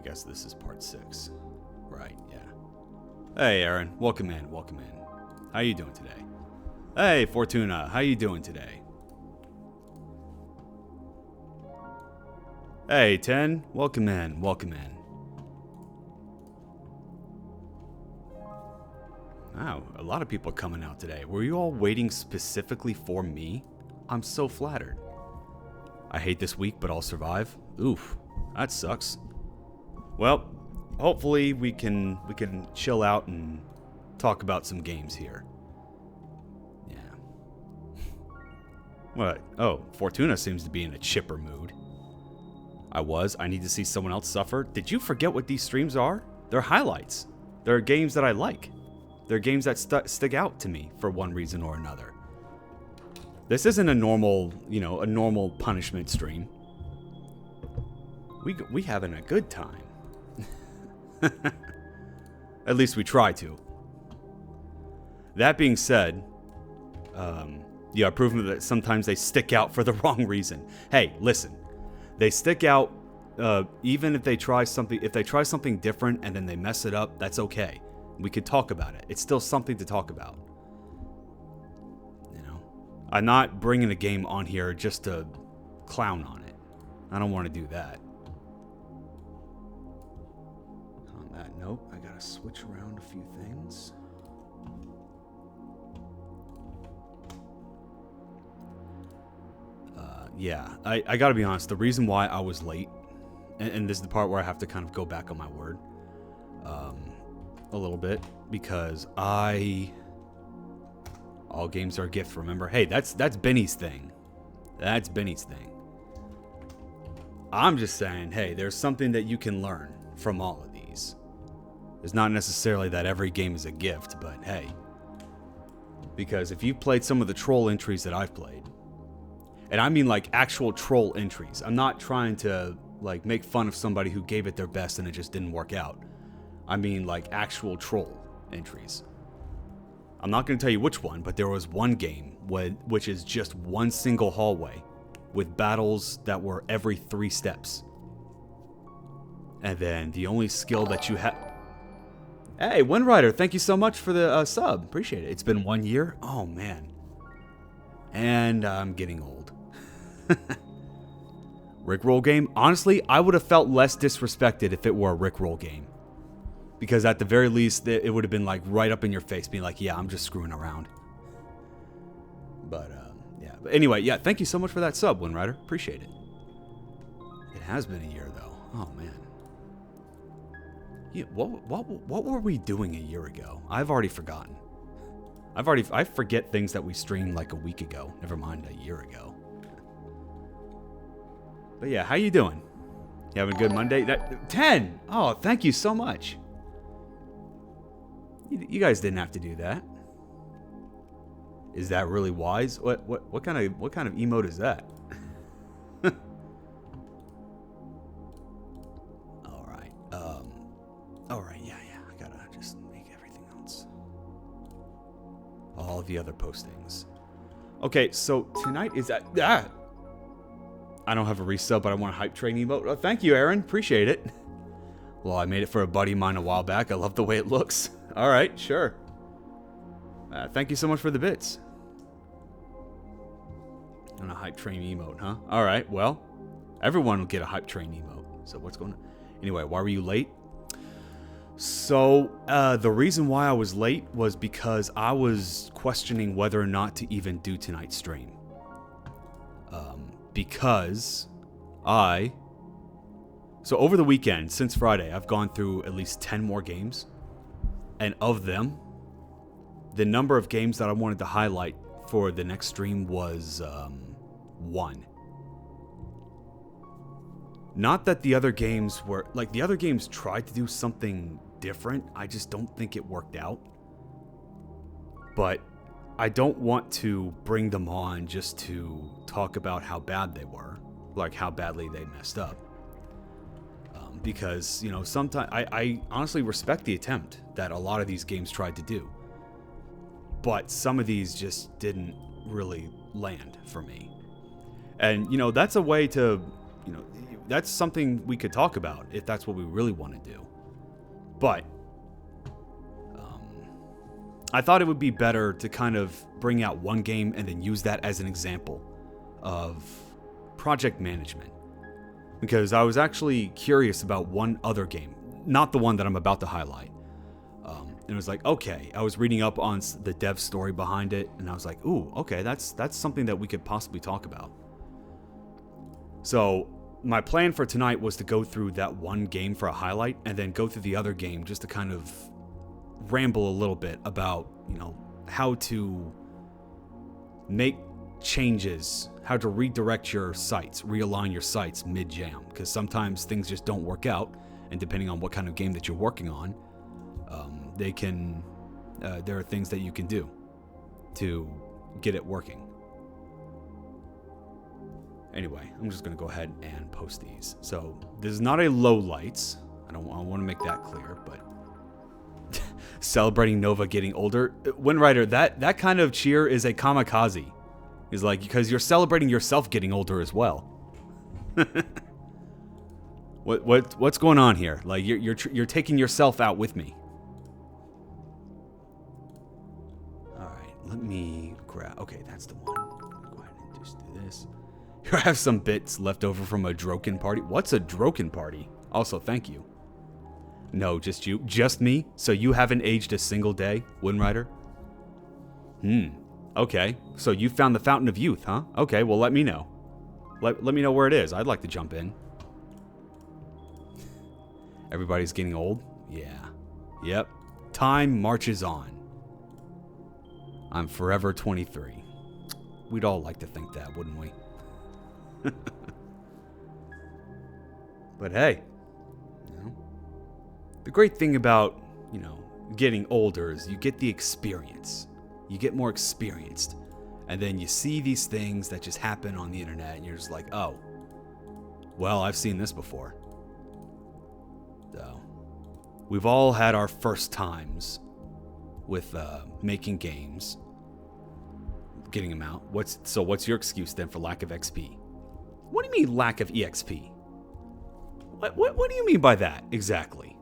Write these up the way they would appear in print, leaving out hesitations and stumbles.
guess this is part 6. Right, yeah. Hey, Aaron. Welcome in. Welcome in. How you doing today? Hey, Fortuna. How you doing today? Hey, 10. Welcome in. Welcome in. Wow, a lot of people coming out today. Were you all waiting specifically for me? I'm so flattered. I hate this week, but I'll survive. Oof, that sucks. Well, hopefully we can chill out and talk about some games here. Yeah. What? Oh, Fortuna seems to be in a chipper mood. I need to see someone else suffer. Did you forget what these streams are? They're highlights. They're games that I like. They're games that stick out to me for one reason or another. This isn't a normal, a normal punishment stream. We having a good time. At least we try to. That being said, yeah, proven that sometimes they stick out for the wrong reason. Hey, listen, they stick out even if they try something. If they try something different and then they mess it up, that's okay. We could talk about it. It's still something to talk about. I'm not bringing a game on here just to clown on it. I don't want to do that. On that note, I gotta switch around a few things. Yeah, I gotta be honest. The reason why I was late, and this is the part where I have to kind of go back on my word a little bit, because all games are a gift, remember? Hey, that's Benny's thing. That's Benny's thing. I'm just saying, hey, there's something that you can learn from all of these. It's not necessarily that every game is a gift, but hey. Because if you've played some of the troll entries that I've played, and I mean like actual troll entries. I'm not trying to like make fun of somebody who gave it their best and it just didn't work out. I mean like actual troll entries. I'm not going to tell you which one, but there was one game which is just one single hallway with battles that were every 3 steps. And then the only skill that you have... Hey, Windrider, thank you so much for the sub. Appreciate it. It's been 1 year? Oh, man. And I'm getting old. Rickroll game? Honestly, I would have felt less disrespected if it were a Rickroll game. Because at the very least, it would have been like right up in your face, being like, yeah, I'm just screwing around. But, yeah. But anyway, yeah, thank you so much for that sub, Windrider. Appreciate it. It has been a year, though. Oh, man. Yeah, what were we doing a year ago? I've already forgotten. I forget things that we streamed like a week ago. Never mind a year ago. But yeah, how you doing? You having a good Monday? 10! Oh, thank you so much. You guys didn't have to do that. Is that really wise? What kind of emote is that? All right. Yeah. I gotta just make everything else. All the other postings. Okay, so tonight is that. I don't have a resub, but I want a hype train emote. Oh, thank you, Aaron. Appreciate it. Well, I made it for a buddy of mine a while back. I love the way it looks. All right, sure. Thank you so much for the bits. And a hype train emote, huh? All right, well, everyone will get a hype train emote. So what's going on? Anyway, why were you late? So the reason why I was late was because I was questioning whether or not to even do tonight's stream. Because so over the weekend, since Friday, I've gone through at least 10 more games. And of them, the number of games that I wanted to highlight for the next stream was 1. Not that the other games were... Like, the other games tried to do something different. I just don't think it worked out. But I don't want to bring them on just to talk about how bad they were. Like, how badly they messed up. Because, sometimes I honestly respect the attempt that a lot of these games tried to do. But some of these just didn't really land for me. And, that's a way to, that's something we could talk about if that's what we really want to do. But I thought it would be better to kind of bring out one game and then use that as an example of project management. Because I was actually curious about one other game, not the one that I'm about to highlight. And it was like, okay, I was reading up on the dev story behind it, and I was like, ooh, okay, that's something that we could possibly talk about. So my plan for tonight was to go through that one game for a highlight, and then go through the other game just to kind of ramble a little bit about, how to make changes, how to redirect your sites, realign your sites mid-jam, because sometimes things just don't work out, and depending on what kind of game that you're working on, there are things that you can do to get it working. Anyway, I'm just going to go ahead and post these. So this is not a low lights. I want to make that clear, but celebrating Nova getting older. Windrider, that kind of cheer is a kamikaze. Is like, because you're celebrating yourself getting older as well. What's going on here? Like you're taking yourself out with me. All right, let me grab. Okay, that's the one. Go ahead and just do this. Here I have some bits left over from a Droken party. What's a Droken party? Also, thank you. No, just you, just me. So you haven't aged a single day, Windrider? Okay, so you found the Fountain of Youth, huh? Okay, well, let me know. Let me know where it is. I'd like to jump in. Everybody's getting old? Yeah. Yep. Time marches on. I'm forever 23. We'd all like to think that, wouldn't we? But hey, the great thing about, getting older is you get the experience. You get more experienced. And then you see these things that just happen on the internet and you're just like, oh, well, I've seen this before. So, we've all had our first times with making games, getting them out. What's your excuse then for lack of XP? What do you mean lack of EXP? What do you mean by that exactly?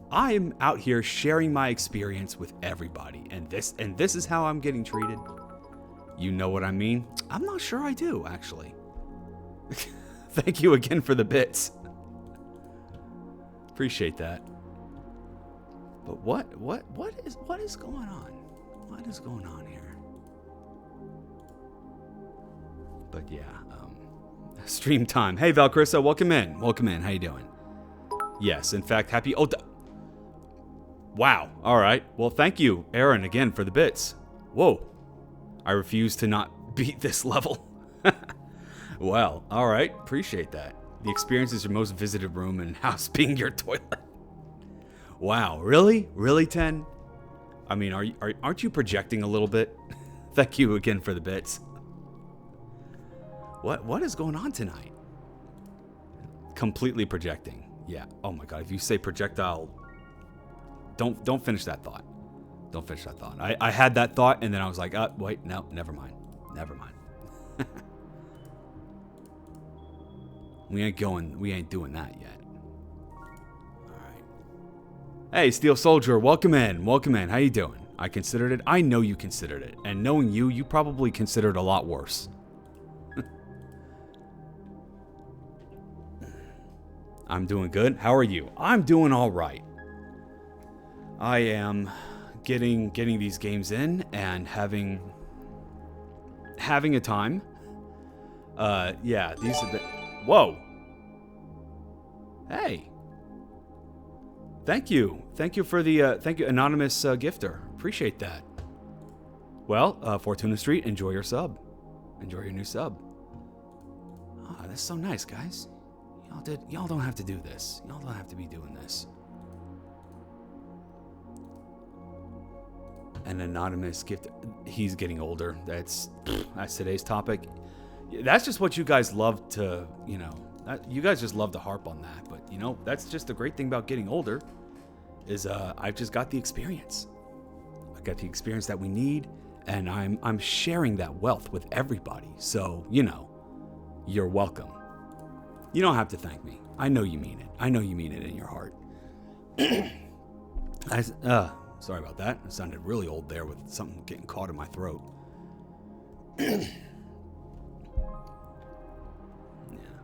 I'm out here sharing my experience with everybody, and this is how I'm getting treated. You know what I mean? I'm not sure I do, actually. Thank you again for the bits. Appreciate that. But what is going on? What is going on here? But yeah, stream time. Hey Valkyria, welcome in. Welcome in. How you doing? Yes, in fact, happy. Oh, wow. All right. Well, thank you, Aaron, again for the bits. Whoa. I refuse to not beat this level. Well, all right. Appreciate that. The experience is your most visited room and house being your toilet. Wow. Really? Really, 10? I mean, aren't you projecting a little bit? Thank you again for the bits. What is going on tonight? Completely projecting. Yeah. Oh my god. If you say projectile, don't finish that thought. Don't finish that thought. I had that thought and then I was like, wait, no, never mind. Never mind. We ain't doing that yet. All right. Hey, Steel Soldier, welcome in. Welcome in. How you doing? I considered it. I know you considered it. And knowing you probably considered a lot worse. I'm doing good. How are you? I'm doing all right. I am getting these games in and having a time. Yeah, these are the... Whoa. Hey. Thank you. Thank you for the, thank you, anonymous gifter. Appreciate that. Well, Fortuna Street, enjoy your sub. Enjoy your new sub. Ah, that's so nice, guys. Y'all don't have to do this. Y'all don't have to be doing this. An anonymous gift. He's getting older. That's today's topic. That's just what you guys love to, you guys just love to harp on that. But, that's just the great thing about getting older is I've just got the experience. I got the experience that we need, and I'm sharing that wealth with everybody. So, you're welcome. You don't have to thank me. I know you mean it. I know you mean it in your heart. Sorry about that. It sounded really old there with something getting caught in my throat. Yeah.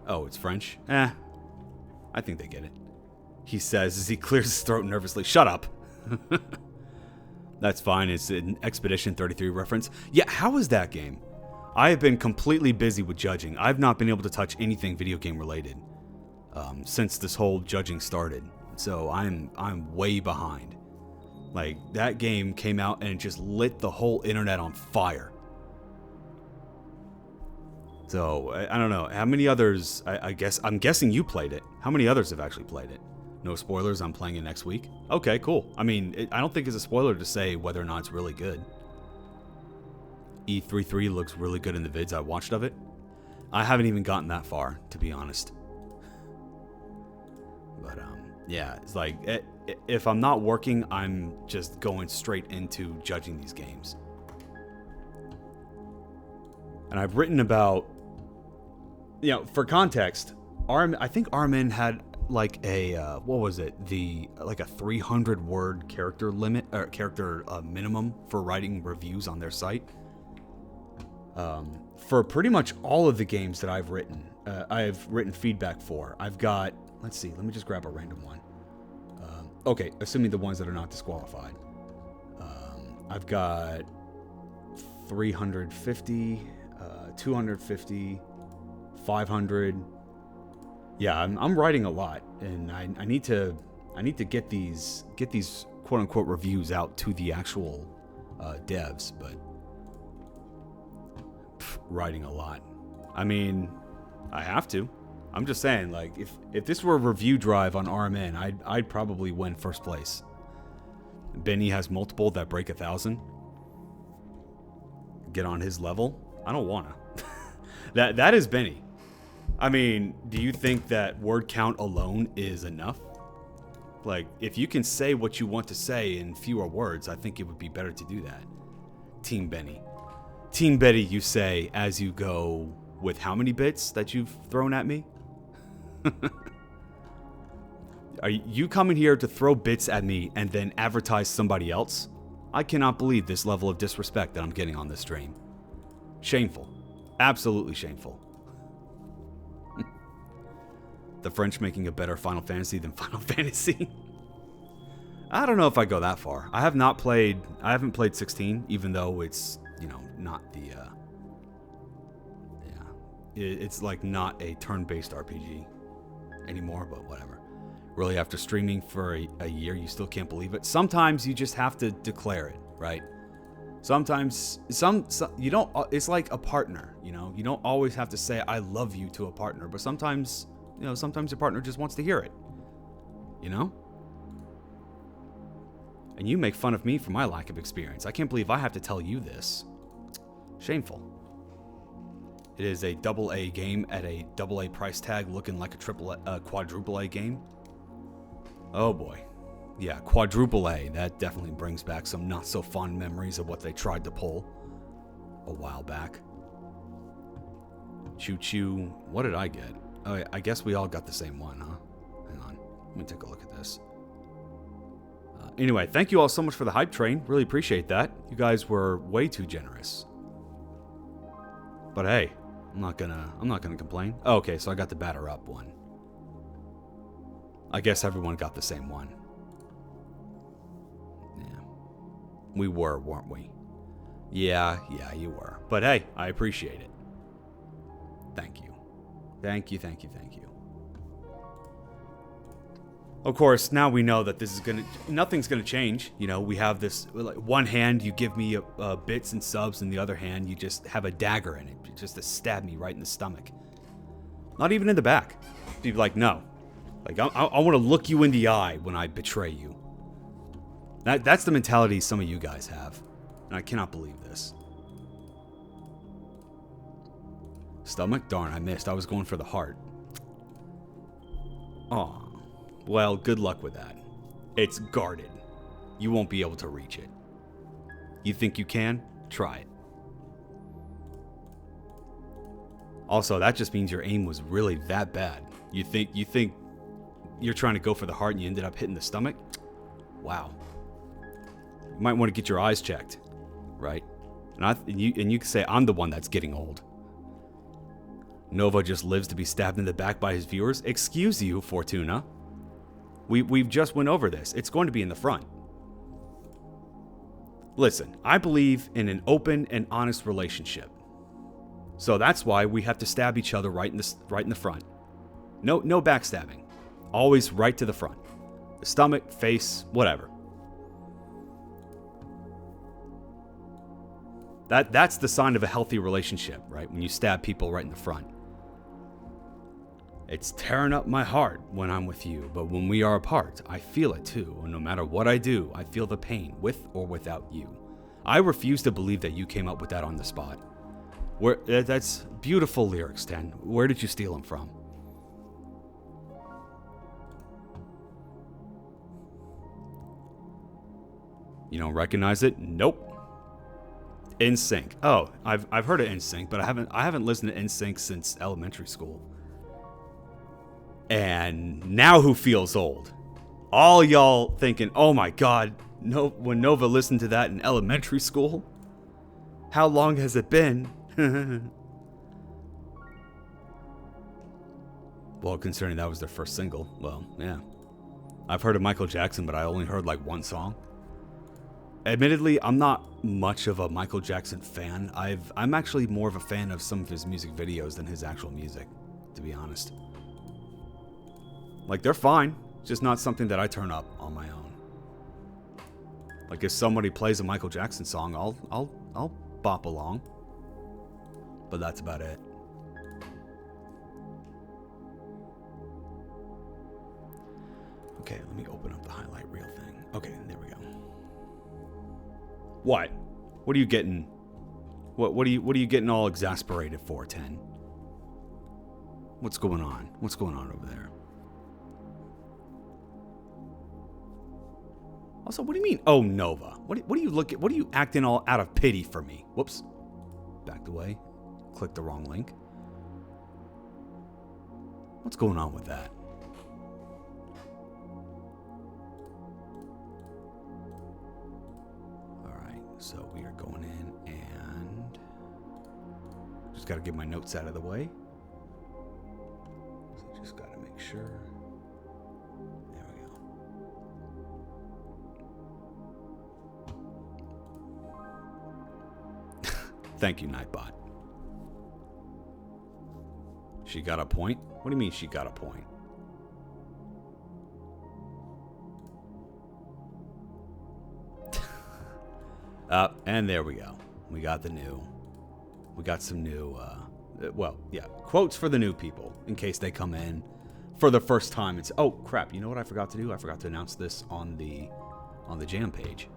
Oh, it's French? I think they get it. He says as he clears his throat nervously. Shut up. That's fine. It's an Expedition 33 reference. Yeah, how is that game? I have been completely busy with judging. I've not been able to touch anything video game related since this whole judging started. So I'm way behind. Like, that game came out and it just lit the whole internet on fire. So, I don't know. How many others, I'm guessing you played it. How many others have actually played it? No spoilers, I'm playing it next week. Okay, cool. I mean, I don't think it's a spoiler to say whether or not it's really good. E33 looks really good in the vids I watched of it. I haven't even gotten that far, to be honest. But, yeah, it's like, if I'm not working, I'm just going straight into judging these games. And I've written about, for context, I think Armin had like a, what was it? Like a 300 word character limit, or character minimum for writing reviews on their site. For pretty much all of the games that I've written feedback for. I've got, let's see, let me just grab a random one. Okay, assuming the ones that are not disqualified. I've got 350, 250, 500. Yeah, I'm writing a lot, and I need to get these quote unquote reviews out to the actual devs, but writing a lot. I mean, I have to. I'm just saying, like, if this were a review drive on RMN, I'd probably win first place. Benny has multiple that break 1,000. Get on his level? I don't wanna. That is Benny. I mean, do you think that word count alone is enough? Like, if you can say what you want to say in fewer words, I think it would be better to do that. Team Benny. Team Betty, you say, as you go with how many bits that you've thrown at me? Are you coming here to throw bits at me and then advertise somebody else? I cannot believe this level of disrespect that I'm getting on this stream. Shameful. Absolutely shameful. The French making a better Final Fantasy than Final Fantasy. I don't know if I go that far. I haven't played 16, even though it's, not the, it's like not a turn-based RPG anymore, but whatever. Really, after streaming for a year, you still can't believe it. Sometimes you just have to declare it, right? Sometimes, you don't, it's like a partner, you don't always have to say, I love you to a partner, but sometimes, sometimes your partner just wants to hear it, And you make fun of me for my lack of experience. I can't believe I have to tell you this. Shameful. It is a AA game at a AA price tag looking like a quadruple A game. Oh boy. Yeah, quadruple A. That definitely brings back some not so fond memories of what they tried to pull a while back. Choo Choo. What did I get? Oh, yeah, I guess we all got the same one, huh? Hang on. Let me take a look at this. Anyway, thank you all so much for the hype train. Really appreciate that. You guys were way too generous. But hey, I'm not gonna complain. Oh, okay, so I got the batter up one. I guess everyone got the same one. Yeah. We were, weren't we? Yeah, you were. But hey, I appreciate it. Thank you. Thank you. Of course, now we know that nothing's gonna change. We have this, like, one hand you give me bits and subs, and the other hand you just have a dagger in it, just to stab me right in the stomach. Not even in the back. You'd be like, no. Like, I want to look you in the eye when I betray you. That's the mentality some of you guys have, and I cannot believe this. Stomach? Darn, I missed. I was going for the heart. Aw. Well, good luck with that. It's guarded. You won't be able to reach it. You think you can? Try it. Also, that just means your aim was really that bad. You think you're trying to go for the heart and you ended up hitting the stomach? Wow. You might want to get your eyes checked, right? And you can say I'm the one that's getting old. Nova just lives to be stabbed in the back by his viewers. Excuse you, Fortuna. We've just went over this. It's going to be in the front. Listen, I believe in an open and honest relationship. So that's why we have to stab each other right in the front. No backstabbing. Always right to the front. The stomach, face, whatever. That's the sign of a healthy relationship, right? When you stab people right in the front. It's tearing up my heart when I'm with you, but when we are apart, I feel it too. And no matter what I do, I feel the pain, with or without you. I refuse to believe that you came up with that on the spot. That's beautiful lyrics, Ten. Where did you steal them from? You don't recognize it? Nope. NSYNC. Oh, I've heard of NSYNC, but I haven't listened to NSYNC since elementary school. And now who feels old? All y'all thinking, oh my god, when Nova listened to that in elementary school? How long has it been? Well, considering that was their first single, well, yeah. I've heard of Michael Jackson, but I only heard like one song. Admittedly, I'm not much of a Michael Jackson fan. I'm actually more of a fan of some of his music videos than his actual music, to be honest. Like, they're fine, just not something that I turn up on my own. Like, if somebody plays a Michael Jackson song, I'll bop along. But that's about it. Okay, let me open up the highlight reel thing. Okay, there we go. What? What are you getting? What are you getting all exasperated for, Ten? What's going on? What's going on over there? Also, what do you mean? Oh, Nova. What do you look at? What are you acting all out of pity for me? Whoops. Backed away. Clicked the wrong link. What's going on with that? So we are going in and just got to get my notes out of the way. So just got to make sure. There we go. Thank you, Nightbot. She got a point? What do you mean she got a point? And there we go. We got some new, quotes for the new people in case they come in for the first time. It's, oh crap, you know what I forgot to do? I forgot to announce this on the jam page.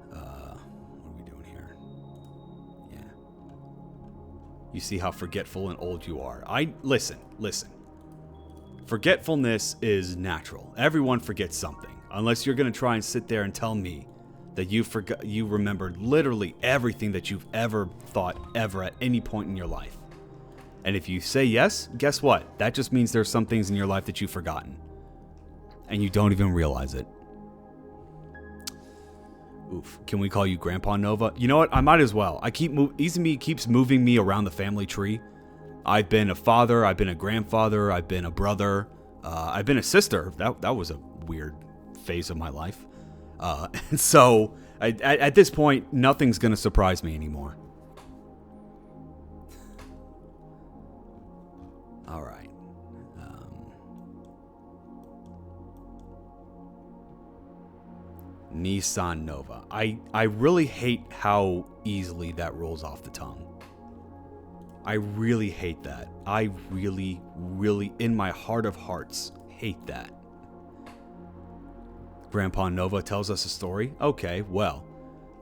What are we doing here? Yeah. You see how forgetful and old you are. Listen. Forgetfulness is natural. Everyone forgets something. Unless you're going to try and sit there and tell me that you remembered literally everything that you've ever thought ever at any point in your life. And if you say yes, guess what? That just means there's some things in your life that you've forgotten. And you don't even realize it. Oof. Can we call you Grandpa Nova? You know what? I might as well. Izumi keeps moving me around the family tree. I've been a father, I've been a grandfather, I've been a brother, I've been a sister. That was a weird phase of my life. And so, at this point, nothing's going to surprise me anymore. All right. Nissan Nova. I really hate how easily that rolls off the tongue. I really hate that. I really, really, in my heart of hearts, hate that. Grandpa Nova tells us a story. Okay, well,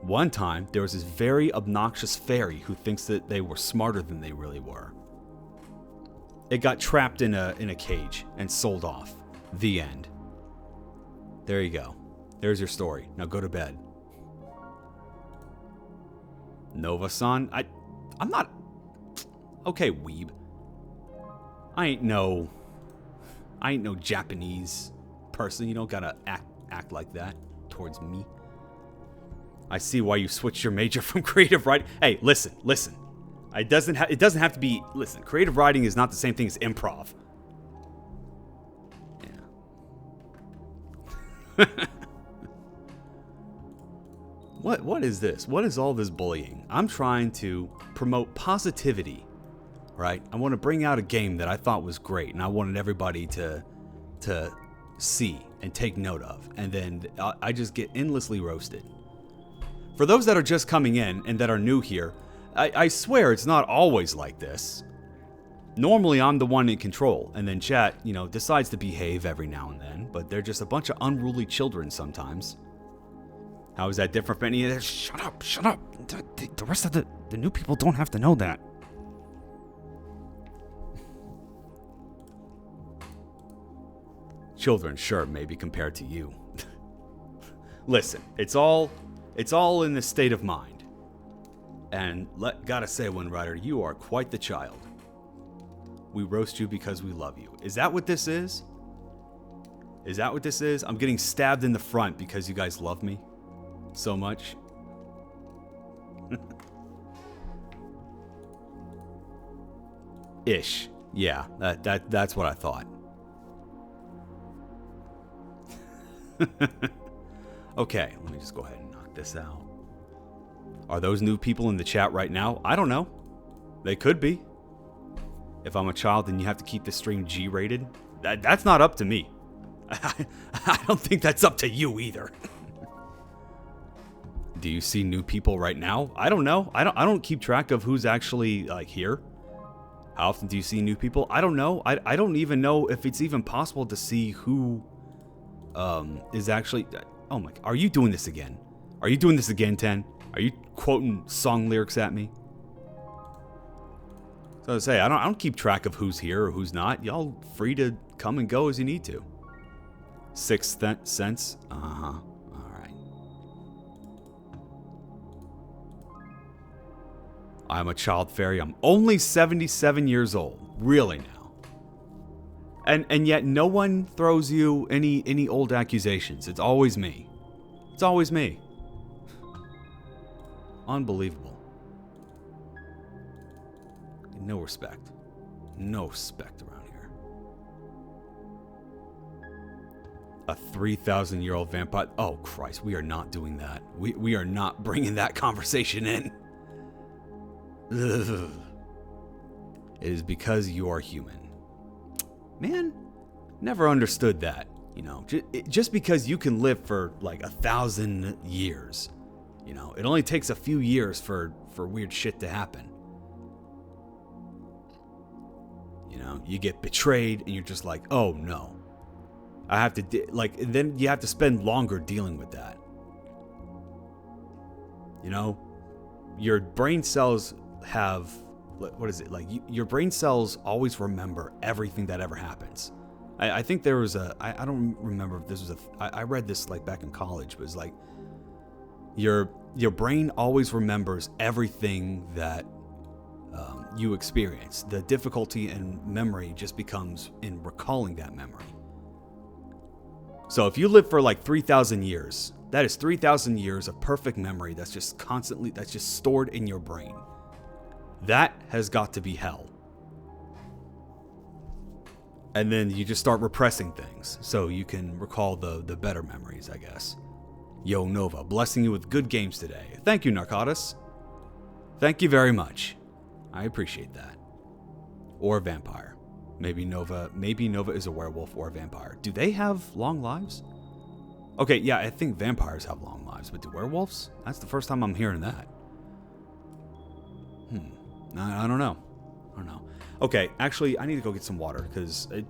one time there was this very obnoxious fairy who thinks that they were smarter than they really were. It got trapped in a cage and sold off. The end. There you go. There's your story. Now go to bed. Nova-san, I'm not... Okay, weeb. I ain't no Japanese person. You don't gotta act like that towards me. I see why you switched your major from creative writing. Hey, listen. It doesn't have to be... Listen, creative writing is not the same thing as improv. Yeah. What is this? What is all this bullying? I'm trying to promote positivity, right? I want to bring out a game that I thought was great, and I wanted everybody to see and take note of, and then I just get endlessly roasted. For those that are just coming in and that are new here, I swear it's not always like this. Normally I'm the one in control, and then chat, decides to behave every now and then, but they're just a bunch of unruly children sometimes. How is that different from any of this? Shut up. The rest of the new people don't have to know that. Children, sure, maybe compared to you. Listen, it's all in the state of mind. And gotta say, Windrider, you are quite the child. We roast you because we love you. Is that what this is? Is that what this is? I'm getting stabbed in the front because you guys love me so much. Ish. Yeah, that's what I thought. Okay, let me just go ahead and knock this out. Are those new people in the chat right now? I don't know. They could be. If I'm a child, then you have to keep the stream G-rated. That's not up to me. I don't think that's up to you either. Do you see new people right now? I don't know. I don't keep track of who's actually here. How often do you see new people? I don't know. I don't even know if it's even possible to see who is actually... Oh my... Are you doing this again? Are you doing this again, Ten? Are you quoting song lyrics at me? So I say, I don't keep track of who's here or who's not. Y'all free to come and go as you need to. 6 cents? Uh-huh. Alright. I'm a child fairy. I'm only 77 years old. Really now. And yet no one throws you any old accusations. It's always me. It's always me. Unbelievable. No respect. No respect around here. A 3,000-year-old vampire. Oh, Christ. We are not doing that. We are not bringing that conversation in. Ugh. It is because you are human. Man, never understood that. Just because you can live for like 1,000 years. It only takes a few years for weird shit to happen. You get betrayed and you're just like, oh no. I have to, then you have to spend longer dealing with that. Your brain cells have, what is it? Your brain cells always remember everything that ever happens. I think there was I don't remember if this was I read this back in college, but it's your brain always remembers everything that you experience. The difficulty in memory just becomes in recalling that memory. So if you live for 3,000 years, that is 3,000 years of perfect memory that's just stored in your brain. That has got to be hell. And then you just start repressing things so you can recall the better memories, I guess. Yo, Nova, blessing you with good games today. Thank you, Narcotis. Thank you very much. I appreciate that. Or a vampire. Maybe Nova is a werewolf or a vampire. Do they have long lives? Okay, yeah, I think vampires have long lives, but do werewolves? That's the first time I'm hearing that. I don't know. Okay, actually, I need to go get some water,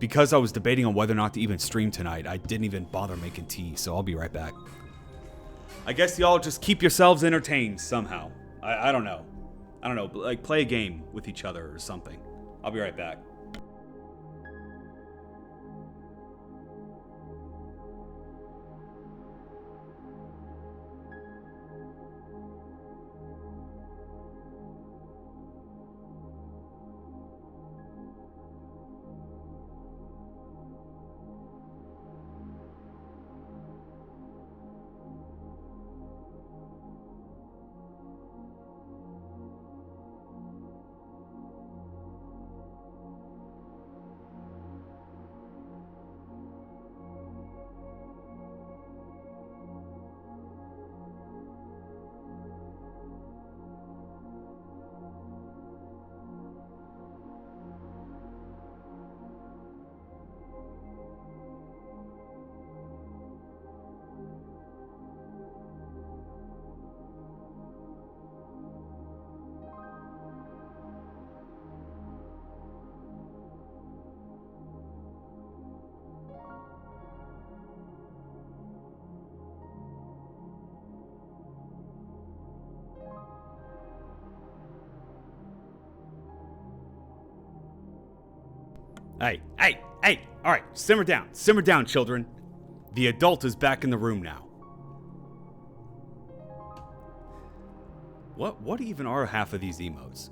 because I was debating on whether or not to even stream tonight, I didn't even bother making tea, so I'll be right back. I guess y'all just keep yourselves entertained somehow. I don't know. Play a game with each other or something. I'll be right back. Hey! All right, simmer down, children. The adult is back in the room now. What even are half of these emotes?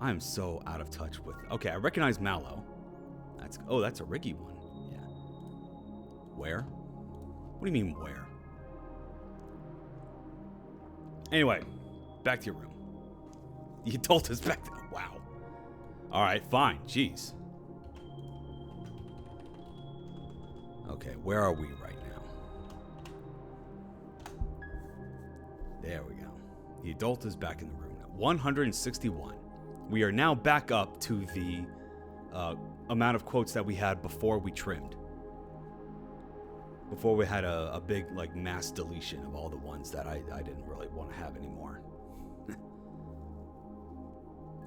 I am so out of touch with... Okay, I recognize Mallow. That's a Riggy one. Yeah. Where? What do you mean, where? Anyway, back to your room. The adult is back there. Wow. Alright, fine. Jeez. Okay, where are we right now? There we go. The adult is back in the room now. 161. We are now back up to the amount of quotes that we had before we trimmed. Before we had a big, like, mass deletion of all the ones that I didn't really want to have anymore.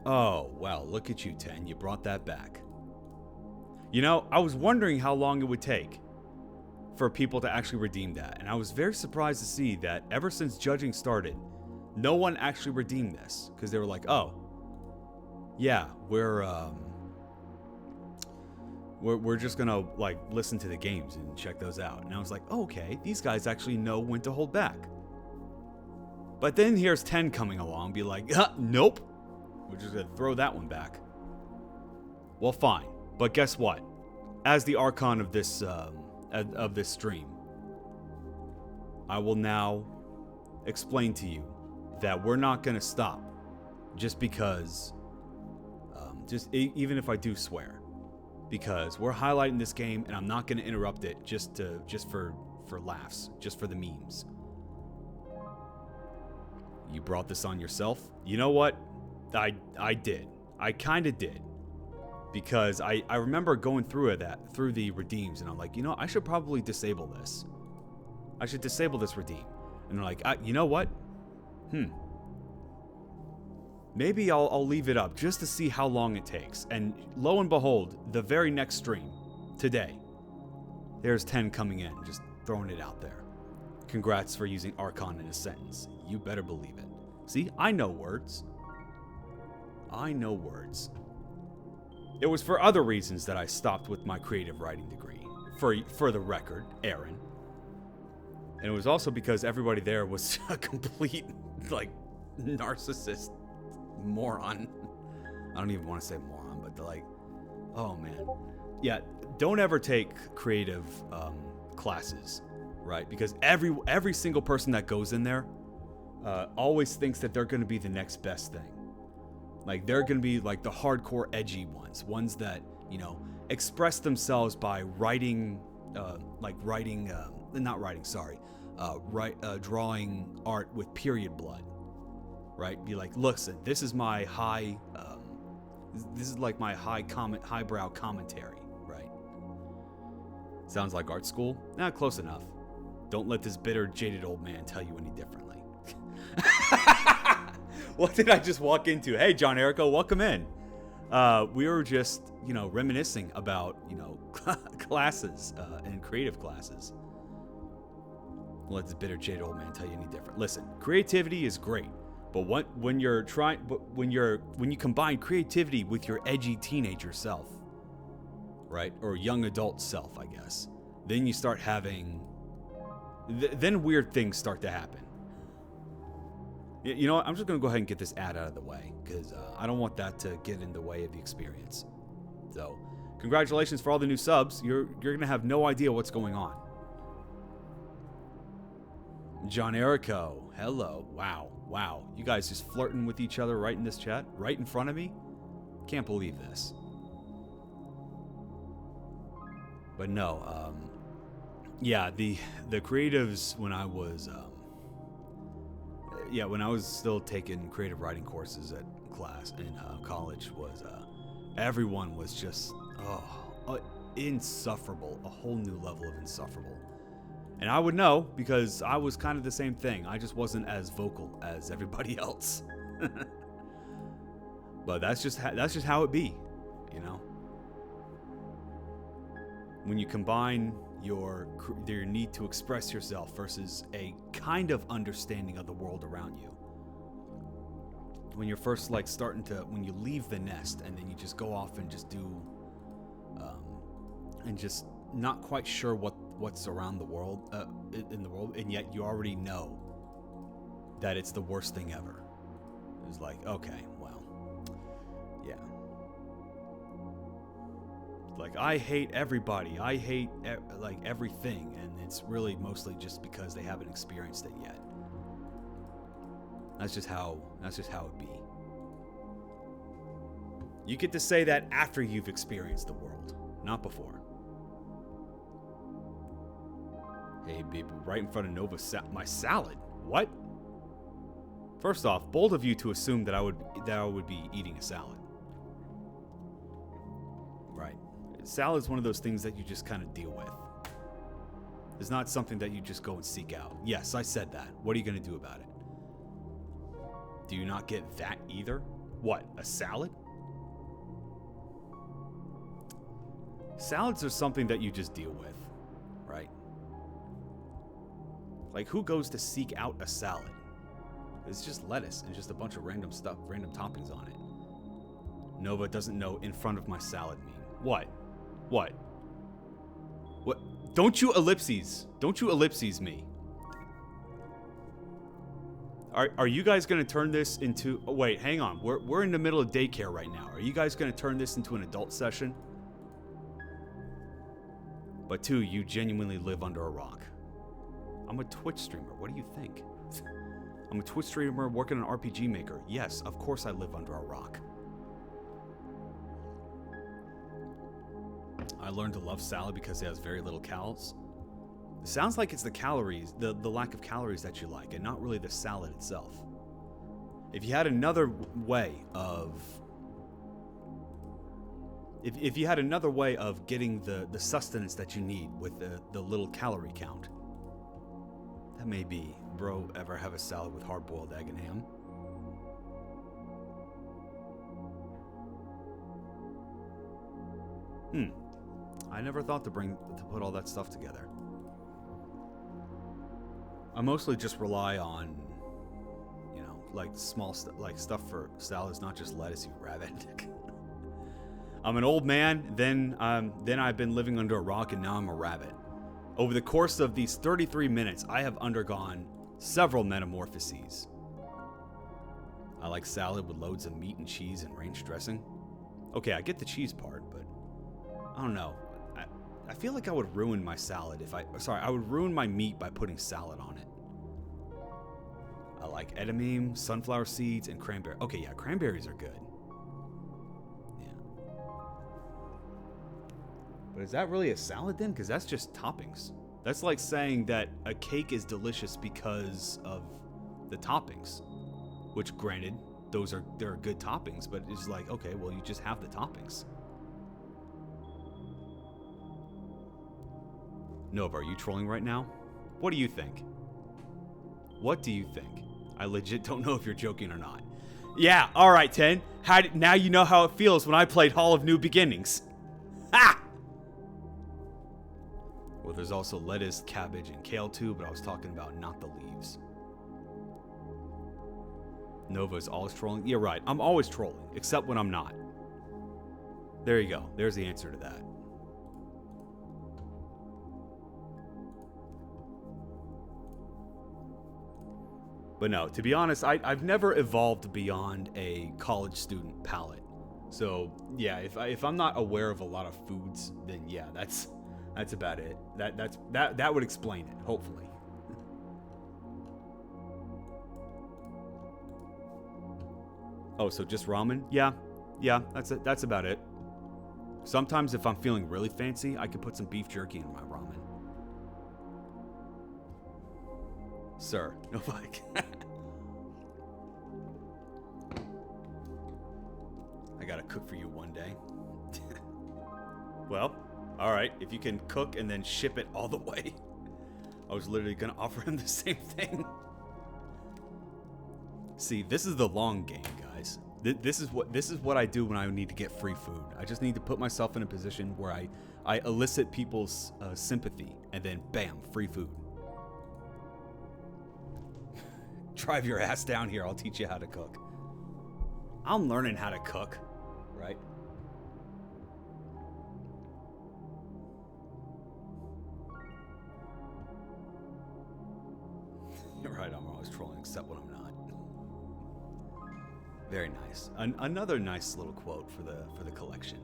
Oh, well, look at you, 10. You brought that back. You know, I was wondering how long it would take for people to actually redeem that. And I was very surprised to see that ever since judging started, no one actually redeemed this. Because they were like, oh, yeah, we're just gonna, like, listen to the games and check those out. And I was like, oh, okay, these guys actually know when to hold back. But then here's 10 coming along, be like, nope, we're just gonna throw that one back. Well, fine, but guess what? As the Archon of this stream, I will now explain to you that we're not gonna stop just because, even if I do swear. Because we're highlighting this game, and I'm not going to interrupt it just for laughs, just for the memes. You brought this on yourself? You know what? I did. I kind of did. Because I remember going through the redeems, and I'm like, you know, I should probably disable this. I should disable this redeem. And they're like, you know what? Maybe I'll leave it up just to see how long it takes. And lo and behold, the very next stream, today, there's 10 coming in, just throwing it out there. Congrats for using Archon in a sentence. You better believe it. See, I know words. I know words. It was for other reasons that I stopped with my creative writing degree. For the record, Aaron. And it was also because everybody there was a complete, like, narcissist moron. I don't even want to say moron, but they're like, oh man. Yeah, don't ever take creative classes, right? Because every single person that goes in there always thinks that they're going to be the next best thing. Like, they're going to be like the hardcore edgy ones that, you know, express themselves by drawing art with period blood. Right? Be like, listen, this is my this is like my highbrow commentary, right? Sounds like art school? Nah, close enough. Don't let this bitter, jaded old man tell you any differently. What did I just walk into? Hey, John Erico, welcome in. We were just, you know, reminiscing about, you know, classes and creative classes. Don't let this bitter, jaded old man tell you any different. Listen, creativity is great. But when you combine creativity with your edgy teenager self, right, or young adult self, I guess, then you start having, then weird things start to happen. You know what? I'm just gonna go ahead and get this ad out of the way because I don't want that to get in the way of the experience. So, congratulations for all the new subs. You're gonna have no idea what's going on. John Erico, hello. Wow. You guys just flirting with each other right in this chat? Right in front of me? Can't believe this. But no, yeah, the creatives when I was still taking creative writing courses at class in college was everyone was just insufferable, a whole new level of insufferable. And I would know because I was kind of the same thing. I just wasn't as vocal as everybody else. But that's just how it be, you know. When you combine your need to express yourself versus a kind of understanding of the world around you. When you're first like when you leave the nest and then you just go off and just do and just not quite sure what's around the world, in the world, and yet you already know that it's the worst thing ever. It's like, okay, well, yeah. Like, I hate everybody. I hate like everything, and it's really mostly just because they haven't experienced it yet. That's just how it be. You get to say that after you've experienced the world, not before. Hey, baby, right in front of Nova, my salad. What? First off, bold of you to assume that I would be eating a salad. Right. Salad's one of those things that you just kind of deal with. It's not something that you just go and seek out. Yes, I said that. What are you going to do about it? Do you not get that either? What, a salad? Salads are something that you just deal with, right? Like, who goes to seek out a salad? It's just lettuce and just a bunch of random stuff, random toppings on it. Nova doesn't know in front of my salad mean. What? What? What? Don't you ellipses me. Are you guys going to turn this into... Oh, wait, hang on. We're in the middle of daycare right now. Are you guys going to turn this into an adult session? But 2, you genuinely live under a rock. I'm a Twitch streamer. What do you think? I'm a Twitch streamer working on RPG Maker. Yes, of course I live under a rock. I learned to love salad because it has very little calories. It sounds like it's the calories, the lack of calories that you like, and not really the salad itself. If you had another way of... If you had another way of getting the sustenance that you need with the little calorie count, that may be. Bro, ever have a salad with hard-boiled egg and ham? I never thought to put all that stuff together. I mostly just rely on, you know, like small stuff, like stuff for salads, not just lettuce, you rabbit. I'm an old man, then I've been living under a rock, and now I'm a rabbit. Over the course of these 33 minutes, I have undergone several metamorphoses. I like salad with loads of meat and cheese and ranch dressing. Okay, I get the cheese part, but I don't know. I feel like I would ruin my salad if I would ruin my meat by putting salad on it. I like edamame, sunflower seeds, and cranberry. Okay, yeah, cranberries are good. Yeah. But is that really a salad then? Because that's just toppings. That's like saying that a cake is delicious because of the toppings. Which, granted, they're good toppings, but it's like, okay, well, you just have the toppings. Nova, are you trolling right now? What do you think? What do you think? I legit don't know if you're joking or not. Yeah, alright, 10. Now you know how it feels when I played Hall of New Beginnings. Ha! Well, there's also lettuce, cabbage, and kale too, but I was talking about not the leaves. Nova's always trolling. You're right, I'm always trolling, except when I'm not. There you go. There's the answer to that. But no, to be honest, I've never evolved beyond a college student palate. So yeah, if I'm not aware of a lot of foods, then yeah, that's about it. That would explain it, hopefully. Oh, so just ramen? Yeah, that's it. That's about it. Sometimes if I'm feeling really fancy, I can put some beef jerky in my ramen. Sir, no like. I gotta cook for you one day. Well, alright, if you can cook and then ship it all the way. I was literally gonna offer him the same thing. See, this is the long game, guys. This is what I do when I need to get free food. I just need to put myself in a position where I elicit people's sympathy, and then bam, free food. Drive your ass down here, I'll teach you how to cook. I'm learning how to cook, right? Very nice. Another nice little quote for the collection.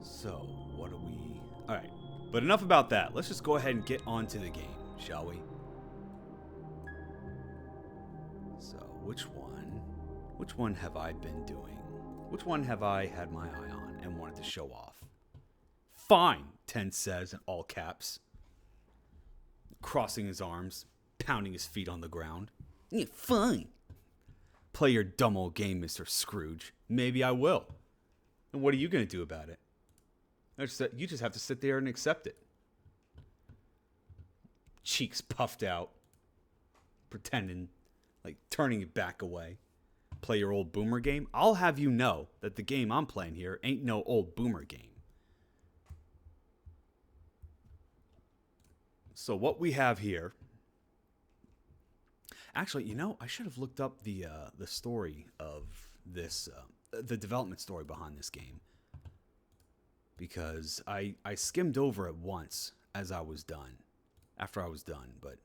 So, what do we... Alright, but enough about that. Let's just go ahead and get on to the game, shall we? So, which one have I been doing? Which one have I had my eye on and wanted to show off? Fine, Ten says in all caps. Crossing his arms, pounding his feet on the ground. Yeah, fine. Play your dumb old game, Mr. Scrooge. Maybe I will. And what are you going to do about it? You just have to sit there and accept it. Cheeks puffed out. Pretending, like turning your back away. Play your old boomer game? I'll have you know that the game I'm playing here ain't no old boomer game. So what we have here... Actually, you know, I should have looked up the story of this, the development story behind this game. Because I skimmed over it once as I was done. After I was done. But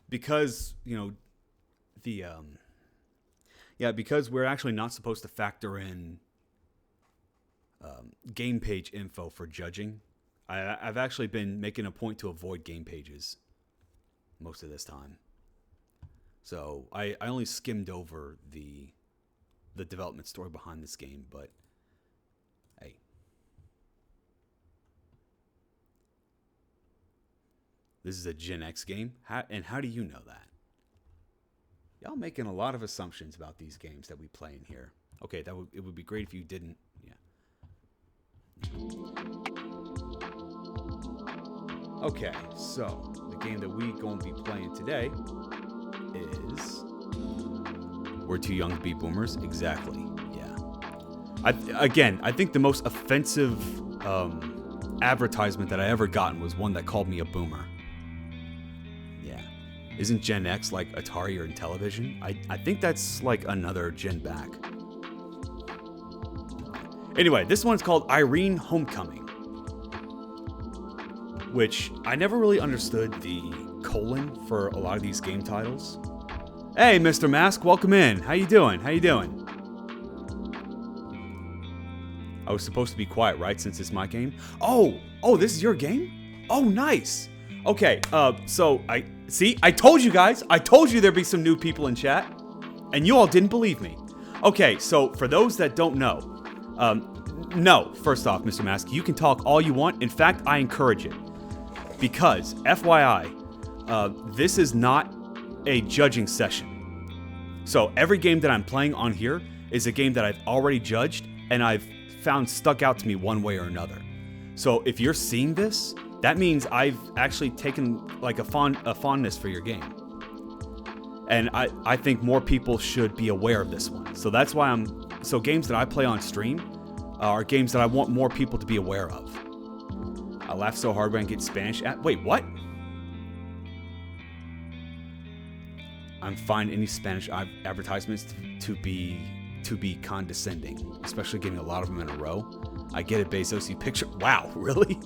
because, you know, because we're actually not supposed to factor in game page info for judging. I've actually been making a point to avoid game pages most of this time. So I only skimmed over the development story behind this game, but hey. This is a Gen X game? How do you know that? Y'all making a lot of assumptions about these games that we play in here. Okay, it would be great if you didn't. Yeah. Okay, so the game that we gonna be playing today is We're Too Young to Be Boomers. Exactly. Yeah. I think the most offensive advertisement that I ever gotten was one that called me a boomer. Yeah. Isn't Gen X like Atari or Intellivision? I think that's like another gen back. Anyway, this one's called Irene Homecoming, which I never really understood the colon for a lot of these game titles. Hey, Mr. Mask, welcome in. How you doing? I was supposed to be quiet, right? Since it's my game. Oh, this is your game? Oh, nice. Okay, so I told you guys. I told you there'd be some new people in chat, and you all didn't believe me. Okay, so for those that don't know, no, first off, Mr. Mask, you can talk all you want. In fact, I encourage it. Because, FYI, this is not a judging session. So every game that I'm playing on here is a game that I've already judged and I've found stuck out to me one way or another. So if you're seeing this, that means I've actually taken like a fondness for your game. And I think more people should be aware of this one. So that's why games that I play on stream are games that I want more people to be aware of. I laugh so hard when I get Spanish wait, what? I'm finding any Spanish advertisements to be condescending, especially getting a lot of them in a row. I get it, Bezos. You picture... Wow, really?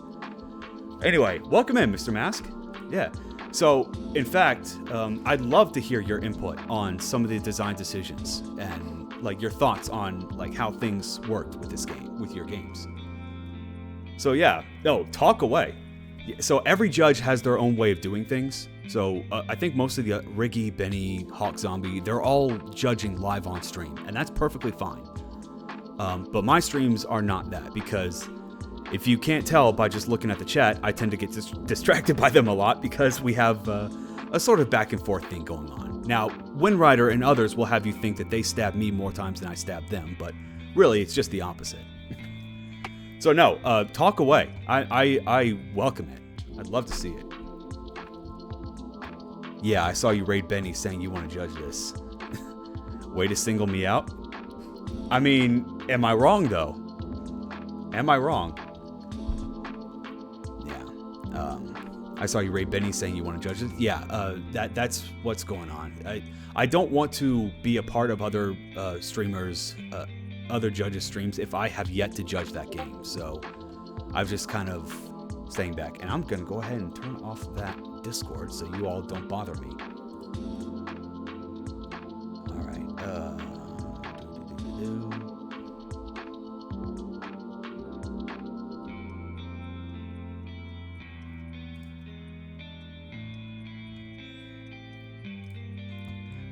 Anyway, welcome in, Mr. Mask. Yeah. So, in fact, I'd love to hear your input on some of the design decisions and like your thoughts on like how things worked with this game, with your games. So yeah, no, talk away. So every judge has their own way of doing things. So I think most of the Riggy, Benny, Hawk Zombie, they're all judging live on stream, and that's perfectly fine. But my streams are not that, because if you can't tell by just looking at the chat, I tend to get distracted by them a lot because we have a sort of back and forth thing going on. Now, Windrider and others will have you think that they stab me more times than I stab them, but really it's just the opposite. So no, talk away. I welcome it. I'd love to see it. Yeah, I saw you raid Benny saying you want to judge this. Way to single me out? I mean, am I wrong though? Am I wrong? Yeah. I saw you raid Benny saying you want to judge this. Yeah, that's what's going on. I don't want to be a part of other streamers, other judges' streams if I have yet to judge that game. So I've just kind of staying back. And I'm going to go ahead and turn off that Discord so you all don't bother me. All right.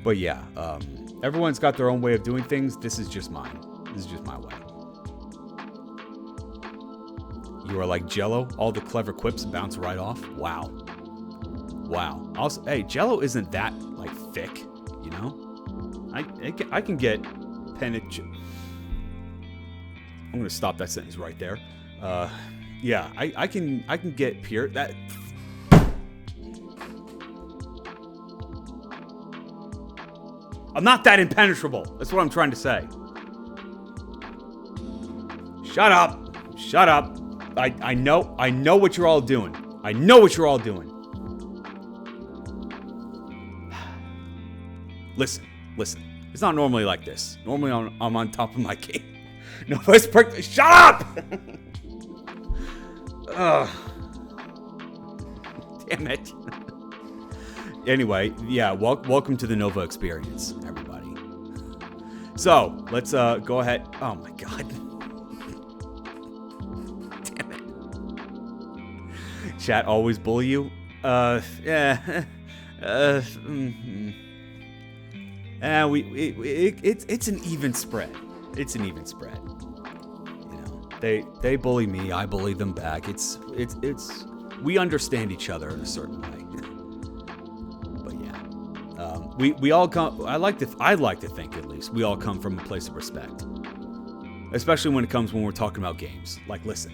But yeah, everyone's got their own way of doing things. This is just mine. This is just my way. You are like Jello. All the clever quips bounce right off. Wow. Wow. Also, hey, Jello isn't that like thick, you know? I can get penetrate. I'm gonna stop that sentence right there. Yeah, I can get pure that. I'm not that impenetrable. That's what I'm trying to say. Shut up. Shut up. I know what you're all doing. I know what you're all doing. Listen. It's not normally like this. Normally I'm on top of my game. No, let's break. Shut up! Ugh. Damn it. Anyway, yeah, welcome to the Nova experience, everybody. So, let's go ahead. Oh my god. Damn it. Chat always bully you? Yeah. It's an even spread. It's an even spread. You know, they bully me, I bully them back. It's we understand each other in a certain way. We all come. I like to think, at least, we all come from a place of respect, especially when we're talking about games. Like, listen,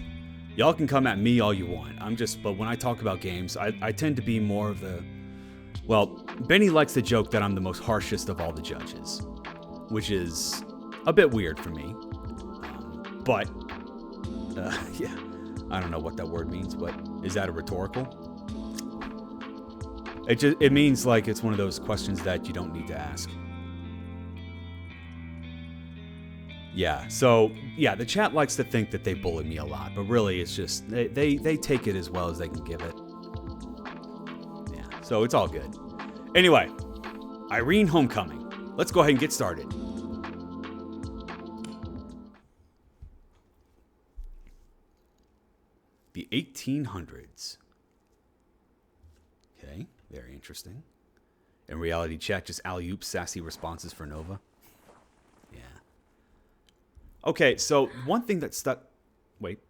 y'all can come at me all you want. But when I talk about games, I tend to be more of the. Well, Benny likes to joke that I'm the most harshest of all the judges, which is a bit weird for me. But yeah, I don't know what that word means. But is that a rhetorical? It means like it's one of those questions that you don't need to ask. Yeah, so yeah, the chat likes to think that they bully me a lot, but really it's just they take it as well as they can give it. Yeah, so it's all good. Anyway, Irene Homecoming. Let's go ahead and get started. The 1800s. Okay. Very interesting. In reality chat, just alley-oop sassy responses for Nova. Yeah. Okay, so one thing that stuck... Wait.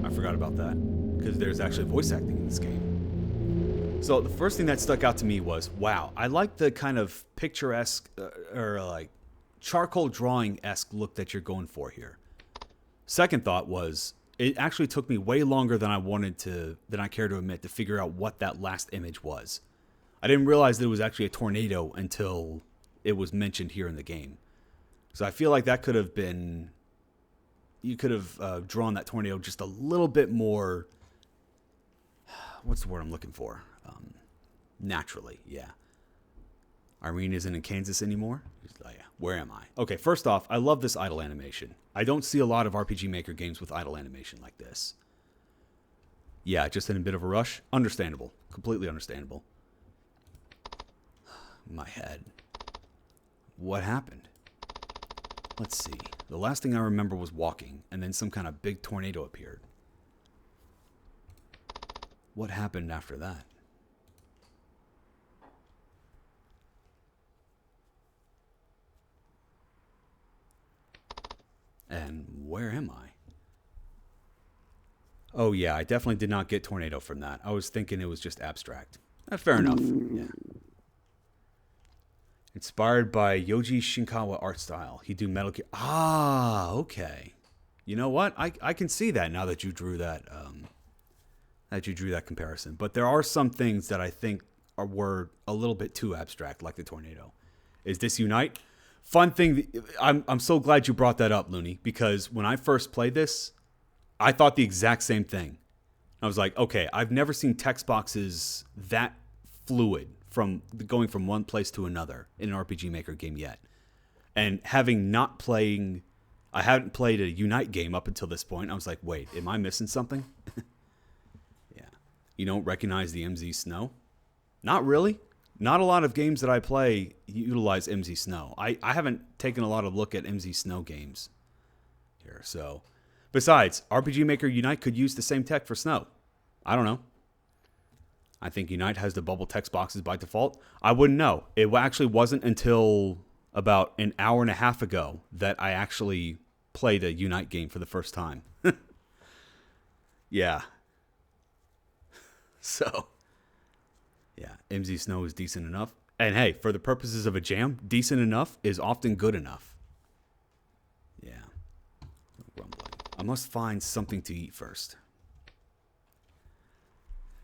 I forgot about that. Because there's actually voice acting in this game. So the first thing that stuck out to me was, wow, I like the kind of picturesque, or like charcoal drawing-esque look that you're going for here. Second thought was... It actually took me way longer than I care to admit to figure out what that last image was. I didn't realize that it was actually a tornado until it was mentioned here in the game. So I feel like that could have been... You could have drawn that tornado just a little bit more... What's the word I'm looking for? Naturally, yeah. Irene isn't in Kansas anymore? Oh, yeah. Where am I? Okay, first off, I love this idle animation. I don't see a lot of RPG Maker games with idle animation like this. Yeah, just in a bit of a rush. Understandable. Completely understandable. My head. What happened? Let's see. The last thing I remember was walking, and then some kind of big tornado appeared. What happened after that? And where am I? Oh yeah, I definitely did not get tornado from that. I was thinking it was just abstract. Fair enough. Yeah. Inspired by Yoji Shinkawa art style. He do Metal Gear. Ah, okay. You know what? I can see that now that you drew that comparison. But there are some things that I think were a little bit too abstract, like the tornado. Is this Unite? Fun thing, I'm so glad you brought that up, Looney, because when I first played this, I thought the exact same thing. I was like, okay, I've never seen text boxes that fluid from going from one place to another in an RPG Maker game yet. And having not playing I hadn't played a Unite game up until this point. I was like, wait, am I missing something? Yeah. You don't recognize the MZ Snow? Not really. Not a lot of games that I play utilize MZ Snow. I haven't taken a lot of look at MZ Snow games here. So, besides, RPG Maker Unite could use the same tech for Snow. I don't know. I think Unite has the bubble text boxes by default. I wouldn't know. It actually wasn't until about an hour and a half ago that I actually played a Unite game for the first time. Yeah. So, yeah, MZ Snow is decent enough. And hey, for the purposes of a jam, decent enough is often good enough. Yeah. Rumbling. I must find something to eat first.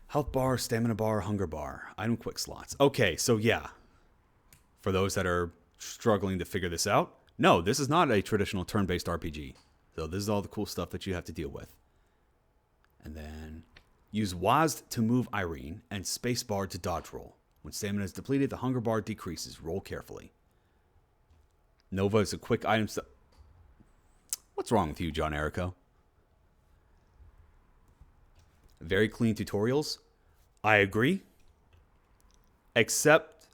Health bar, stamina bar, hunger bar, item quick slots. Okay, so yeah. For those that are struggling to figure this out, no, this is not a traditional turn-based RPG. So this is all the cool stuff that you have to deal with. And then use WASD to move Irene and spacebar to dodge roll. When stamina is depleted, the hunger bar decreases. Roll carefully. Nova is a quick item. What's wrong with you, John Erico? Very clean tutorials. I agree. Except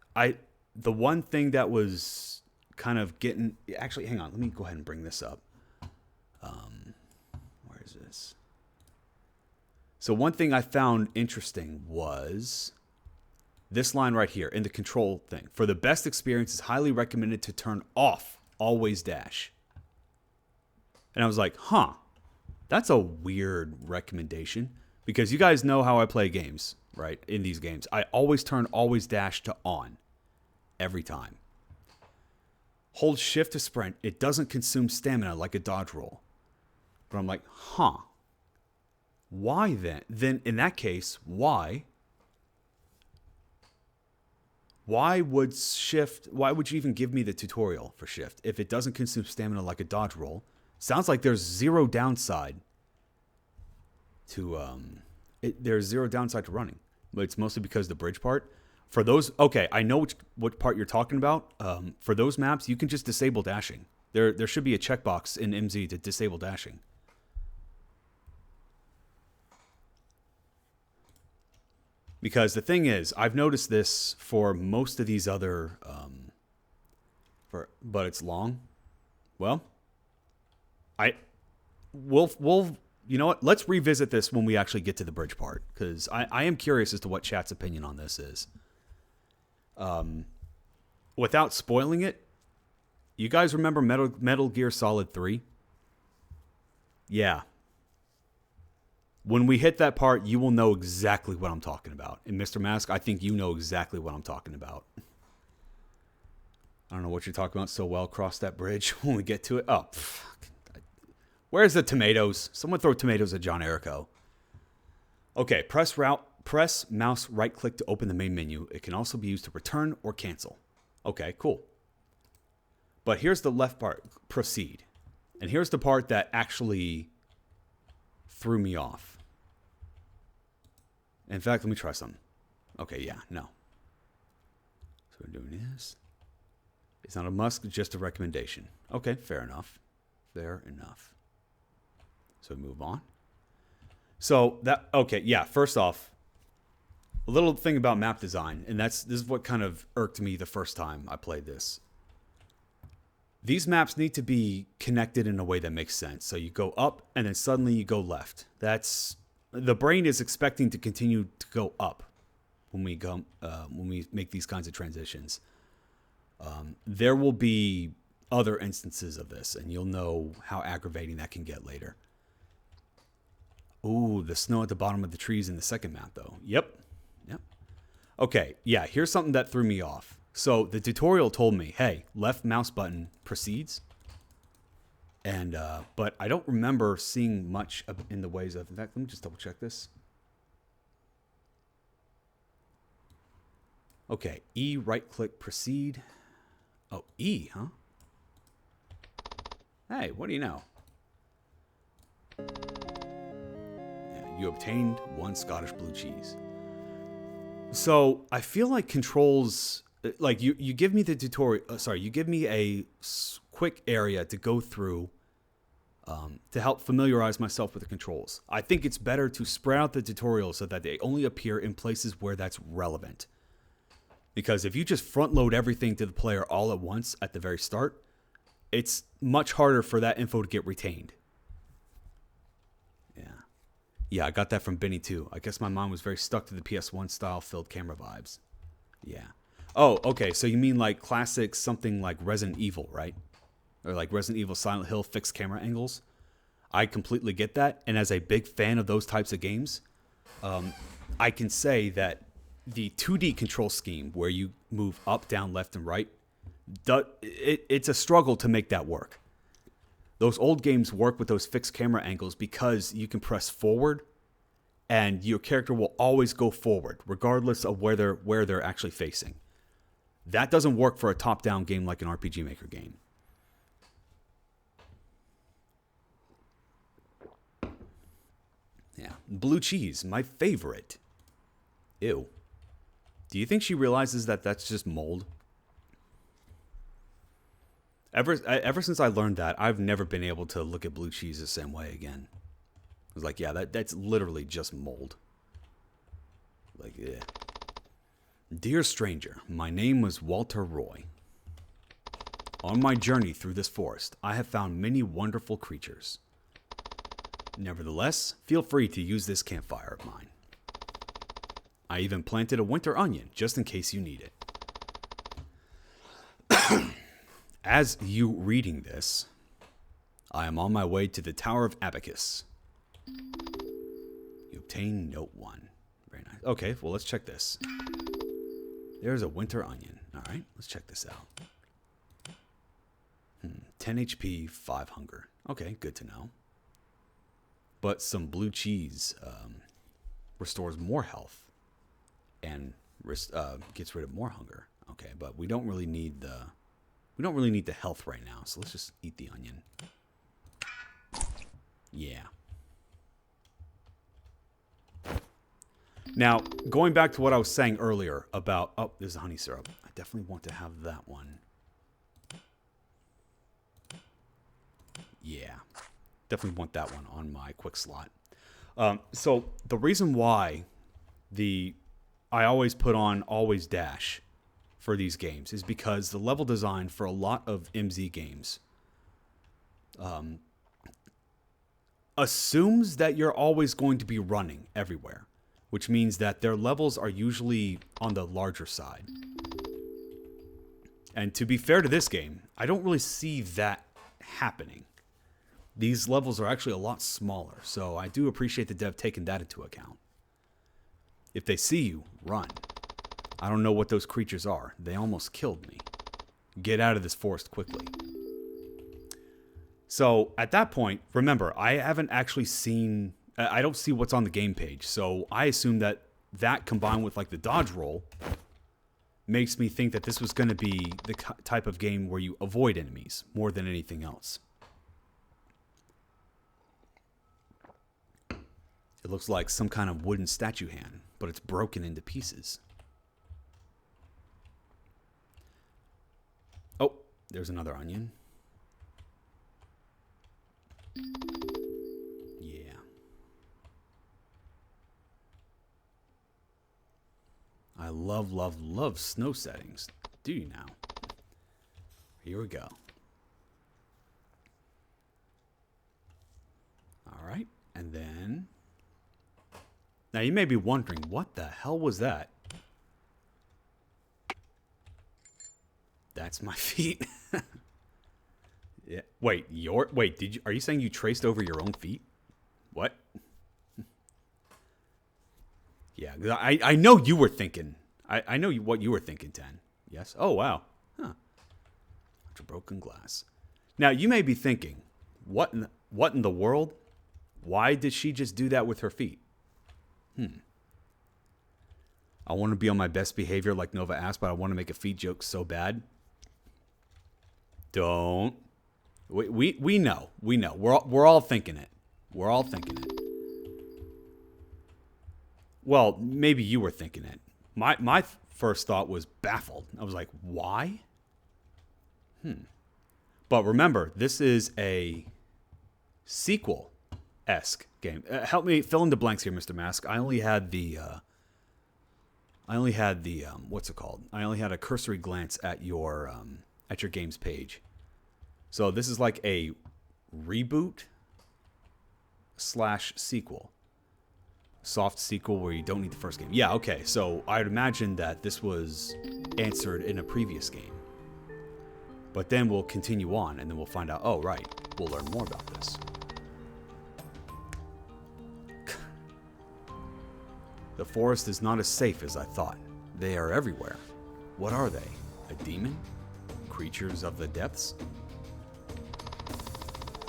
the one thing that was kind of getting... Actually, hang on. Let me go ahead and bring this up. Where is this? So one thing I found interesting was this line right here in the control thing. For the best experience, it's highly recommended to turn off always dash. And I was like, huh, that's a weird recommendation. Because you guys know how I play games, right? In these games, I always turn always dash to on. Every time. Hold shift to sprint. It doesn't consume stamina like a dodge roll. But I'm like, huh. Why then? Then in that case, why? Why would you even give me the tutorial for shift if it doesn't consume stamina like a dodge roll? Sounds like there's zero downside to there's zero downside to running, but it's mostly because the bridge part. For those, okay, I know what part you're talking about. For those maps, you can just disable dashing. There should be a checkbox in MZ to disable dashing. Because the thing is, I've noticed this for most of these other, but it's long. Well, we'll you know what? Let's revisit this when we actually get to the bridge part, because I am curious as to what chat's opinion on this is. Without spoiling it, you guys remember Metal Gear Solid 3? Yeah. When we hit that part, you will know exactly what I'm talking about. And Mr. Mask, I think you know exactly what I'm talking about. I don't know what you're talking about so well. Cross that bridge when we get to it. Oh, fuck. Where's the tomatoes? Someone throw tomatoes at John Erico. Okay, press mouse right click to open the main menu. It can also be used to return or cancel. Okay, cool. But here's the left part, proceed. And here's the part that actually threw me off. In fact, let me try something. Okay, yeah, no. So we're doing this. It's not a must, just a recommendation. Okay, fair enough. Fair enough. So we move on. So that, okay, yeah, first off, a little thing about map design, and this is what kind of irked me the first time I played this. These maps need to be connected in a way that makes sense. So you go up and then suddenly you go left. The brain is expecting to continue to go up when we make these kinds of transitions. There will be other instances of this, and you'll know how aggravating that can get later. Ooh, the snow at the bottom of the trees in the second map, though. Yep. Okay, yeah, here's something that threw me off. So the tutorial told me, hey, left mouse button proceeds. And, but I don't remember seeing much in the ways of, in fact, let me just double check this. Okay, E, right click, proceed. Oh, E, huh? Hey, what do you know? Yeah, you obtained 1 Scottish blue cheese. So I feel like controls, like you give me the tutorial, you give me a quick area to go through to help familiarize myself with the controls. I think it's better to spread out the tutorials so that they only appear in places where that's relevant. Because if you just front load everything to the player all at once at the very start, it's much harder for that info to get retained. Yeah, I got that from Benny too. I guess my mom was very stuck to the PS1 style filled camera vibes. Yeah. Oh, okay, so you mean like classic something like Resident Evil, right? Or like Resident Evil Silent Hill fixed camera angles. I completely get that, and as a big fan of those types of games, I can say that the 2D control scheme where you move up, down, left, and right, it's a struggle to make that work. Those old games work with those fixed camera angles because you can press forward and your character will always go forward regardless of where they're actually facing. That doesn't work for a top-down game like an RPG Maker game. Yeah, blue cheese, my favorite. Ew. Do you think she realizes that that's just mold? Ever since I learned that, I've never been able to look at blue cheese the same way again. I was like, yeah, that's literally just mold. Like, yeah. Dear stranger, my name was Walter Roy. On my journey through this forest, I have found many wonderful creatures. Nevertheless, feel free to use this campfire of mine. I even planted a winter onion just in case you need it. As you reading this, I am on my way to the Tower of Abacus. You obtain note 1. Very nice. Okay, well, let's check this. There's a winter onion. All right, let's check this out. 10 HP, 5 hunger. Okay, good to know. But some blue cheese restores more health and gets rid of more hunger. Okay, but we don't really need the health right now, so let's just eat the onion. Yeah. Now, going back to what I was saying earlier about... Oh, there's a honey syrup. I definitely want to have that one. Yeah. Definitely want that one on my quick slot. So, the reason why I always put on always dash for these games is because the level design for a lot of MZ games assumes that you're always going to be running everywhere, which means that their levels are usually on the larger side. And to be fair to this game, I don't really see that happening. These levels are actually a lot smaller, so I do appreciate the dev taking that into account. If they see you, run. I don't know what those creatures are. They almost killed me. Get out of this forest quickly. So, at that point, remember, I haven't actually seen... I don't see what's on the game page, so I assume that combined with, like, the dodge roll makes me think that this was going to be the type of game where you avoid enemies more than anything else. It looks like some kind of wooden statue hand, but it's broken into pieces. Oh, there's another onion. Yeah. I love, love, love snow settings. Do you now? Here we go. All right, and then... Now, you may be wondering, what the hell was that? That's my feet. Yeah. Wait, are you saying you traced over your own feet? What? Yeah, I know you were thinking. I know what you were thinking, 10. Yes? Oh, wow. Huh. Bunch of broken glass. Now, you may be thinking, what in the world? Why did she just do that with her feet? I want to be on my best behavior like Nova asked, but I want to make a feet joke so bad. Don't. We know. We know. We're all thinking it. We're all thinking it. Well, maybe you were thinking it. My first thought was baffled. I was like, why? But remember, this is a sequel-esque game. Help me fill in the blanks here, Mr. Mask. I only had the what's it called? I only had a cursory glance at your game's page. So this is like a reboot / sequel. Soft sequel where you don't need the first game. Yeah, okay. So I'd imagine that this was answered in a previous game. But then we'll continue on and then we'll find out, oh, right, we'll learn more about this. The forest is not as safe as I thought. They are everywhere. What are they? A demon? Creatures of the depths?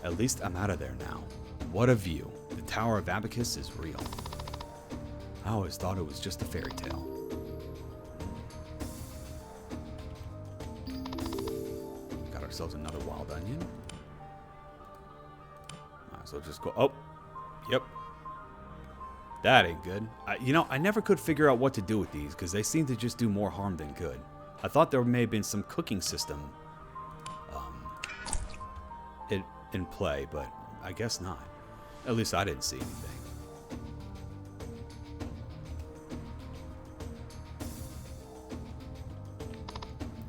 At least I'm out of there now. What a view. The Tower of Abacus is real. I always thought it was just a fairy tale. Got ourselves another wild onion. Might as well just go. Oh, yep. That ain't good. I never could figure out what to do with these because they seem to just do more harm than good. I thought there may have been some cooking system in play, but I guess not. At least I didn't see anything.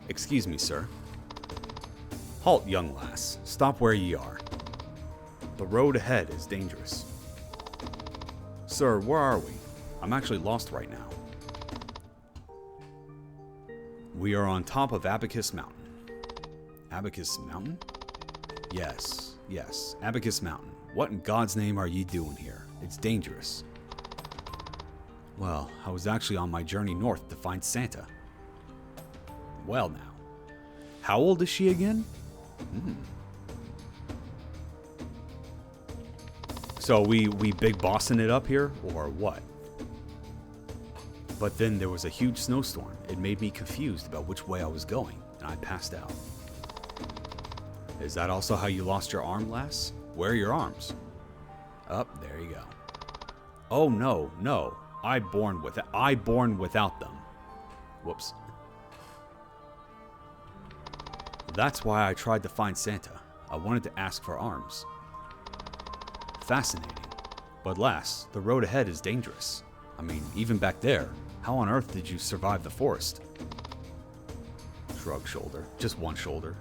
Excuse me, sir. Halt, young lass. Stop where ye are. The road ahead is dangerous. Sir, where are we? I'm actually lost right now. We are on top of Abacus Mountain. Abacus Mountain? Yes, Abacus Mountain. What in God's name are ye doing here? It's dangerous. Well, I was actually on my journey north to find Santa. Well now. How old is she again? So we big bossing it up here, or what? But then there was a huge snowstorm. It made me confused about which way I was going, and I passed out. Is that also how you lost your arm, lass? Where are your arms? Up, there you go. Oh no. I born without them. Whoops. That's why I tried to find Santa. I wanted to ask for arms. Fascinating. But lass, the road ahead is dangerous. I mean, even back there, how on earth did you survive the forest? Shrug shoulder. Just one shoulder.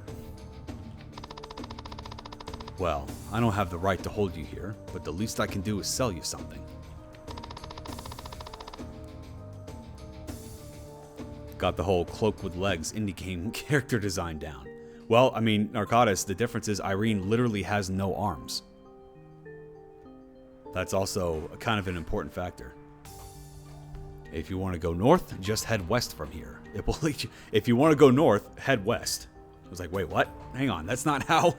Well, I don't have the right to hold you here, but the least I can do is sell you something. Got the whole cloak with legs indie game character design down. Well, I mean, Narcotis, the difference is Irene literally has no arms. That's also kind of an important factor. If you want to go north, just head west from here. It will lead you. If you want to go north, head west. I was like, wait, what? Hang on, that's not how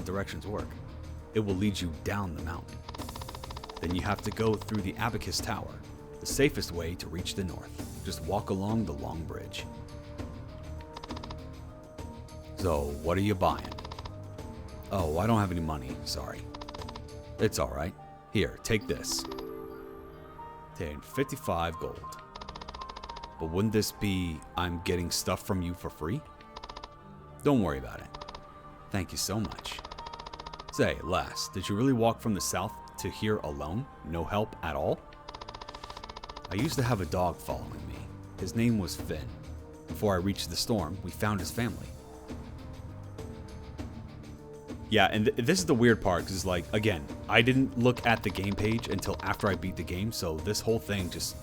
directions work. It will lead you down the mountain. Then you have to go through the Abacus Tower, the safest way to reach the north. Just walk along the long bridge. So, what are you buying? Oh, I don't have any money, sorry. It's alright. Here, take this. 55 gold. But wouldn't this be I'm getting stuff from you for free? Don't worry about it. Thank you so much. Say, lass, did you really walk from the south to here alone? No help at all? I used to have a dog following me. His name was Finn. Before I reached the storm, we found his family. Yeah, and this is the weird part, because, like, again, I didn't look at the game page until after I beat the game, so this whole thing just,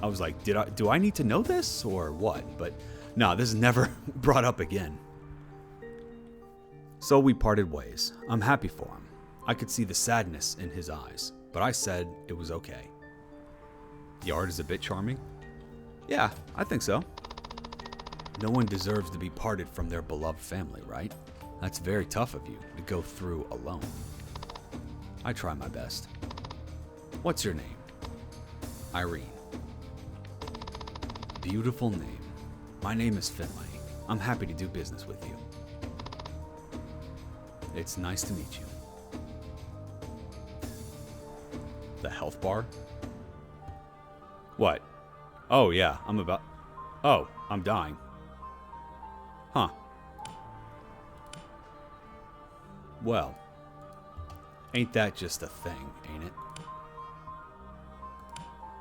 I was like, do I need to know this, or what? But, no, this is never brought up again. So we parted ways. I'm happy for him. I could see the sadness in his eyes, but I said it was okay. The art is a bit charming? Yeah, I think so. No one deserves to be parted from their beloved family, right? That's very tough of you to go through alone. I try my best. What's your name? Irene. Beautiful name. My name is Finlay. I'm happy to do business with you. It's nice to meet you. The health bar? What? Oh yeah, I'm dying. Huh. Well, ain't that just a thing, ain't it?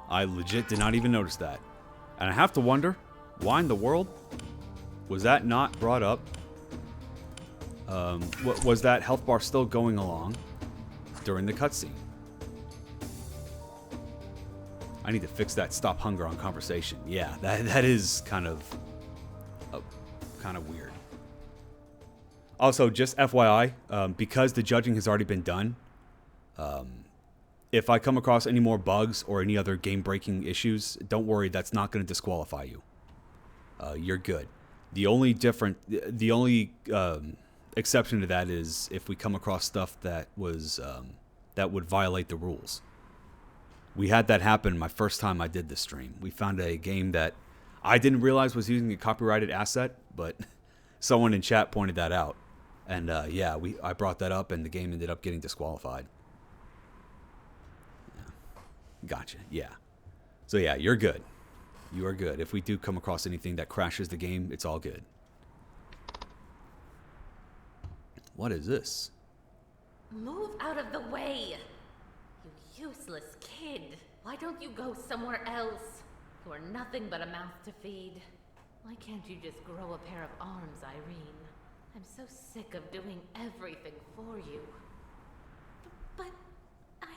I legit did not even notice that. And I have to wonder, why in the world was that not brought up? Was that health bar still going along during the cutscene? I need to fix that stop hunger on conversation. Yeah, that is kind of weird. Also, just FYI, because the judging has already been done, if I come across any more bugs or any other game-breaking issues, don't worry, that's not going to disqualify you. You're good. The only exception to that is if we come across stuff that was that would violate the rules. We had that happen my first time I did this stream. We found a game that I didn't realize was using a copyrighted asset, but someone in chat pointed that out. And yeah, I brought that up, and the game ended up getting disqualified. Yeah. Gotcha. Yeah. So yeah, you're good. You are good. If we do come across anything that crashes the game, it's all good. What is this? Move out of the way! You useless kid. Why don't you go somewhere else? You are nothing but a mouth to feed. Why can't you just grow a pair of arms, Irene? I'm so sick of doing everything for you. But I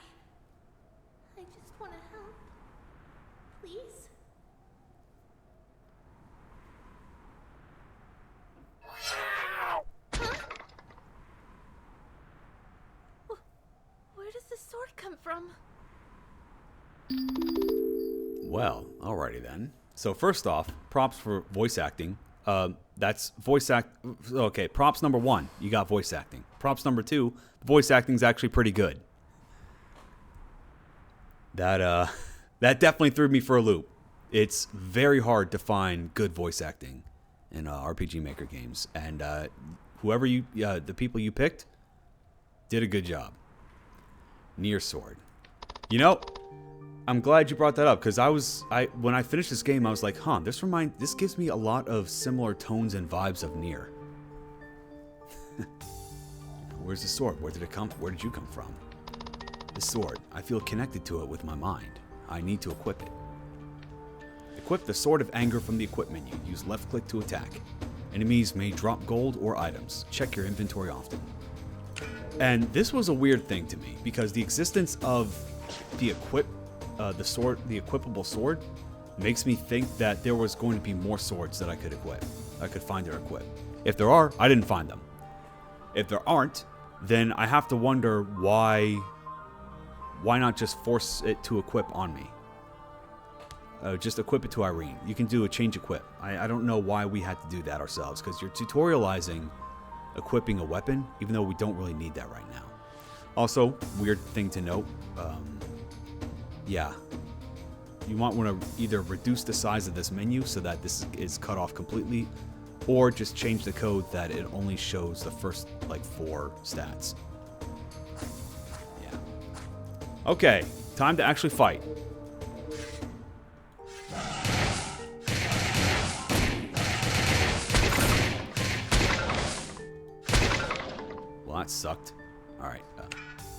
just want to help. Please? Huh? Where does the sword come from? Well, alrighty then. So first off, props for voice acting. That's voice act. Okay, props number 1, you got voice acting. Props number 2, voice acting's actually pretty good. That definitely threw me for a loop. It's very hard to find good voice acting in RPG Maker games, and whoever the people you picked, did a good job. Nier Sword. You know, I'm glad you brought that up, because when I finished this game, I was like, huh, this gives me a lot of similar tones and vibes of Nier. Where's the sword? Where did it come? Where did you come from? The sword. I feel connected to it with my mind. I need to equip it. Equip the Sword of Anger from the equip menu. Use left click to attack. Enemies may drop gold or items. Check your inventory often. And this was a weird thing to me, because the existence of the equipable sword makes me think that there was going to be more swords that I could equip. I could find or equip. If there are, I didn't find them. If there aren't, then I have to wonder why not just force it to equip on me? Just equip it to Irene. You can do a change equip. I don't know why we had to do that ourselves, because you're tutorializing equipping a weapon, even though we don't really need that right now. Also, weird thing to note, yeah, you might want to either reduce the size of this menu so that this is cut off completely, or just change the code that it only shows the first, like, 4 stats. Yeah. Okay, time to actually fight. Well, that sucked. Alright,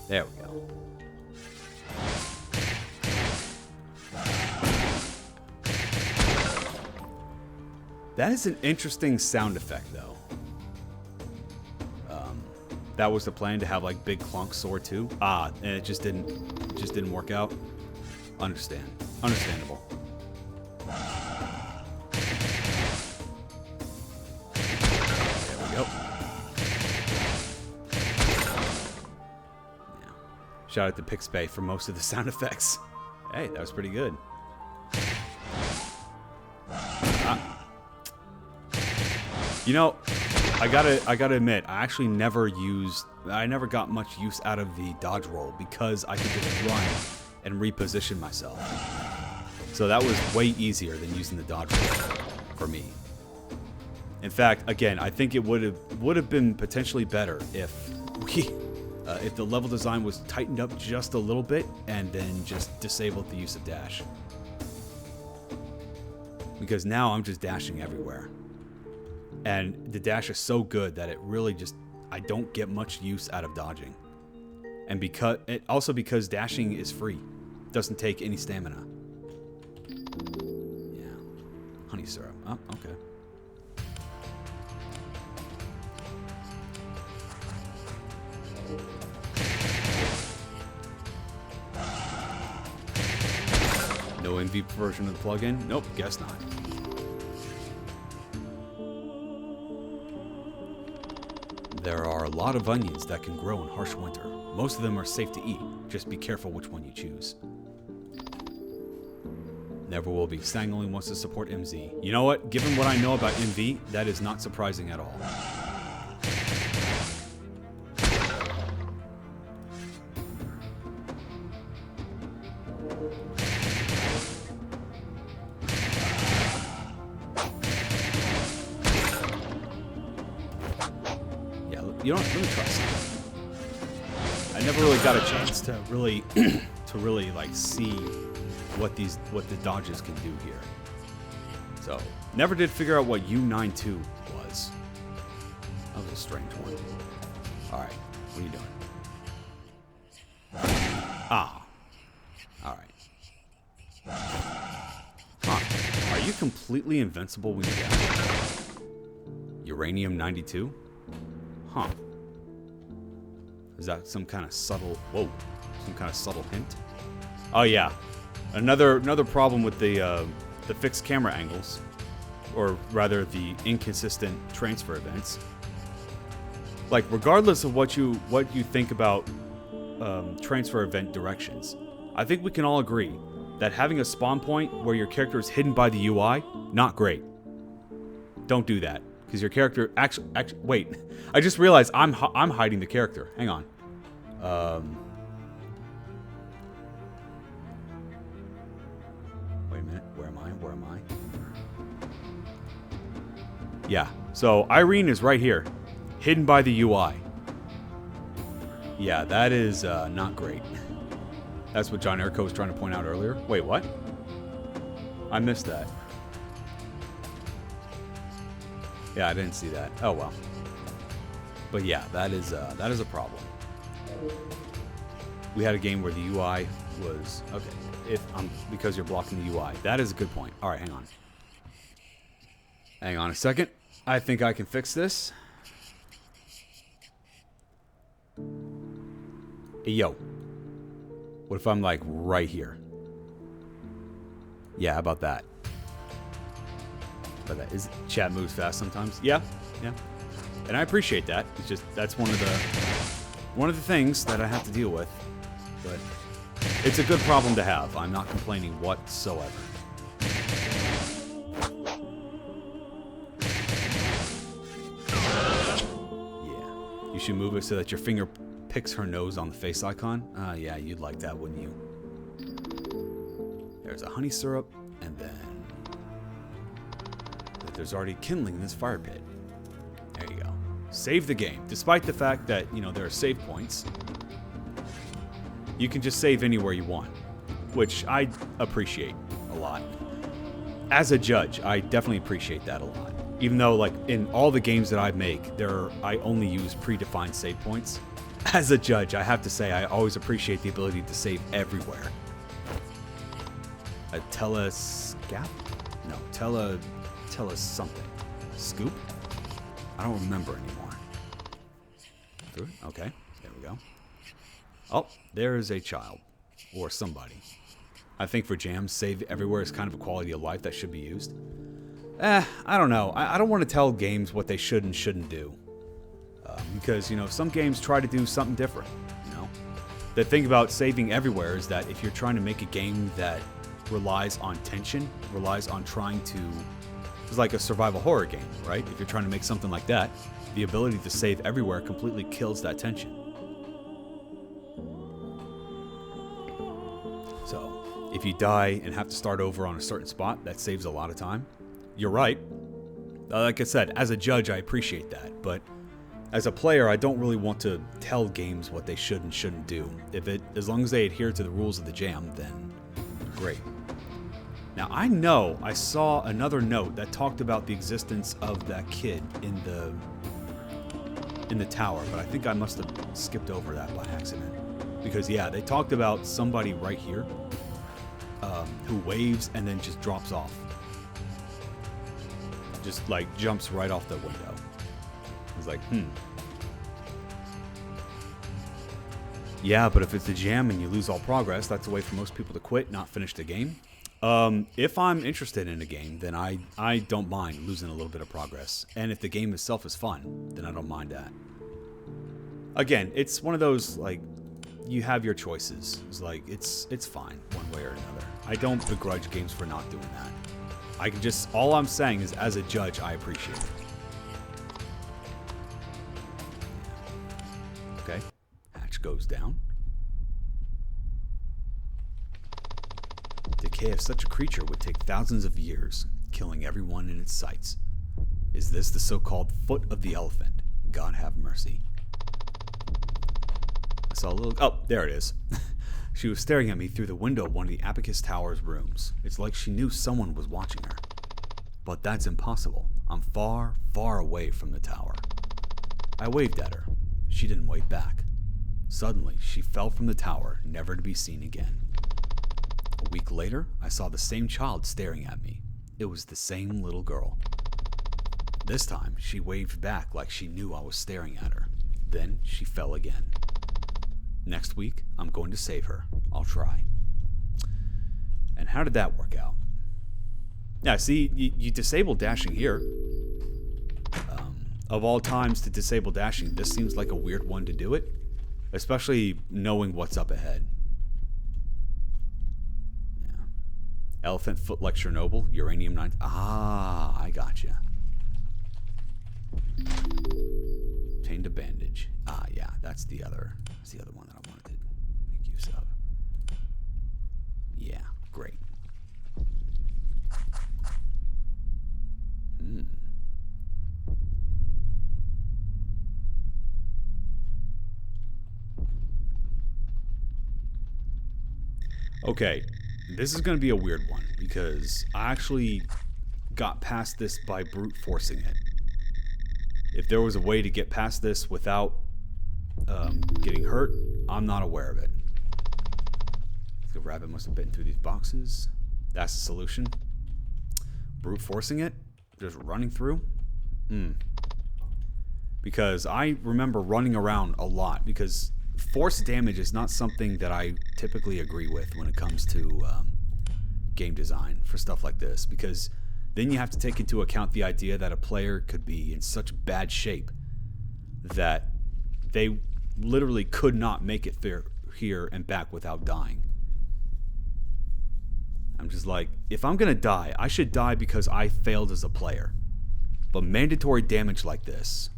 there we go. That is an interesting sound effect, though. That was the plan, to have like big clunk sword too. And it just didn't work out. Understandable. There we go. Yeah. Shout out to Pixpay for most of the sound effects. Hey, that was pretty good. You know, I gotta admit, I never got much use out of the dodge roll, because I could just run and reposition myself. So that was way easier than using the dodge roll for me. In fact, again, I think it would have been potentially better if the level design was tightened up just a little bit and then just disabled the use of dash. Because now I'm just dashing everywhere. And the dash is so good that it really just, I don't get much use out of dodging. And because dashing is free. Doesn't take any stamina. Yeah. Honey syrup. Oh, okay. No MV version of the plugin? Nope, guess not. There are a lot of onions that can grow in harsh winter. Most of them are safe to eat. Just be careful which one you choose. Never will be. Sang only wants to support MZ. You know what? Given what I know about MV, that is not surprising at all. Yeah, you know what? Let me try something. I never really got a chance to really like see what the dodges can do here. So never did figure out what U92 was. That was a strange one. All right, what are you doing? Ah, all right. Huh? Are you completely invincible when you die? Uranium 92? Huh? Is that some kind of subtle? Whoa, some kind of subtle hint? Oh yeah. Another problem with the fixed camera angles, or rather the inconsistent transfer events. Like regardless of what you think about transfer event directions, I think we can all agree that having a spawn point where your character is hidden by the UI, not great. Don't do that because your character actually wait. I just realized I'm hiding the character. Hang on. Wait a minute. Where am I? Where am I? Yeah. So Irene is right here, hidden by the UI. Yeah, that is not great. That's what John Erco was trying to point out earlier. Wait, what? I missed that. Yeah, I didn't see that. Oh well. But yeah, that is a problem. We had a game where the UI was okay. Because you're blocking the UI. That is a good point. All right, hang on. Hang on a second. I think I can fix this. Hey, yo. What if I'm like right here? Yeah, how about that? But that is chat moves fast sometimes. Yeah, yeah. And I appreciate that. It's just that's one of the things that I have to deal with. But it's a good problem to have. I'm not complaining whatsoever. Yeah. You should move it so that your finger picks her nose on the face icon. Yeah, you'd like that, wouldn't you? There's a honey syrup, and then there's already kindling in this fire pit. There you go. Save the game. Despite the fact that, you know, there are save points, you can just save anywhere you want, which I appreciate a lot. As a judge, I definitely appreciate that a lot. Even though, like, in all the games that I make, I only use predefined save points. As a judge, I have to say I always appreciate the ability to save everywhere. A telescap? No, tell us something. Scoop? I don't remember anymore. Good. Okay, there we go. Oh, there is a child. Or somebody. I think for jams, save everywhere is kind of a quality of life that should be used. I don't know. I don't want to tell games what they should and shouldn't do. Because, you know, some games try to do something different, you know? The thing about saving everywhere is that if you're trying to make a game that relies on tension, relies on trying to... It's like a survival horror game, right? If you're trying to make something like that, the ability to save everywhere completely kills that tension. So, if you die and have to start over on a certain spot, that saves a lot of time. You're right. Like I said, as a judge, I appreciate that, but as a player, I don't really want to tell games what they should and shouldn't do. As long as they adhere to the rules of the jam, then great. Now, I know I saw another note that talked about the existence of that kid in the in the tower, but I think I must have skipped over that by accident. Because, yeah, they talked about somebody right here who waves and then just drops off. Just, like, jumps right off the window. I was like, Yeah, but if it's a jam and you lose all progress, that's a way for most people to quit, not finish the game. If I'm interested in a game, then I don't mind losing a little bit of progress. And if the game itself is fun, then I don't mind that. Again, it's one of those, like, you have your choices. It's like, it's fine, one way or another. I don't begrudge games for not doing that. I can just, all I'm saying is, as a judge, I appreciate it. Okay, hatch goes down. Decay of such a creature would take thousands of years, killing everyone in its sights. Is this the so-called foot of the elephant? God have mercy. I saw a little... Oh, there it is. She was staring at me through the window of one of the Abacus Tower's rooms. It's like she knew someone was watching her. But that's impossible. I'm far, far away from the tower. I waved at her. She didn't wave back. Suddenly, she fell from the tower, never to be seen again. A week later, I saw the same child staring at me. It was the same little girl. This time, she waved back like she knew I was staring at her. Then, she fell again. Next week, I'm going to save her. I'll try. And how did that work out? Yeah, see, you disable dashing here. Of all times to disable dashing, this seems like a weird one to do it. Especially knowing what's up ahead. Yeah. Elephant foot like Chernobyl, uranium 9. Ah, I gotcha. Obtained a bandage. Ah, yeah, that's the other one that I wanted to make use of. Yeah, great. Okay, this is going to be a weird one because I actually got past this by brute forcing it. If there was a way to get past this without getting hurt, I'm not aware of it. The rabbit must have bitten through these boxes. That's the solution. Brute forcing it? Just running through? Because I remember running around a lot because force damage is not something that I typically agree with when it comes to game design for stuff like this, because then you have to take into account the idea that a player could be in such bad shape that they literally could not make it here and back without dying. I'm just like, if I'm gonna die, I should die because I failed as a player. But mandatory damage like this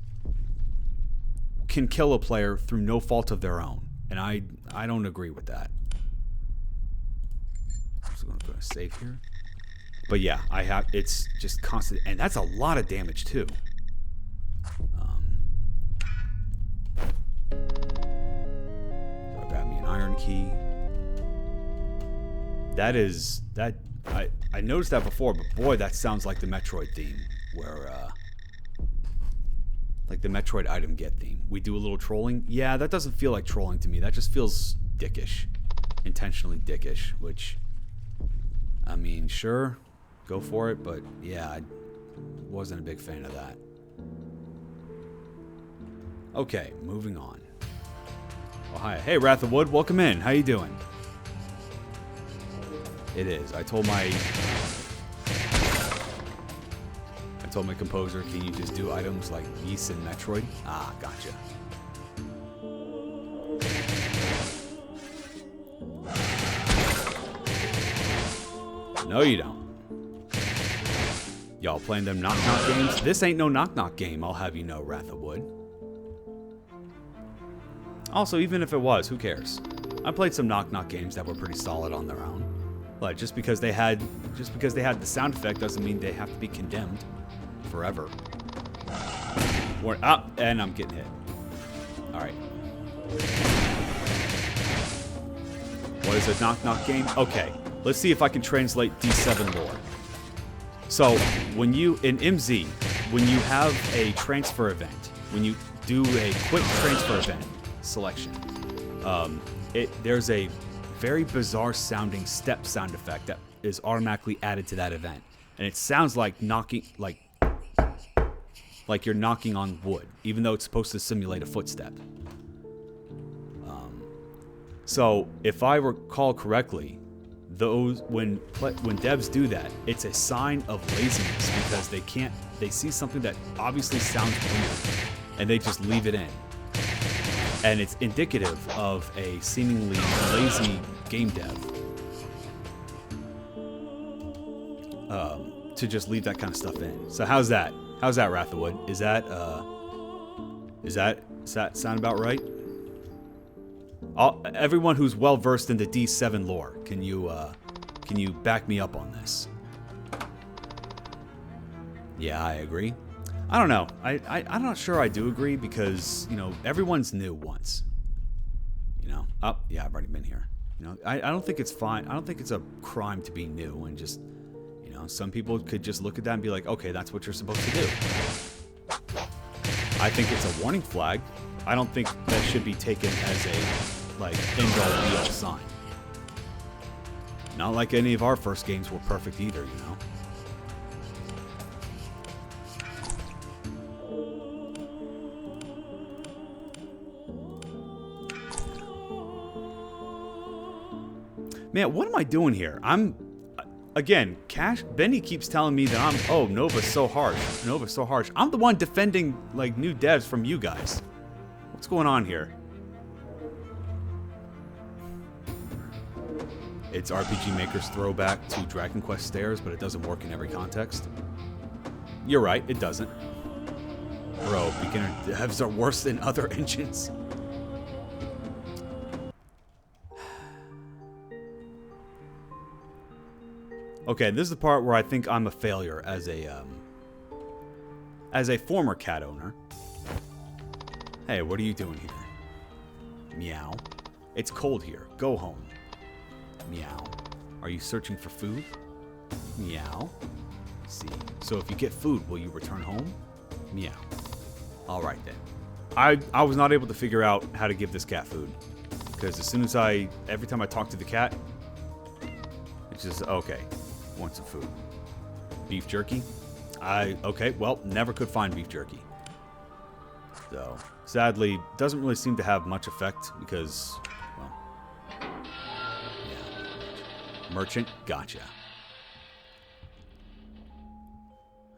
can kill a player through no fault of their own, and I don't agree with that. I'm just gonna go to save here. But yeah, it's just constant, and that's a lot of damage too. So I got me an iron key. I noticed that before, but boy, that sounds like the Metroid theme, where like the Metroid item get theme. We do a little trolling. Yeah, that doesn't feel like trolling to me. That just feels dickish. Intentionally dickish, which, I mean, sure, go for it, but yeah, I wasn't a big fan of that. Okay, moving on. Oh, hi. Hey, Wrath of Wood, welcome in. How you doing? It is. I told my composer, can you just do items like Ys and Metroid? Ah, gotcha. No, you don't. Y'all playing them knock-knock games? This ain't no knock-knock game, I'll have you know, Wrath of Wood. Also, even if it was, who cares? I played some knock-knock games that were pretty solid on their own. But just because they had the sound effect doesn't mean they have to be condemned forever. And I'm getting hit. All right. What is a knock-knock game? Okay, let's see if I can translate D7 lore. So, in MZ, when you have a transfer event, when you do a quick transfer event selection, there's a very bizarre sounding step sound effect that is automatically added to that event, and it sounds like knocking, like you're knocking on wood, even though it's supposed to simulate a footstep. So if I recall correctly, those when devs do that, it's a sign of laziness because they see something that obviously sounds weird and they just leave it in. And it's indicative of a seemingly lazy game dev to just leave that kind of stuff in. So how's that? How's that, Wrath of Wood? Does that sound about right? Everyone who's well versed in the D7 lore, can you back me up on this? Yeah, I agree. I don't know. I'm not sure I do agree because, you know, everyone's new once. You know? Oh, yeah, I've already been here. You know, I don't think it's fine. I don't think it's a crime to be new and just, you know, some people could just look at that and be like, okay, that's what you're supposed to do. I think it's a warning flag. I don't think that should be taken as a, like, end-all be-all sign. Not like any of our first games were perfect either, you know? Man, what am I doing here? Again, Benny keeps telling me that Nova's so harsh. Nova's so harsh. I'm the one defending, like, new devs from you guys. What's going on here? It's RPG Maker's throwback to Dragon Quest stairs, but it doesn't work in every context. You're right, it doesn't. Bro, beginner devs are worse than other engines. Okay, this is the part where I think I'm a failure as a former cat owner. Hey, what are you doing here? Meow. It's cold here. Go home. Meow. Are you searching for food? Meow. See. So if you get food, will you return home? Meow. All right then. I was not able to figure out how to give this cat food because as soon as every time I talk to the cat, it's just okay. Want some food. Beef jerky? Okay, well, never could find beef jerky. So, sadly, doesn't really seem to have much effect because, well, yeah. Merchant, gotcha.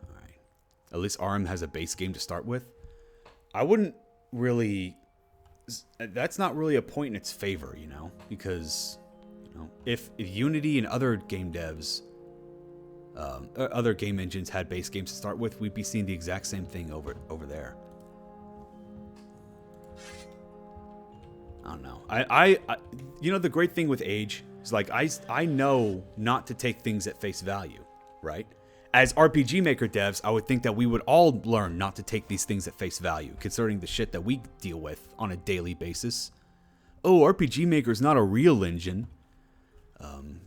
Alright. At least RM has a base game to start with. I wouldn't really... That's not really a point in its favor, you know? Because, you know, if Unity and other game devs... other game engines had base games to start with, we'd be seeing the exact same thing over there. I don't know. I you know, the great thing with age is like I know not to take things at face value, right? As RPG Maker devs, I would think that we would all learn not to take these things at face value, considering the shit that we deal with on a daily basis. Oh, RPG Maker's not a real engine.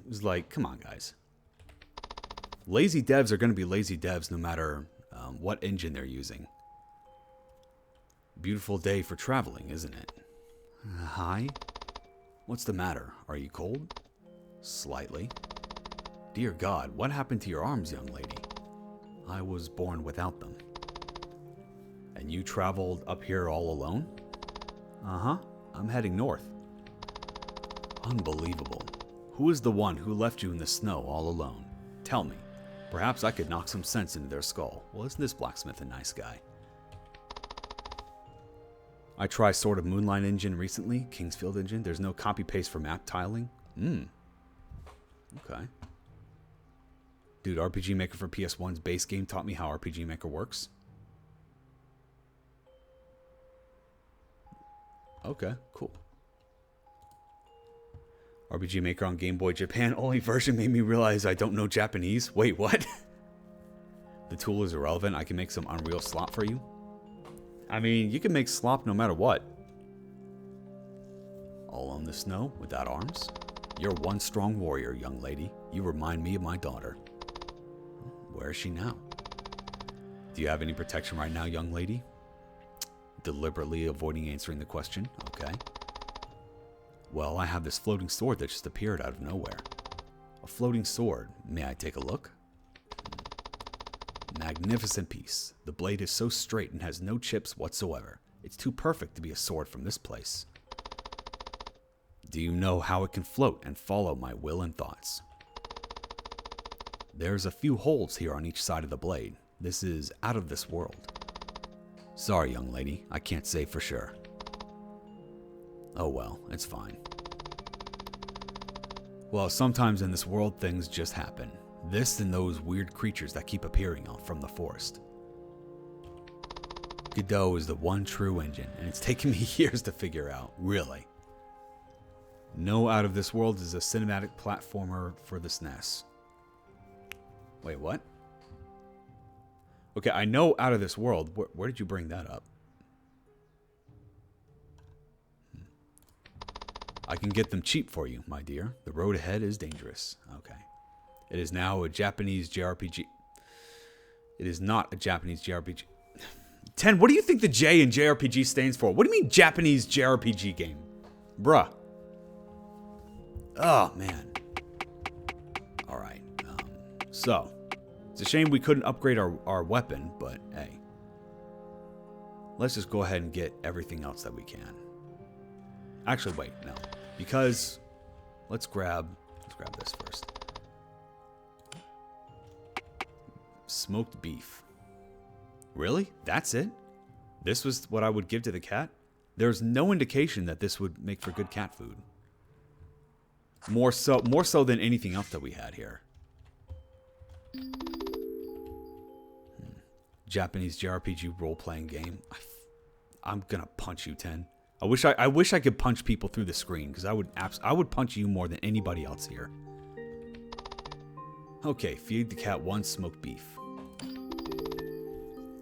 It's like, come on, guys. Lazy devs are going to be lazy devs no matter what engine they're using. Beautiful day for traveling, isn't it? Hi? What's the matter? Are you cold? Slightly. Dear God, what happened to your arms, young lady? I was born without them. And you traveled up here all alone? Uh-huh. I'm heading north. Unbelievable. Who is the one who left you in the snow all alone? Tell me. Perhaps I could knock some sense into their skull. Well, isn't this blacksmith a nice guy? I tried Sword of Moonlight engine recently, Kingsfield engine. There's no copy-paste for map tiling. Okay. Dude, RPG Maker for PS1's base game taught me how RPG Maker works. Okay, cool. RPG Maker on Game Boy Japan only version made me realize I don't know Japanese. Wait, what? The tool is irrelevant. I can make some Unreal slop for you. I mean, you can make slop no matter what. All on the snow, without arms? You're one strong warrior, young lady. You remind me of my daughter. Where is she now? Do you have any protection right now, young lady? deliberately avoiding answering the question. Okay. Well, I have this floating sword that just appeared out of nowhere. A floating sword. May I take a look? Magnificent piece. The blade is so straight and has no chips whatsoever. It's too perfect to be a sword from this place. Do you know how it can float and follow my will and thoughts? There's a few holes here on each side of the blade. This is out of this world. Sorry, young lady, I can't say for sure. Oh well, it's fine. Well, sometimes in this world things just happen. This and those weird creatures that keep appearing from the forest. Godot is the one true engine, and it's taken me years to figure out, really. No Out of This World is a cinematic platformer for the SNES. Wait, what? Okay, I know Out of This World. Where did you bring that up? I can get them cheap for you, my dear. The road ahead is dangerous. Okay. It is now a Japanese JRPG. It is not a Japanese JRPG. 10, what do you think the J in JRPG stands for? What do you mean Japanese JRPG game? Bruh. Oh, man. Alright. So, it's a shame we couldn't upgrade our weapon, but hey. Let's just go ahead and get everything else that we can. Actually, wait, no. Because, let's grab this first. Smoked beef. Really? That's it? This was what I would give to the cat? There's no indication that this would make for good cat food. More so than anything else that we had here. Japanese JRPG role-playing game. I'm gonna punch you, 10. I wish I could punch people through the screen, because I would punch you more than anybody else here. Okay, feed the cat one smoked beef.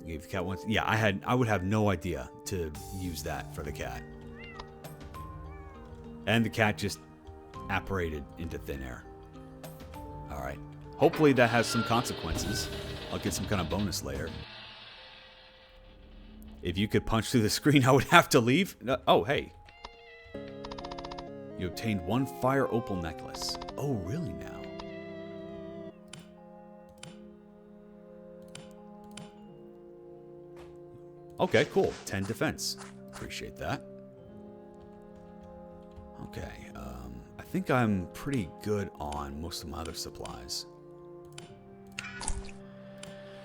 Gave the cat one. Yeah, I would have no idea to use that for the cat. And the cat just apparated into thin air. Alright. Hopefully that has some consequences. I'll get some kind of bonus later. If you could punch through the screen, I would have to leave. Oh, hey. You obtained one fire opal necklace. Oh, really now? Okay, cool. 10 defense. Appreciate that. Okay, I think I'm pretty good on most of my other supplies.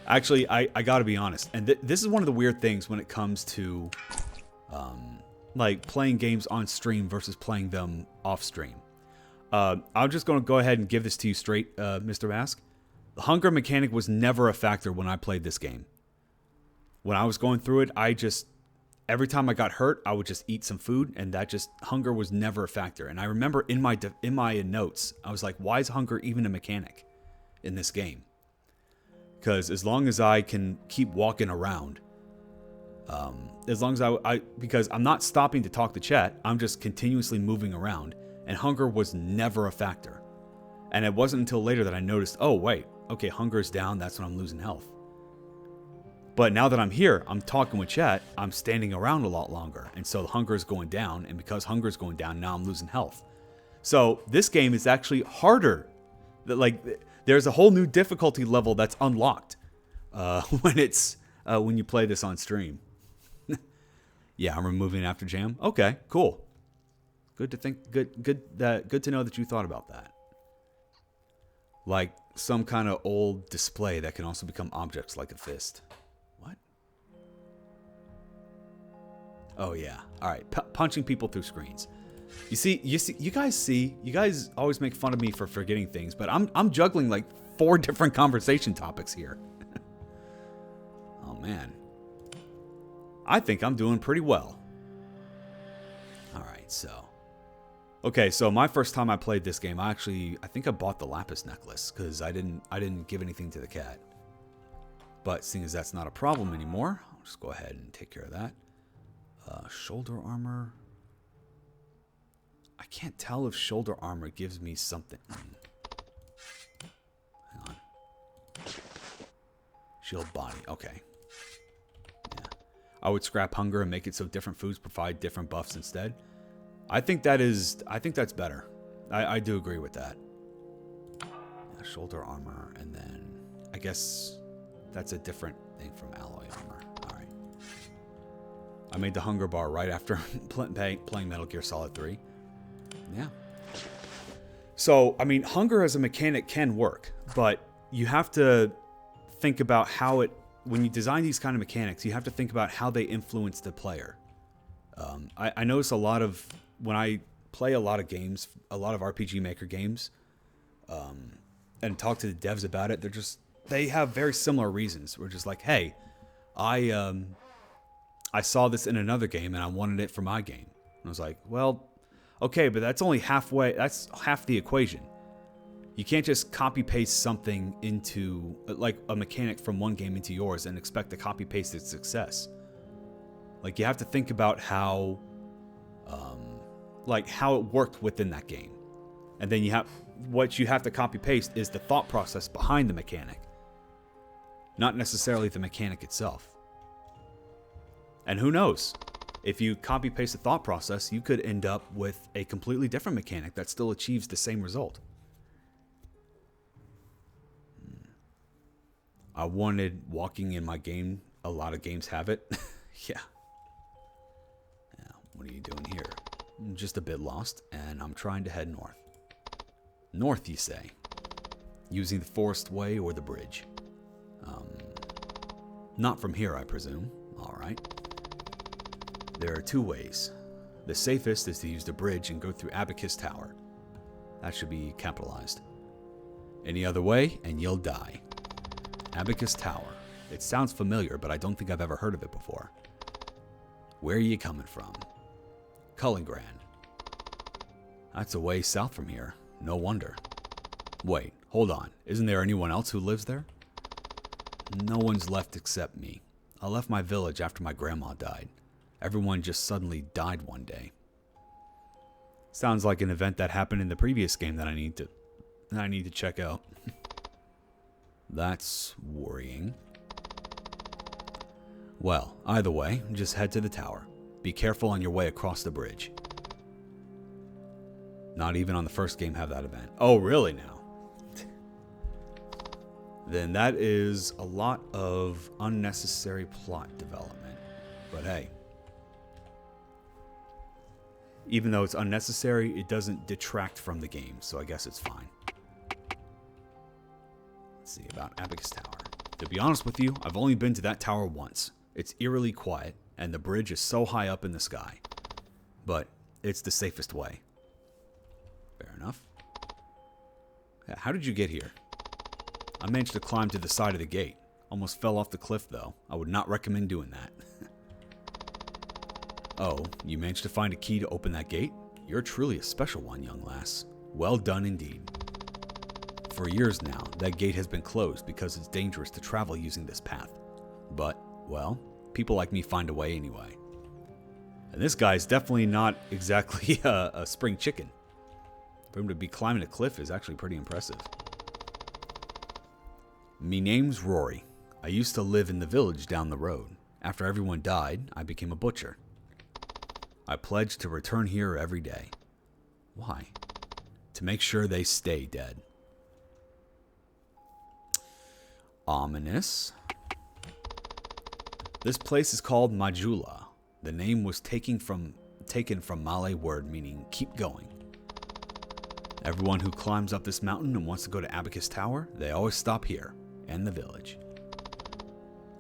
Actually, I gotta be honest, and this is one of the weird things when it comes to, like, playing games on stream versus playing them off stream. I'm just gonna go ahead and give this to you straight, Mr. Mask. The hunger mechanic was never a factor when I played this game. When I was going through it, every time I got hurt, I would just eat some food, and hunger was never a factor. And I remember in my notes, I was like, why is hunger even a mechanic in this game? Because as long as I can keep walking around, as long as because I'm not stopping to talk to chat, I'm just continuously moving around, and hunger was never a factor. And it wasn't until later that I noticed, oh wait, okay, hunger's down, that's when I'm losing health. But now that I'm here, I'm talking with chat, I'm standing around a lot longer, and so the hunger is going down, and because hunger is going down, now I'm losing health. So this game is actually harder. There's a whole new difficulty level that's unlocked when you play this on stream. Yeah, I'm removing after jam. Okay, cool. Good to think. Good to know that you thought about that. Like some kind of old display that can also become objects like a fist. What? Oh yeah. All right. Punching people through screens. You guys always make fun of me for forgetting things, but I'm juggling like 4 different conversation topics here. Oh man. I think I'm doing pretty well. All right, so. Okay, so my first time I played this game, I think I bought the lapis necklace because I didn't give anything to the cat. But seeing as that's not a problem anymore, I'll just go ahead and take care of that. Shoulder armor. I can't tell if shoulder armor gives me something. Hang on. Shield body. Okay. Yeah. I would scrap hunger and make it so different foods provide different buffs instead. I think that's better. I do agree with that. Shoulder armor, and then I guess that's a different thing from alloy armor. All right. I made the hunger bar right after playing Metal Gear Solid 3. Yeah. So, I mean, hunger as a mechanic can work, but you have to think about how it, when you design these kind of mechanics, you have to think about how they influence the player. I notice a lot of, when I play a lot of games, a lot of RPG Maker games, and talk to the devs about it, they have very similar reasons. We're just like, hey, I saw this in another game and I wanted it for my game. And I was like, well, okay, but that's only halfway, that's half the equation. You can't just copy paste something into, like, a mechanic from one game into yours and expect to copy paste its success. Like, you have to think about how it worked within that game. And then what you have to copy paste is the thought process behind the mechanic, not necessarily the mechanic itself. And who knows? If you copy paste the thought process, you could end up with a completely different mechanic that still achieves the same result. I wanted walking in my game. A lot of games have it. Yeah. What are you doing here? I'm just a bit lost, and I'm trying to head north. North, you say? Using the forest way or the bridge? Not from here, I presume. Alright. There are two ways. The safest is to use the bridge and go through Abacus Tower. That should be capitalized. Any other way, and you'll die. Abacus Tower. It sounds familiar, but I don't think I've ever heard of it before. Where are you coming from? Cullingrand. That's a way south from here. No wonder. Wait, hold on. Isn't there anyone else who lives there? No one's left except me. I left my village after my grandma died. Everyone just suddenly died one day. Sounds like an event that happened in the previous game that I need to check out. That's worrying. Well, either way, just head to the tower. Be careful on your way across the bridge. Not even on the first game have that event. Oh, really now? Then that is a lot of unnecessary plot development. But hey, even though it's unnecessary, it doesn't detract from the game, so I guess it's fine. Let's see about Abacus Tower. To be honest with you, I've only been to that tower once. It's eerily quiet, and the bridge is so high up in the sky. But it's the safest way. Fair enough. How did you get here? I managed to climb to the side of the gate. Almost fell off the cliff, though. I would not recommend doing that. Oh, you managed to find a key to open that gate? You're truly a special one, young lass. Well done indeed. For years now, that gate has been closed because it's dangerous to travel using this path. But, well, people like me find a way anyway. And this guy's definitely not exactly a spring chicken. For him to be climbing a cliff is actually pretty impressive. Me name's Rory. I used to live in the village down the road. After everyone died, I became a butcher. I pledged to return here every day. Why? To make sure they stay dead. Ominous. This place is called Majula. The name was taken from Malay word meaning keep going. Everyone who climbs up this mountain and wants to go to Abacus Tower, they always stop here, and the village.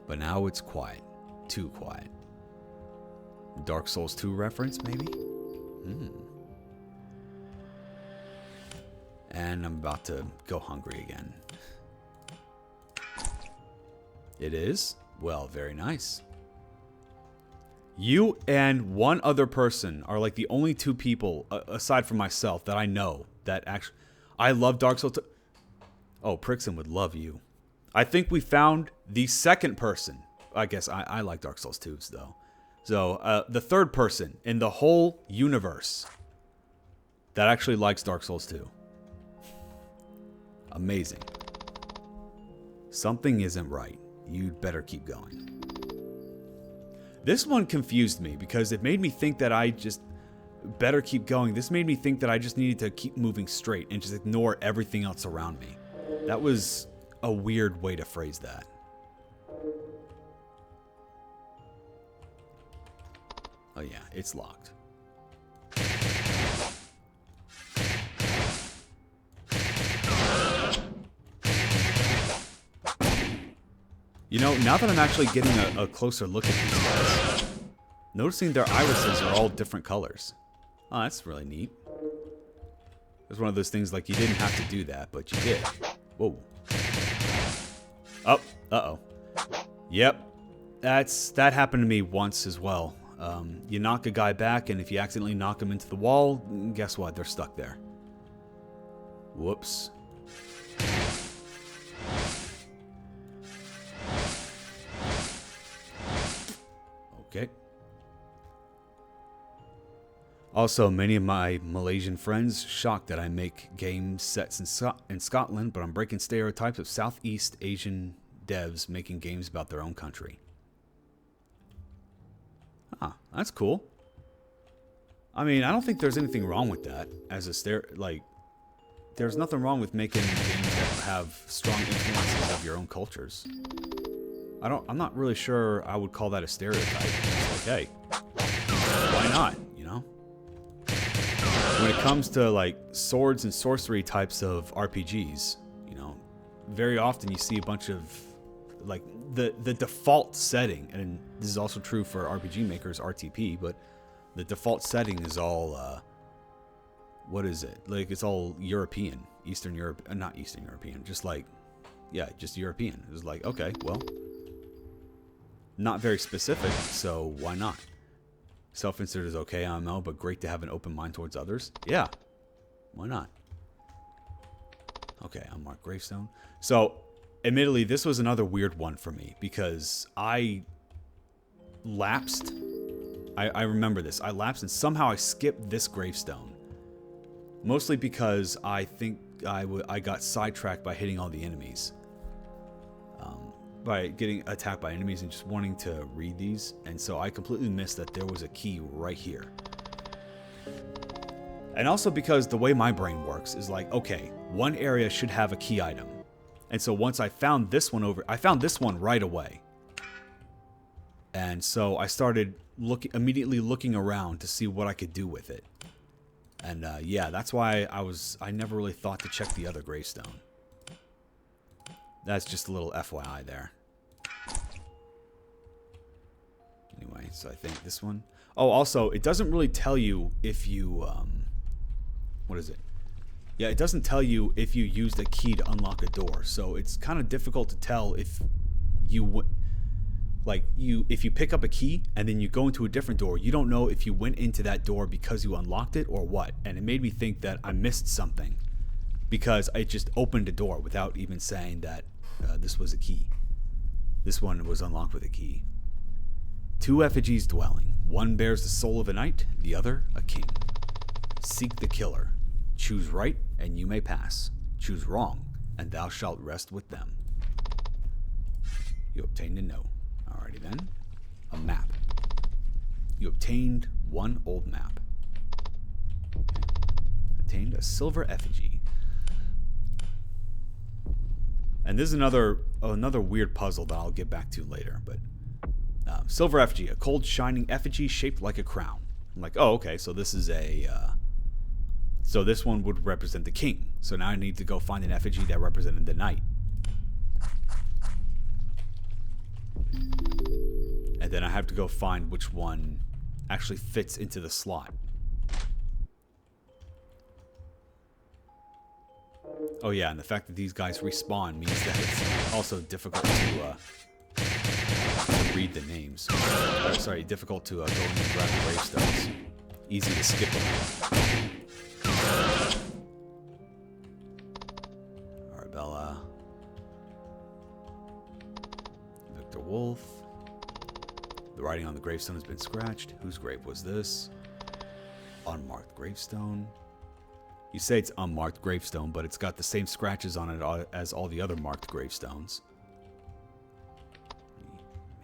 But now it's quiet. Too quiet. Dark Souls 2 reference, maybe? And I'm about to go hungry again. It is? Well, very nice. You and one other person are like the only two people, aside from myself, that I know that actually... I love Dark Souls 2. Oh, Prixon would love you. I think we found the second person. I guess I like Dark Souls 2s, though. So, the third person in the whole universe that actually likes Dark Souls 2. Amazing. Something isn't right. You'd better keep going. This one confused me because it made me think that I just better keep going. This made me think that I just needed to keep moving straight and just ignore everything else around me. That was a weird way to phrase that. Oh yeah, it's locked. You know, now that I'm actually getting a closer look at these guys, noticing their irises are all different colors. Oh, that's really neat. It's one of those things like you didn't have to do that, but you did. Whoa. Oh, uh-oh. Yep. That happened to me once as well. You knock a guy back, and if you accidentally knock him into the wall, guess what? They're stuck there. Whoops. Okay. Also, many of my Malaysian friends shocked that I make games sets in Scotland, but I'm breaking stereotypes of Southeast Asian devs making games about their own country. Ah, that's cool. I mean, I don't think there's anything wrong with that as a there's nothing wrong with making games that have strong influences of your own cultures. I'm not really sure I would call that a stereotype. It's like, hey, why not, you know? When it comes to like swords and sorcery types of RPGs, you know, very often you see a bunch of like the default setting, and this is also true for RPG makers, RTP, but the default setting is all what is it? Like it's all European, Eastern Europe, not Eastern European, just like just European. It's like, okay, well, not very specific, so why not? Self-insert is okay, I know, but great to have an open mind towards others. Yeah, why not? Okay, unmarked gravestone. So, admittedly, this was another weird one for me because I lapsed. I remember this. I lapsed and somehow I skipped this gravestone. Mostly because I think I got sidetracked by hitting all the enemies. By getting attacked by enemies and just wanting to read these. And so I completely missed that there was a key right here. And also because the way my brain works is like, okay, one area should have a key item. And so once I found this one I found this one right away. And so I started immediately looking around to see what I could do with it. And yeah, that's why I never really thought to check the other gravestone. That's just a little FYI there. Anyway, so I think this one. Oh, also, it doesn't really tell you if you, what is it? Yeah, it doesn't tell you if you used a key to unlock a door. So it's kind of difficult to tell if if you pick up a key and then you go into a different door, you don't know if you went into that door because you unlocked it or what. And it made me think that I missed something because I just opened a door without even saying that this was a key. This one was unlocked with a key. 2 effigies dwelling. One bears the soul of a knight, the other a king. Seek the killer. Choose right, and you may pass. Choose wrong, and thou shalt rest with them. You obtained a note. Alrighty then. A map. You obtained 1 old map. Okay. Obtained a silver effigy. And this is another weird puzzle that I'll get back to later. But silver effigy, a cold shining effigy shaped like a crown. I'm like, oh, okay, so this is so this one would represent the king. So now I need to go find an effigy that represented the knight. And then I have to go find which one actually fits into the slot. Oh yeah, and the fact that these guys respawn means that it's also difficult to read the names. Sorry, difficult to go in and grab the gravestones. Easy to skip them. Arabella. Victor Wolf. The writing on the gravestone has been scratched. Whose grave was this? Unmarked gravestone. You say it's unmarked gravestone, but it's got the same scratches on it as all the other marked gravestones.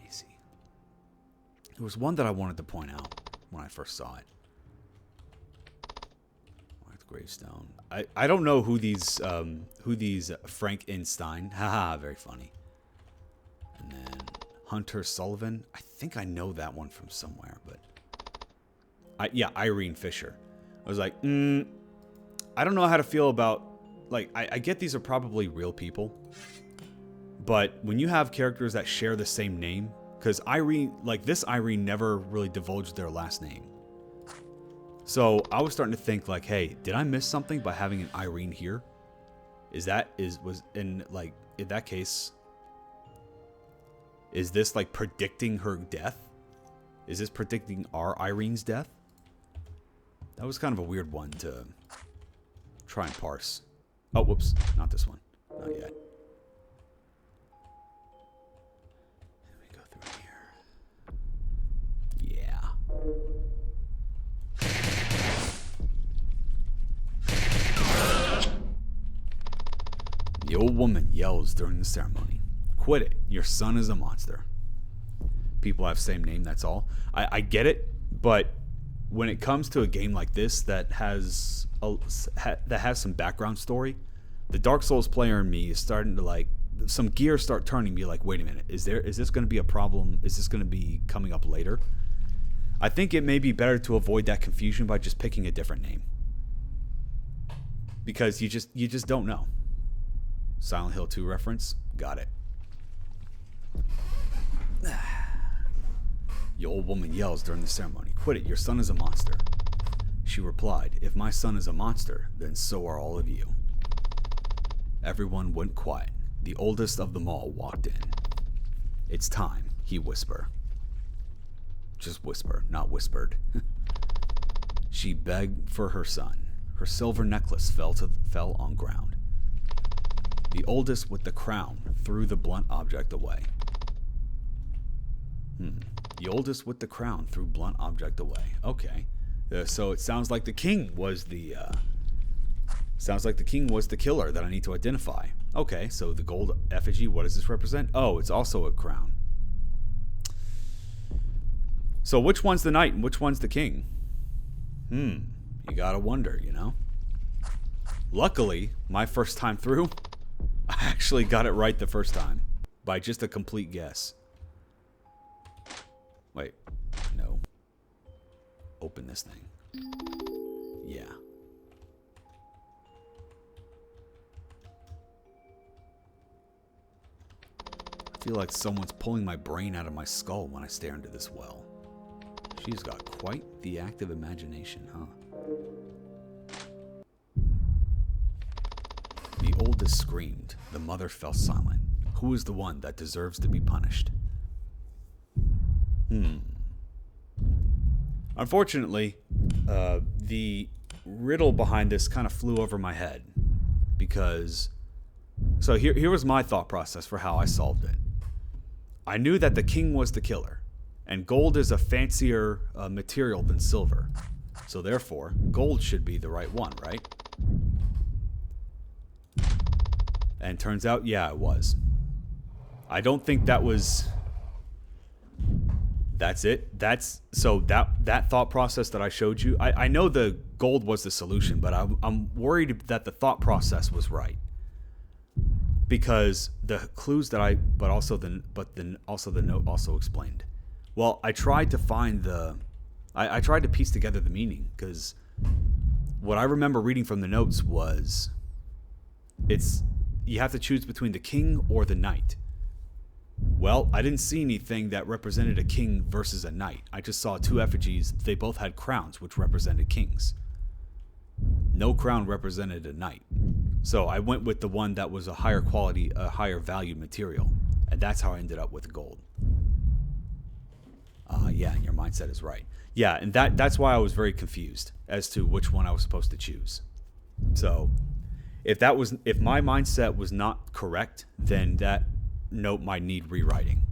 Macy. There was one that I wanted to point out when I first saw it. Gravestone. I don't know who these Frankenstein. Haha, very funny. And then Hunter Sullivan. I think I know that one from somewhere, but yeah, Irene Fisher. I was like, I don't know how to feel about, like, I get these are probably real people, but when you have characters that share the same name, because Irene, like this Irene never really divulged their last name. So I was starting to think like, hey, did I miss something by having an Irene here? Was in that case, is this like predicting her death? Is this predicting our Irene's death? That was kind of a weird one to try and parse. Oh, whoops, not this one. Not yet. Let me go through here. Yeah. The old woman yells during the ceremony. Quit it. Your son is a monster. People have the same name, that's all. I get it, but when it comes to a game like this that has some background story, the Dark Souls player in me is starting to like, some gears start turning me like, wait a minute, is this going to be a problem? Is this going to be coming up later? I think it may be better to avoid that confusion by just picking a different name. Because you just don't know. Silent Hill 2 reference? Got it. The old woman yells during the ceremony. Quit it, your son is a monster. She replied, if my son is a monster, then so are all of you. Everyone went quiet. The oldest of them all walked in. It's time, he whispered. Just whisper, not whispered. She begged for her son. Her silver necklace fell on ground. The oldest with the crown threw the blunt object away. The oldest with the crown threw blunt object away. Okay. So it sounds like the king was the killer that I need to identify. Okay, so the gold effigy, what does this represent? Oh, it's also a crown. So which one's the knight and which one's the king? You gotta wonder, you know? Luckily, my first time through, I actually got it right the first time. By just a complete guess. Wait. No. Open this thing. Yeah. I feel like someone's pulling my brain out of my skull when I stare into this well. She's got quite the active imagination, huh? The oldest screamed. The mother fell silent. Who is the one that deserves to be punished? Unfortunately, the riddle behind this kind of flew over my head. Because... So here was my thought process for how I solved it. I knew that the king was the killer. And gold is a fancier material than silver. So therefore, gold should be the right one, right? And turns out, yeah, it was. I don't think that was... That's it. So that thought process that I showed you, I know the gold was the solution, but I'm worried that the thought process was right. Because the clues that the note also explained. Well, I tried to find I tried to piece together the meaning, because what I remember reading from the notes was you have to choose between the king or the knight. Well, I didn't see anything that represented a king versus a knight. I just saw two effigies. They both had crowns, which represented kings. No crown represented a knight. So I went with the one that was a higher quality, a higher valued material. And that's how I ended up with gold. Yeah, and your mindset is right. Yeah, and that's why I was very confused as to which one I was supposed to choose. So if my mindset was not correct, then that note might need rewriting.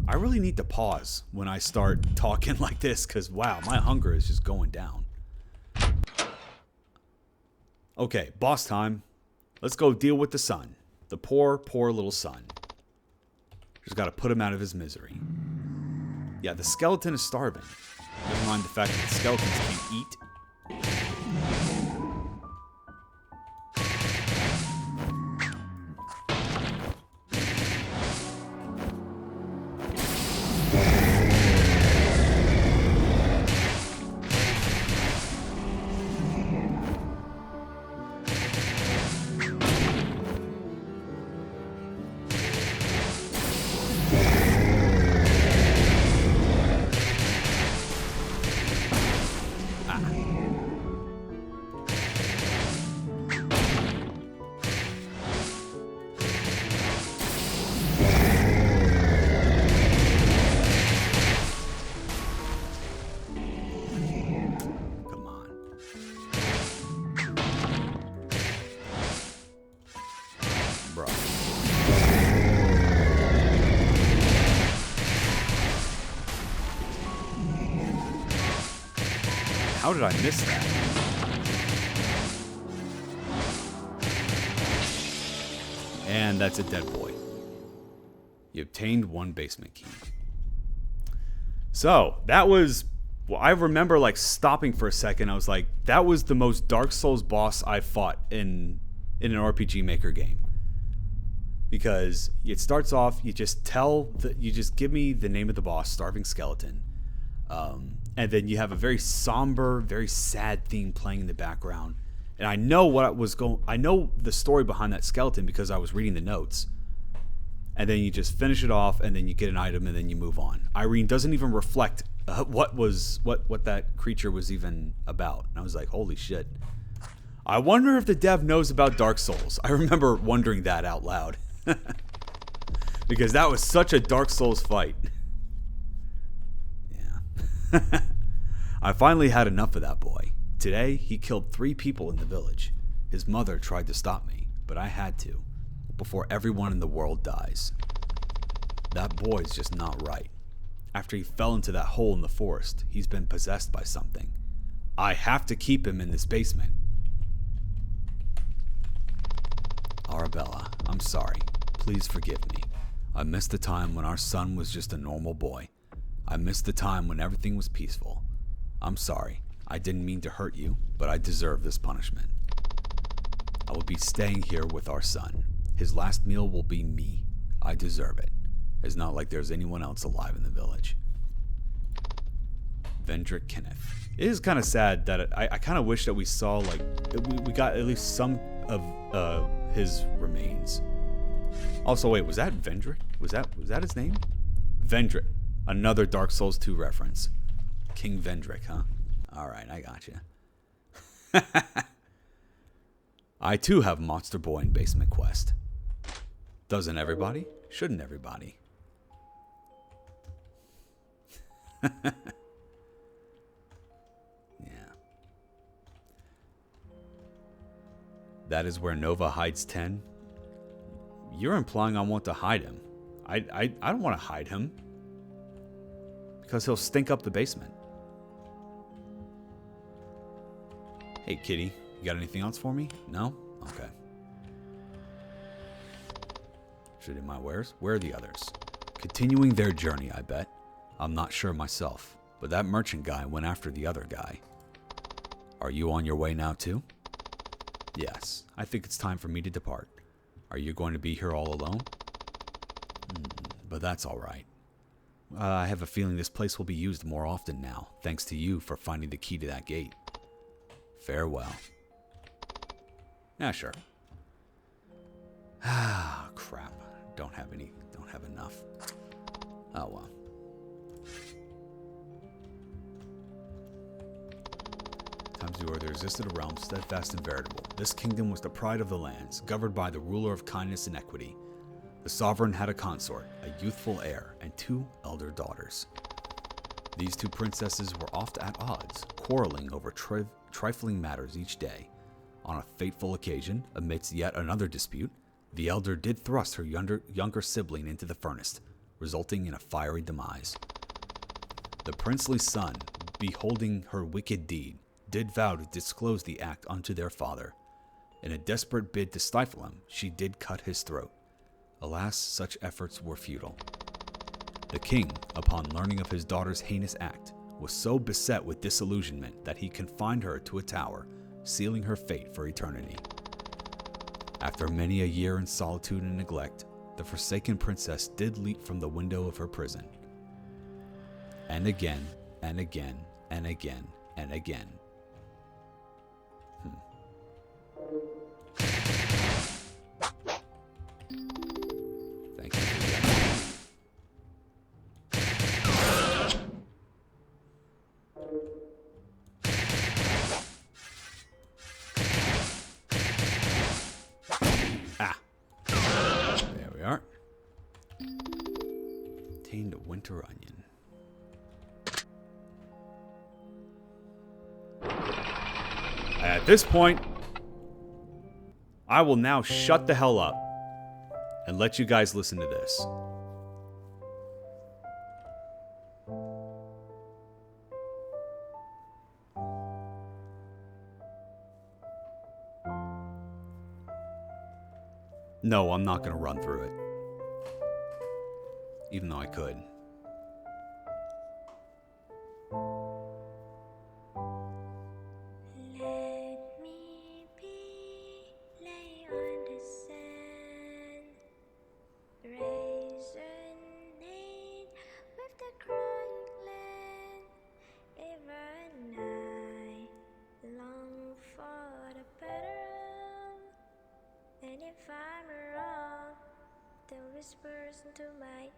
I really need to pause when I start talking like this, because wow, my hunger is just going down. Okay, boss time. Let's go deal with the son. The poor, poor little son. Just gotta put him out of his misery. Yeah, the skeleton is starving. Never mind the fact that skeletons can eat. How did I miss that? And that's a dead boy. You obtained one basement key. So, that was... Well, I remember, like, stopping for a second. I was like, that was the most Dark Souls boss I fought in an RPG Maker game. Because it starts off, you just give me the name of the boss, Starving Skeleton. And then you have a very somber, very sad theme playing in the background. And I know I know the story behind that skeleton because I was reading the notes. And then you just finish it off, and then you get an item, and then you move on. Irene doesn't even reflect what that creature was even about. And I was like, holy shit. I wonder if the dev knows about Dark Souls. I remember wondering that out loud. Because that was such a Dark Souls fight. I finally had enough of that boy. Today, he killed 3 people in the village. His mother tried to stop me, but I had to, before everyone in the world dies. That boy's just not right. After he fell into that hole in the forest, he's been possessed by something. I have to keep him in this basement. Arabella, I'm sorry. Please forgive me. I missed the time when our son was just a normal boy. I missed the time when everything was peaceful. I'm sorry. I didn't mean to hurt you, but I deserve this punishment. I will be staying here with our son. His last meal will be me. I deserve it. It's not like there's anyone else alive in the village. Vendrick Kenneth. It is kind of sad that I kind of wish that we saw, like, we got at least some of his remains. Also, wait, was that Vendrick? Was that his name? Vendrick. Another Dark Souls 2 reference. King Vendrick, huh? Alright, I got you. I too have Monster Boy and Basement Quest. Doesn't everybody? Shouldn't everybody? Yeah. That is where Nova hides 10. You're implying I want to hide him. I don't want to hide him. Because he'll stink up the basement. Hey, kitty. You got anything else for me? No? Okay. Should I do my wares? Where are the others? Continuing their journey, I bet. I'm not sure myself. But that merchant guy went after the other guy. Are you on your way now, too? Yes. I think it's time for me to depart. Are you going to be here all alone? But that's all right. I have a feeling this place will be used more often now, thanks to you for finding the key to that gate. Farewell. Yeah, sure. Ah, crap. Don't have enough. Oh, well. Times where there existed a realm steadfast and veritable. This kingdom was the pride of the lands, governed by the ruler of kindness and equity. The sovereign had a consort, a youthful heir, and 2 elder daughters. These 2 princesses were oft at odds, quarreling over trifling matters each day. On a fateful occasion, amidst yet another dispute, the elder did thrust her younger sibling into the furnace, resulting in a fiery demise. The princely son, beholding her wicked deed, did vow to disclose the act unto their father. In a desperate bid to stifle him, she did cut his throat. Alas, such efforts were futile. The king, upon learning of his daughter's heinous act, was so beset with disillusionment that he confined her to a tower, sealing her fate for eternity. After many a year in solitude and neglect, the forsaken princess did leap from the window of her prison. And again, and again, and again, and again. Thank you for There we are. Obtained a winter onion. At this point, I will now shut the hell up and let you guys listen to this. No, I'm not going to run through it. Even though I could. Let me be, lay on the sand, resonate with the crying land. Even I long for the better, and if I'm wrong, the whispers into my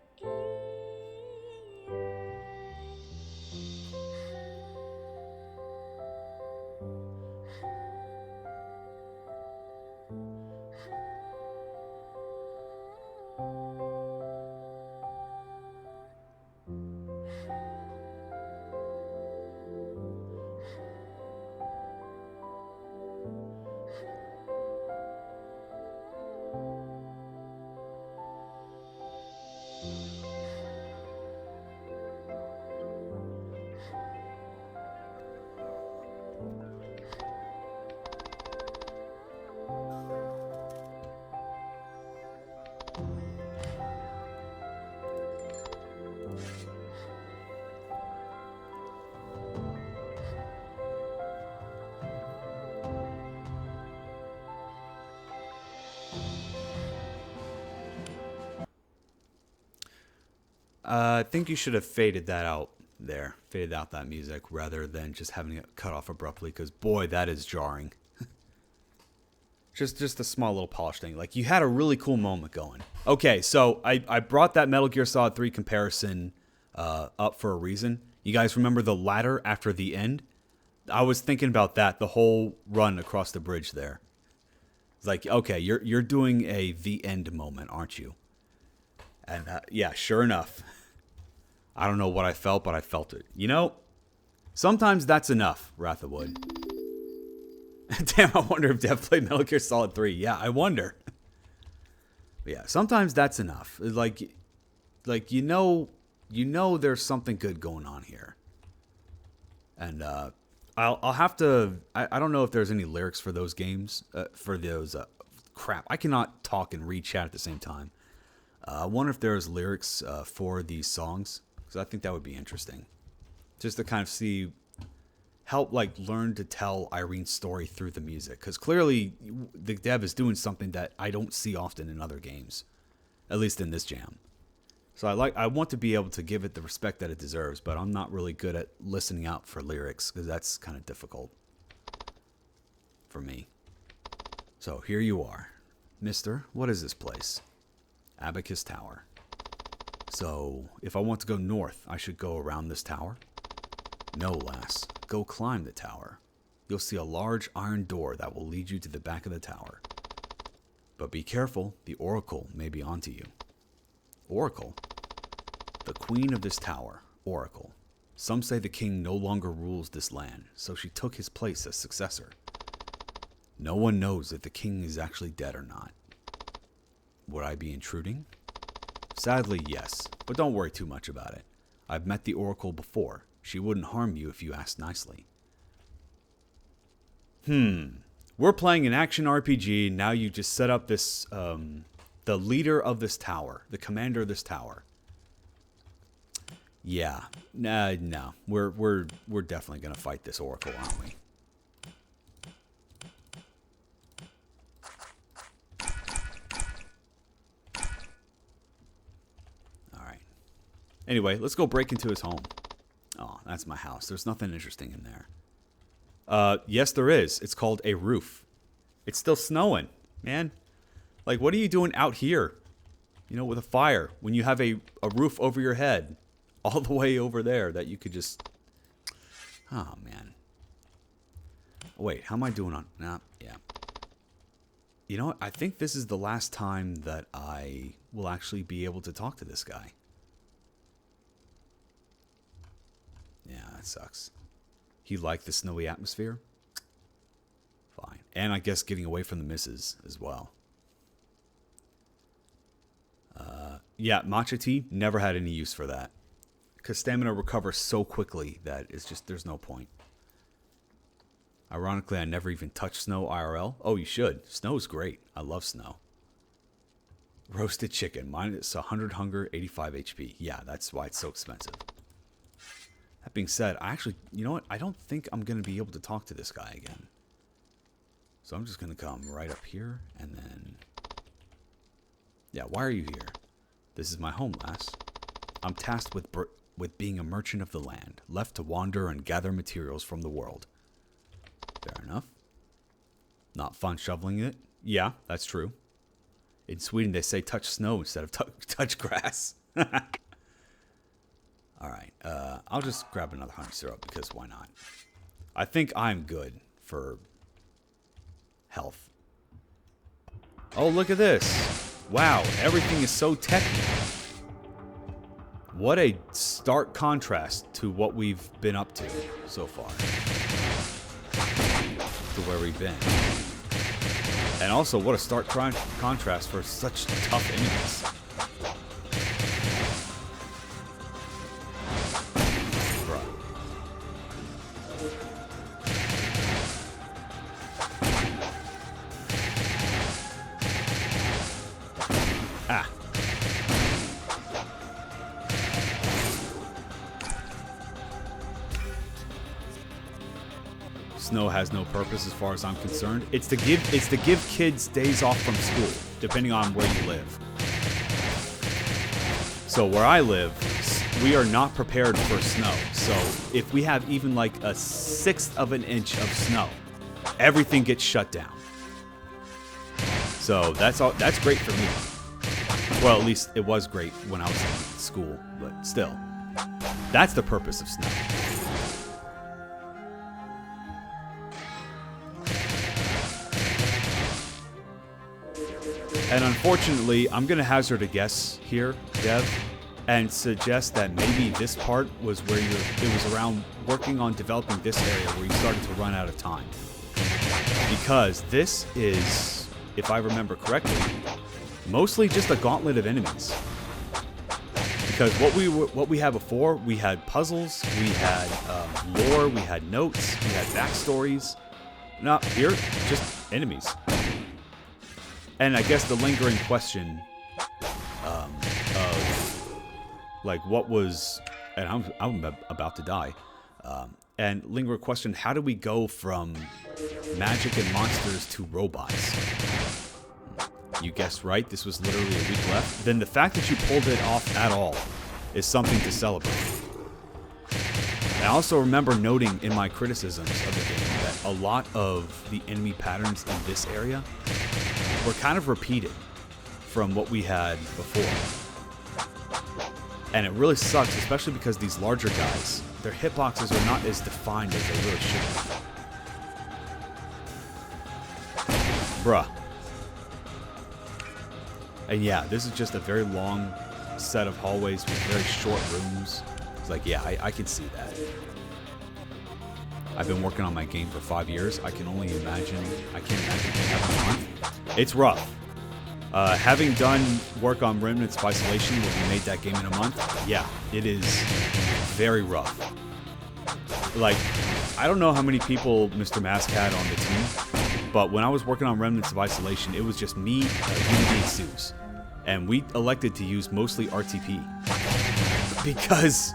I think you should have faded that out there. Faded out that music rather than just having it cut off abruptly, because boy, that is jarring. just a small little polish thing. Like, you had a really cool moment going. Okay, so I brought that Metal Gear Solid 3 comparison up for a reason. You guys remember the ladder after the end? I was thinking about that the whole run across the bridge there. It's like, okay, you're doing a the end moment, aren't you? And yeah, sure enough. I don't know what I felt, but I felt it. You know, sometimes that's enough, Wrath of Wood. Damn, I wonder if Dev played Metal Gear Solid 3. Yeah, I wonder. But yeah, sometimes that's enough. Like you know there's something good going on here. And I'll have to. I don't know if there's any lyrics for those games. For those crap, I cannot talk and read chat at the same time. I wonder if there's lyrics for these songs, because I think that would be interesting, just to kind of help like learn to tell Irene's story through the music, because clearly the dev is doing something that I don't see often in other games, at least in this jam. So I want to be able to give it the respect that it deserves, but I'm not really good at listening out for lyrics, because that's kind of difficult for me. So here you are, Mister. What is this place? Abacus Tower. So, if I want to go north, I should go around this tower? No, lass. Go climb the tower. You'll see a large iron door that will lead you to the back of the tower. But be careful, the Oracle may be onto you. Oracle? The queen of this tower, Oracle. Some say the king no longer rules this land, so she took his place as successor. No one knows if the king is actually dead or not. Would I be intruding? Sadly, yes, but don't worry too much about it. I've met the Oracle before. She wouldn't harm you if you asked nicely. We're playing an action RPG. Now you just set up this, the leader of this tower, the commander of this tower. Yeah. No. We're definitely gonna fight this oracle, aren't we? Alright. Anyway, let's go break into his home. Oh, that's my house. There's nothing interesting in there. Yes, there is. It's called a roof. It's still snowing, man. Like, what are you doing out here? You know, with a fire, when you have a roof over your head, all the way over there, that you could just... Oh, man. Wait, how am I doing on... Nah, yeah. You know what? I think this is the last time that I will actually be able to talk to this guy. Yeah, that sucks. He liked the snowy atmosphere? Fine. And I guess getting away from the misses as well. Yeah, matcha tea, never had any use for that. Because stamina recovers so quickly that it's just, there's no point. Ironically, I never even touched snow IRL. Oh, you should. Snow's great. I love snow. Roasted chicken. Minus 100 hunger, 85 HP. Yeah, that's why it's so expensive. That being said, I actually, you know what? I don't think I'm going to be able to talk to this guy again. So I'm just going to come right up here and then... Yeah, why are you here? This is my home, lass. I'm tasked with being a merchant of the land, left to wander and gather materials from the world. Fair enough. Not fun shoveling it? Yeah, that's true. In Sweden, they say touch snow instead of touch grass. Alright, I'll just grab another honey syrup because why not? I think I'm good for health. Oh, look at this. Wow, everything is so technical. What a stark contrast to what we've been up to so far. To where we've been. And also, what a stark contrast for such tough enemies. Snow has no purpose as far as I'm concerned. It's to give kids days off from school, depending on where you live. So where I live, we are not prepared for snow. So if we have even like a 1/6 of an inch of snow, everything gets shut down. So that's great for me. Well, at least it was great when I was in school, but still. That's the purpose of snow. And unfortunately, I'm going to hazard a guess here, Dev, and suggest that maybe this part was where it was around working on developing this area where you started to run out of time. Because this is, if I remember correctly, mostly just a gauntlet of enemies. Because what we had before, we had puzzles, we had lore, we had notes, we had backstories. No, here, just enemies. And I guess the lingering question of, like, what was, and I'm about to die, and lingering question, how do we go from magic and monsters to robots? You guessed right, this was literally a week left. Then the fact that you pulled it off at all is something to celebrate. I also remember noting in my criticisms of the game that a lot of the enemy patterns in this area were kind of repeated from what we had before. And it really sucks, especially because these larger guys, their hitboxes are not as defined as they really should be. Bruh. And yeah, this is just a very long set of hallways with very short rooms. It's like, yeah, I can see that. I've been working on my game for 5 years. I can't imagine being having a month. It's rough. Having done work on Remnants of Isolation, where we made that game in a month, yeah, it is very rough. Like, I don't know how many people Mr. Mask had on the team, but when I was working on Remnants of Isolation, it was just me, Unity, and Zeus. And we elected to use mostly RTP. because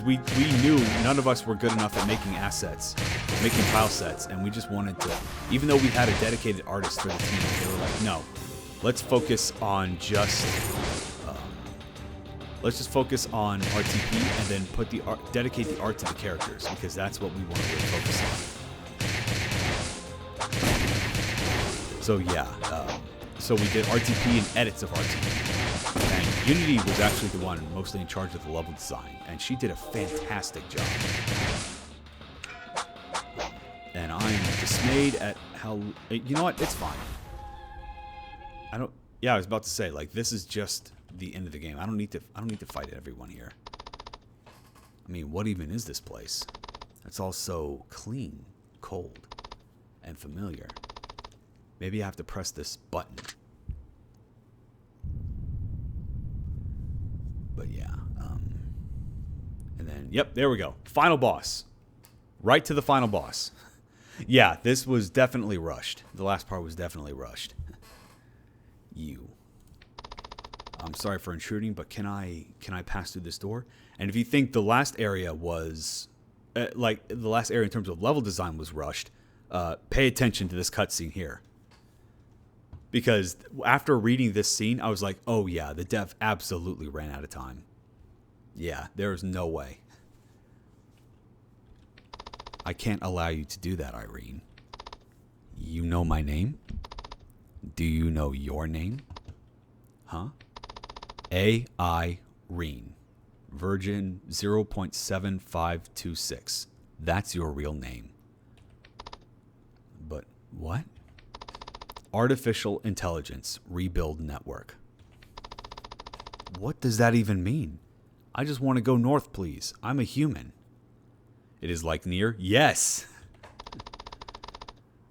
we knew none of us were good enough at making assets, making tile sets, and we just wanted to, even though we had a dedicated artist for the team, they were like, no, let's focus on just focus on RTP and then put the art, dedicate the art to the characters, because that's what we want to really focus on. So yeah, so we did RTP and edits of RTP. And Unity was actually the one mostly in charge of the level design, and she did a fantastic job. And I'm dismayed at how, you know what, it's fine. I was about to say, like, this is just the end of the game. I don't need to fight everyone here. I mean, what even is this place? It's all so clean, cold, and familiar. Maybe I have to press this button. But yeah, and then, yep, there we go. Final boss. Right to the final boss. Yeah, this was definitely rushed. The last part was definitely rushed. I'm sorry for intruding, but can I pass through this door? And if you think the last area was, like, the last area in terms of level design was rushed, pay attention to this cutscene here. Because after reading this scene, I was like, oh yeah, the dev absolutely ran out of time. Yeah, there's no way. I can't allow you to do that, Irene. You know my name? Do you know your name? Huh? Irene. Virgin 0.7526. That's your real name. But what? Artificial Intelligence Rebuild Network. What does that even mean? I just want to go north, please. I'm a human. It is like near? Yes!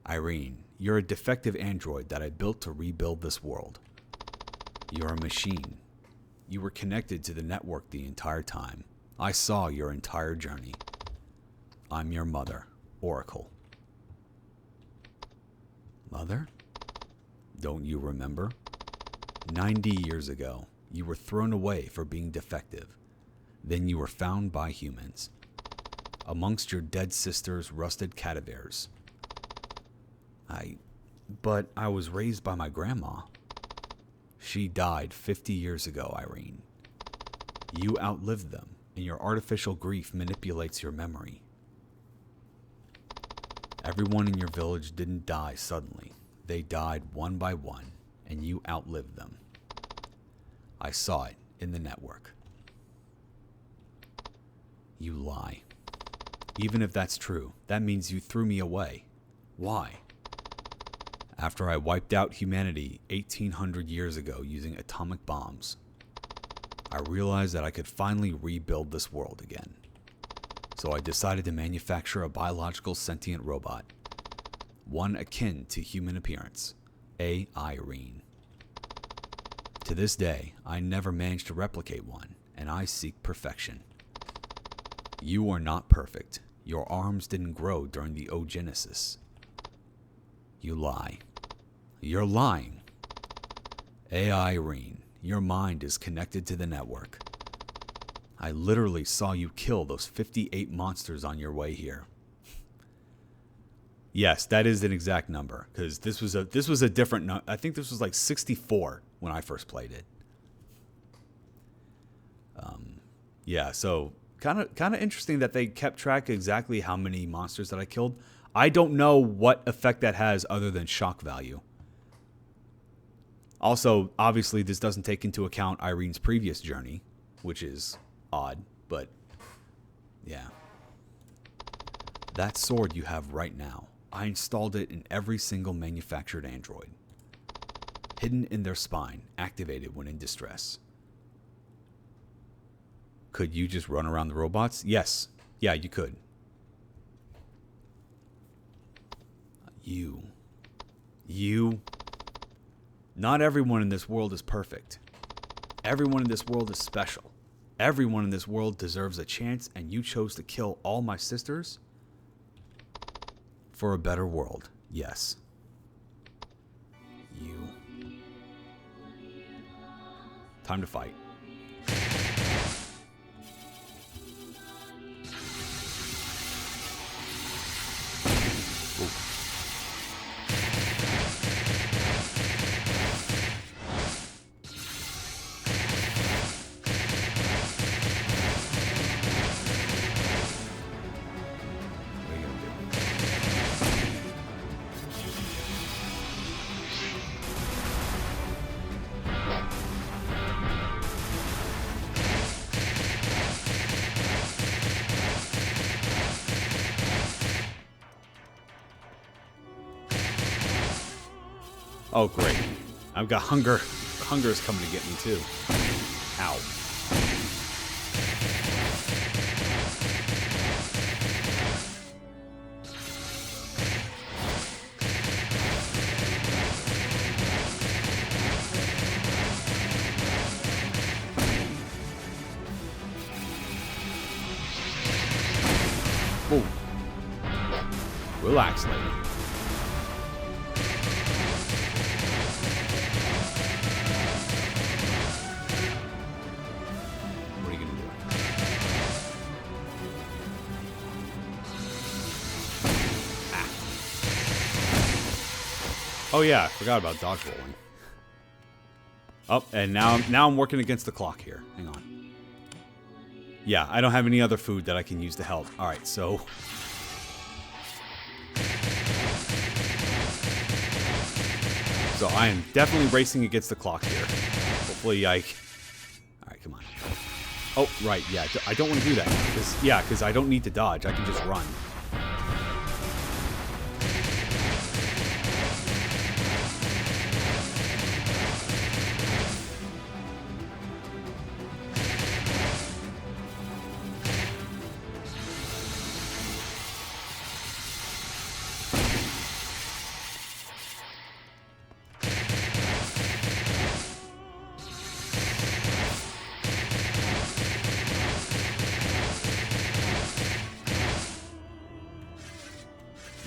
Irene, you're a defective android that I built to rebuild this world. You're a machine. You were connected to the network the entire time. I saw your entire journey. I'm your mother, Oracle. Mother? Don't you remember? 90 years ago, you were thrown away for being defective. Then you were found by humans. Amongst your dead sister's rusted cadavers. But I was raised by my grandma. She died 50 years ago, Irene. You outlived them, and your artificial grief manipulates your memory. Everyone in your village didn't die suddenly. They died one by one, and you outlived them. I saw it in the network. You lie. Even if that's true, that means you threw me away. Why? After I wiped out humanity 1800 years ago using atomic bombs, I realized that I could finally rebuild this world again. So I decided to manufacture a biological sentient robot. One akin to human appearance, Irene. To this day, I never managed to replicate one, and I seek perfection. You are not perfect. Your arms didn't grow during the oogenesis. You lie. You're lying. Irene, your mind is connected to the network. I literally saw you kill those 58 monsters on your way here. Yes, that is an exact number, because this was a different number. I think this was like 64 when I first played it. Yeah, so kind of interesting that they kept track exactly how many monsters that I killed. I don't know what effect that has other than shock value. Also, obviously, this doesn't take into account Irene's previous journey, which is odd, but yeah. That sword you have right now, I installed it in every single manufactured android. Hidden in their spine, activated when in distress. Could you just run around the robots? Yes. Yeah, you could. You. Not everyone in this world is perfect. Everyone in this world is special. Everyone in this world deserves a chance, and you chose to kill all my sisters? For a better world, yes. You. Time to fight. Oh, great. I've got hunger. Hunger's coming to get me, too. Ow. Whoa. Relax, lady. What are you gonna do? Ah. Oh yeah, I forgot about dodge rolling. Oh, and now I'm working against the clock here. Hang on. Yeah, I don't have any other food that I can use to help. Alright, so... So I am definitely racing against the clock here. Hopefully I... Alright, come on. Oh, right, yeah. I don't want to do that. Because I don't need to dodge. I can just run.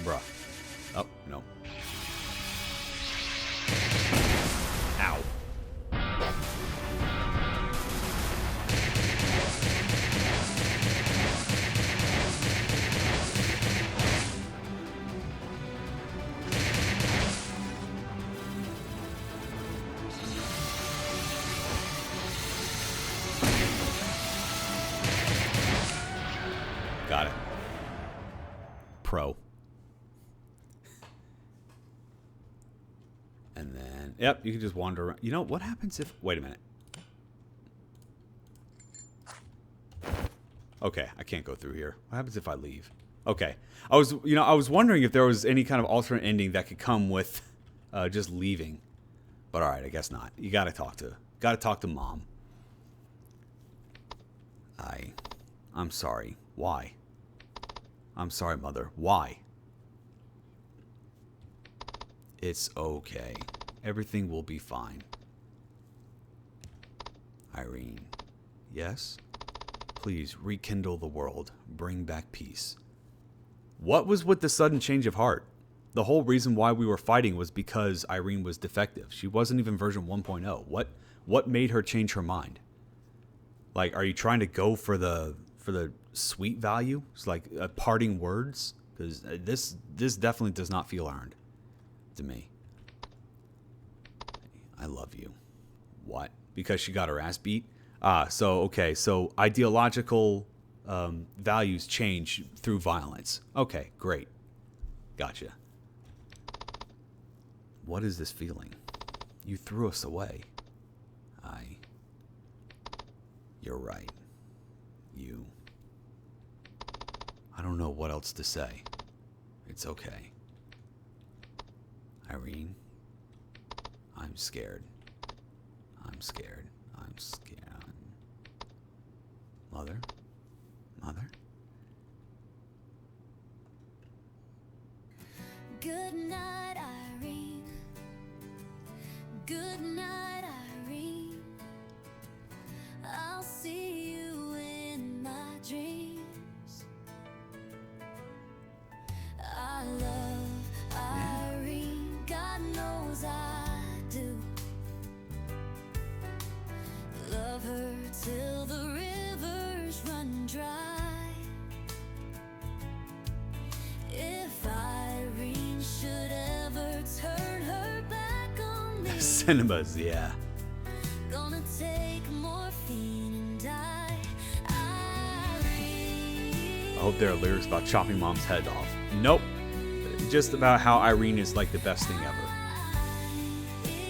Bruh. Oh, no. Ow. Got it. Pro. And then, yep, you can just wander around. You know, what happens if... Wait a minute. Okay, I can't go through here. What happens if I leave? Okay. I was wondering if there was any kind of alternate ending that could come with just leaving. But alright, I guess not. You gotta talk to Mom. I'm sorry. Why? I'm sorry, Mother. Why? It's okay. Everything will be fine. Irene. Yes? Please rekindle the world. Bring back peace. What was with the sudden change of heart? The whole reason why we were fighting was because Irene was defective. She wasn't even version 1.0. What made her change her mind? Like, are you trying to go for the sweet value? It's like parting words? Because this definitely does not feel earned to me. I love you. What? Because she got her ass beat? Okay, so ideological values change through violence. Okay, great. Gotcha. What is this feeling? You threw us away. You're right. I don't know what else to say. It's okay. Irene, I'm scared. I'm scared. I'm scared. Mother? Mother? Good night, Irene. Good night, Irene. I'll see you in my dreams. I love Irene, God knows I do. Love her till the rivers run dry. If Irene should ever turn her back on me, Cinemas, yeah. gonna take morphine and die. Irene. I hope there are lyrics about chopping Mom's head off. Nope. Just about how Irene is like the best thing ever.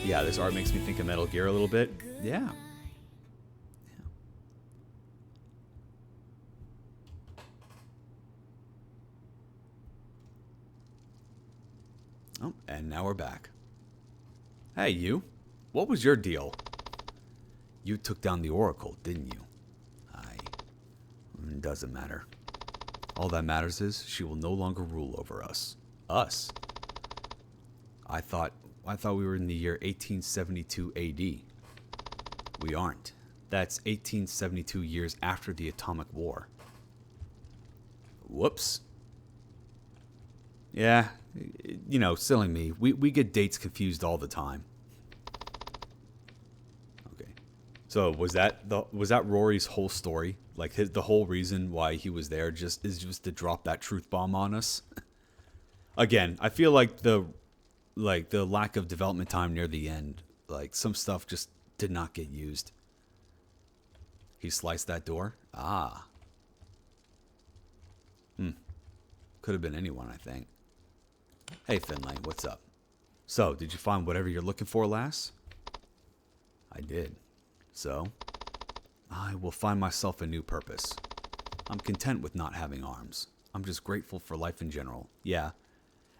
Yeah, this art makes me think of Metal Gear a little bit. Yeah. Oh, and now we're back. Hey, you. What was your deal? You took down the Oracle, didn't you? Doesn't matter. All that matters is she will no longer rule over us. Us? I thought we were in the year 1872 AD. We aren't. That's 1872 years after the Atomic War. Whoops. Yeah, you know, silly me. We get dates confused all the time. Okay. So was that Rory's whole story? Like the whole reason why he was there is just to drop that truth bomb on us? Again, I feel like the lack of development time near the end, like some stuff just did not get used. He sliced that door? Ah. Could have been anyone, I think. Hey, Finlay, what's up? So, did you find whatever you're looking for, lass? I did. So, I will find myself a new purpose. I'm content with not having arms. I'm just grateful for life in general. Yeah.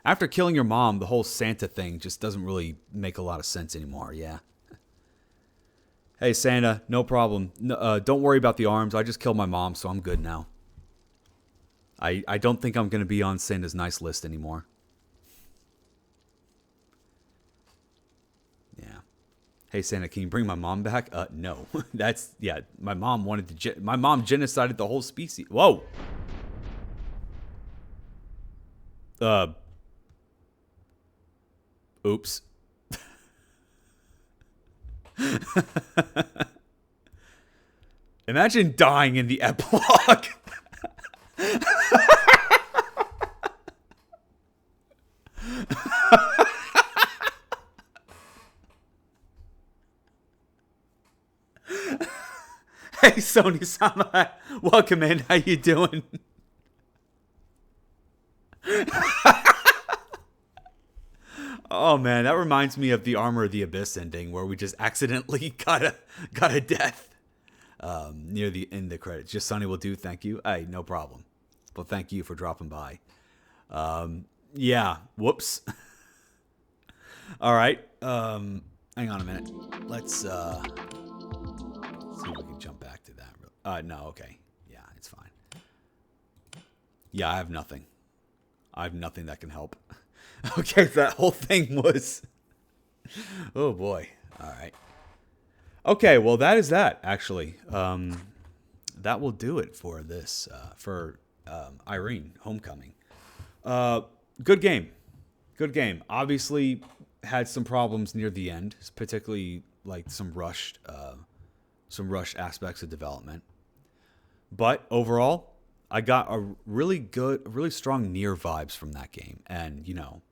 After killing your mom, the whole Santa thing just doesn't really make a lot of sense anymore, yeah. Hey, Santa, no problem. No, don't worry about the arms. I just killed my mom, so I'm good now. I don't think I'm going to be on Santa's nice list anymore. Yeah. Hey, Santa, can you bring my mom back? No. That's, yeah, my mom wanted to, my mom genocided the whole species. Whoa. Oops. Imagine dying in the epilogue. Hey, Sony-sama. Welcome in. How you doing? Oh man, that reminds me of the Armor of the Abyss ending where we just accidentally got a death near the end of the credits. Just Sonny will do. Thank you. Hey, no problem. Well, thank you for dropping by. Yeah. Whoops. All right. Hang on a minute. Let's see if we can jump back to that. No. Okay. Yeah, it's fine. Yeah, I have nothing. I have nothing that can help. Okay, that whole thing was... Oh, boy. All right. Okay, well, that is that, actually. That will do it for this, for Irene, Homecoming. Good game. Good game. Obviously, had some problems near the end, particularly, like, some rushed aspects of development. But, overall, I got a really strong Nier vibes from that game. And, you know...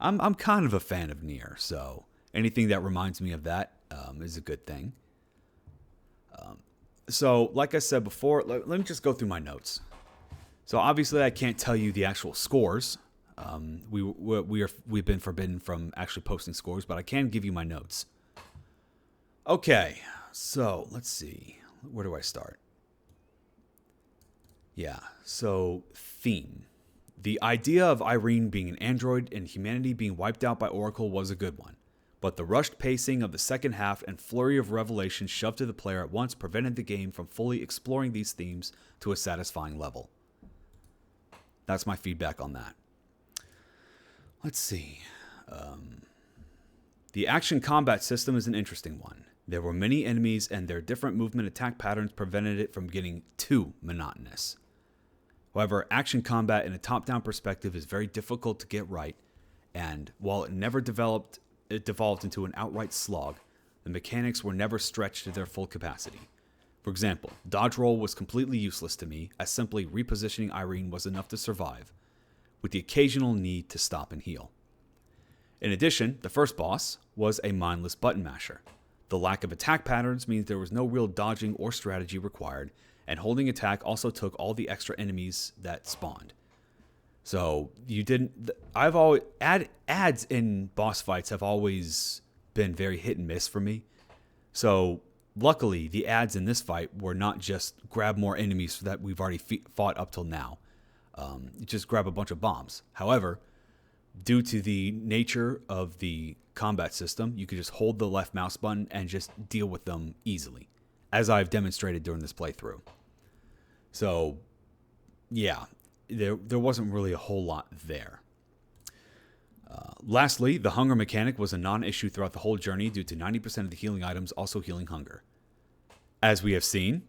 I'm kind of a fan of Nier, so anything that reminds me of that is a good thing. So, like I said before, let me just go through my notes. So, obviously, I can't tell you the actual scores. We've been forbidden from actually posting scores, but I can give you my notes. Okay, so let's see. Where do I start? Yeah, so theme. The idea of Irene being an android and humanity being wiped out by Oracle was a good one, but the rushed pacing of the second half and flurry of revelations shoved to the player at once prevented the game from fully exploring these themes to a satisfying level. That's my feedback on that. Let's see. The action combat system is an interesting one. There were many enemies and their different movement attack patterns prevented it from getting too monotonous. However, action combat in a top-down perspective is very difficult to get right, and while it devolved into an outright slog, the mechanics were never stretched to their full capacity. For example, dodge roll was completely useless to me, as simply repositioning Irene was enough to survive, with the occasional need to stop and heal. In addition, the first boss was a mindless button masher. The lack of attack patterns means there was no real dodging or strategy required, and holding attack also took all the extra enemies that spawned. So you didn't... I've always... Ads in boss fights have always been very hit and miss for me. So luckily, the ads in this fight were not just grab more enemies that we've already fought up till now. Just grab a bunch of bombs. However, due to the nature of the combat system, you could just hold the left mouse button and just deal with them easily, as I've demonstrated during this playthrough. So, yeah, there wasn't really a whole lot there. Lastly, the hunger mechanic was a non-issue throughout the whole journey due to 90% of the healing items also healing hunger. As we have seen,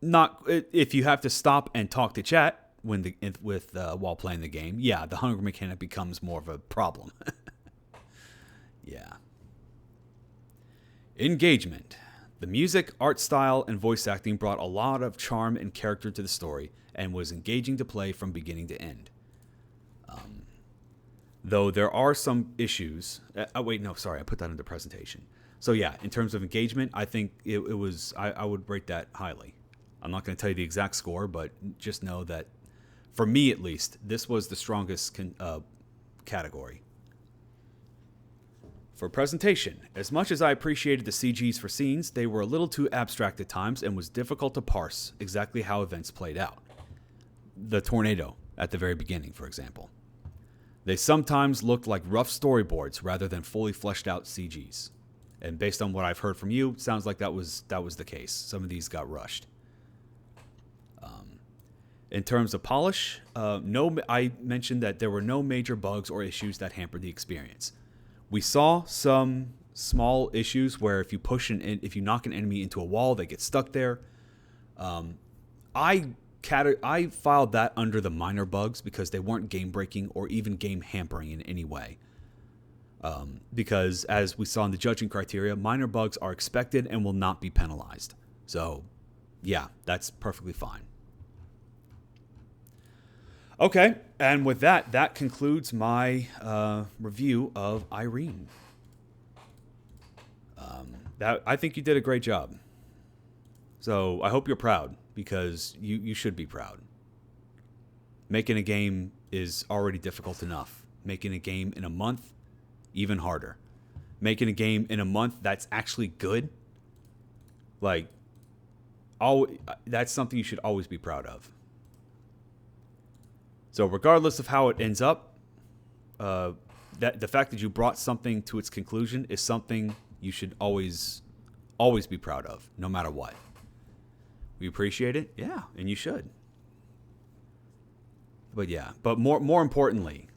not if you have to stop and talk to chat while playing the game, yeah, the hunger mechanic becomes more of a problem. Yeah. Engagement. The music, art style, and voice acting brought a lot of charm and character to the story and was engaging to play from beginning to end. Though there are some issues. I put that into presentation. So yeah, in terms of engagement, I think it was, I would rate that highly. I'm not going to tell you the exact score, but just know that, for me at least, this was the strongest category. For presentation, as much as I appreciated the CGs for scenes, they were a little too abstract at times and was difficult to parse exactly how events played out. The tornado at the very beginning, for example. They sometimes looked like rough storyboards rather than fully fleshed out CGs. And based on what I've heard from you, sounds like that was the case. Some of these got rushed. In terms of polish, I mentioned that there were no major bugs or issues that hampered the experience. We saw some small issues where if you knock an enemy into a wall, they get stuck there. I filed that under the minor bugs because they weren't game breaking or even game hampering in any way. Because as we saw in the judging criteria, minor bugs are expected and will not be penalized. So, yeah, that's perfectly fine. Okay, and with that concludes my review of Irene. I think you did a great job. So I hope you're proud, because you should be proud. Making a game is already difficult enough. Making a game in a month, even harder. Making a game in a month that's actually good, that's something you should always be proud of. So regardless of how it ends up, that the fact that you brought something to its conclusion is something you should always be proud of, no matter what. We appreciate it, yeah, and you should. But more importantly,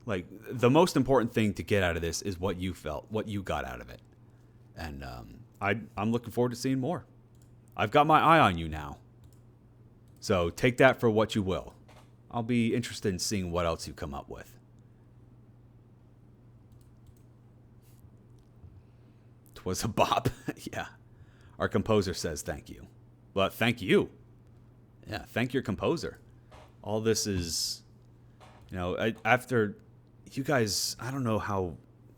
the most important thing to get out of this is what you felt, what you got out of it, and I'm looking forward to seeing more. I've got my eye on you now, so take that for what you will. I'll be interested in seeing what else you come up with. Twas a bop. Yeah. Our composer says thank you. Well, thank you. Yeah, thank your composer. All this is, after you guys, I don't know how,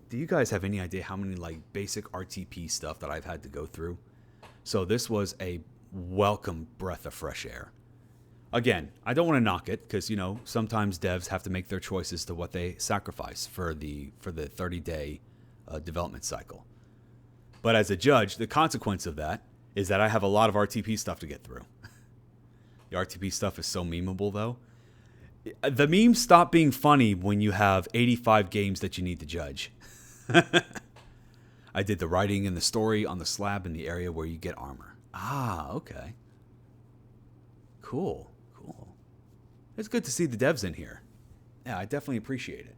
do you guys have any idea how many basic RTP stuff that I've had to go through? So this was a welcome breath of fresh air. Again, I don't want to knock it because, sometimes devs have to make their choices to what they sacrifice for the 30-day development cycle. But as a judge, the consequence of that is that I have a lot of RTP stuff to get through. The RTP stuff is so memeable, though. The memes stop being funny when you have 85 games that you need to judge. I did the writing and the story on the slab in the area where you get armor. Ah, okay. Cool. It's good to see the devs in here. Yeah, I definitely appreciate it.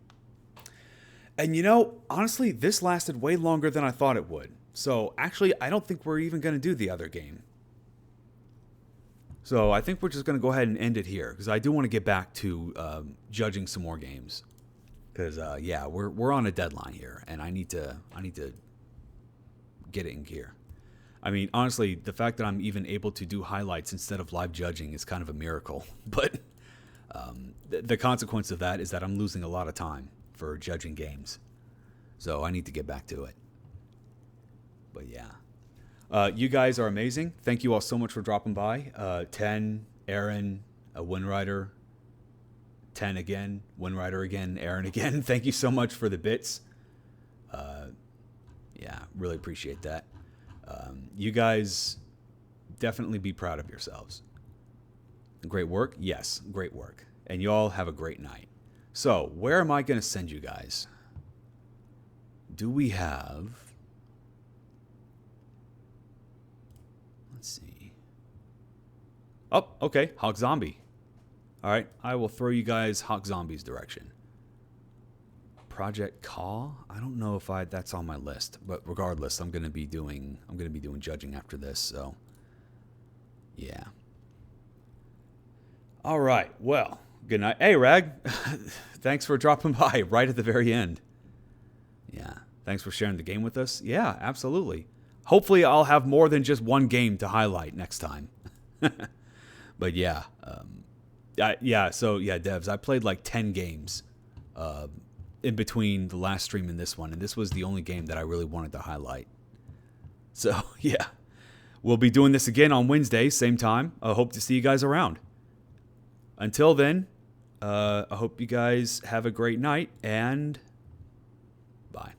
And honestly, this lasted way longer than I thought it would. So actually, I don't think we're even going to do the other game. So I think we're just going to go ahead and end it here, because I do want to get back to judging some more games. Because we're on a deadline here, and I need to get it in gear. I mean, honestly, the fact that I'm even able to do highlights instead of live judging is kind of a miracle. But the consequence of that is that I'm losing a lot of time for judging games. So I need to get back to it. But yeah. You guys are amazing. Thank you all so much for dropping by. 10, Aaron, Windrider, 10 again, Windrider again, Aaron again. Thank you so much for the bits. Really appreciate that. You guys definitely be proud of yourselves. Great work? Yes, great work. And you all have a great night. So, where am I going to send you guys? Do we have... Let's see. Oh, okay. Hawk Zombie. All right. I will throw you guys Hawk Zombie's direction. Project Caw? I don't know if that's on my list, but regardless, I'm going to be doing judging after this, so yeah. All right. Well, good night. Hey, Rag. Thanks for dropping by right at the very end. Yeah. Thanks for sharing the game with us. Yeah, absolutely. Hopefully I'll have more than just one game to highlight next time. But yeah. So devs, I played like 10 games in between the last stream and this one, and this was the only game that I really wanted to highlight. So, yeah. We'll be doing this again on Wednesday, same time. I hope to see you guys around. Until then, I hope you guys have a great night, and bye.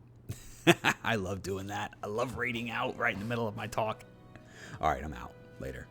I love doing that. I love reading out right in the middle of my talk. All right, I'm out. Later.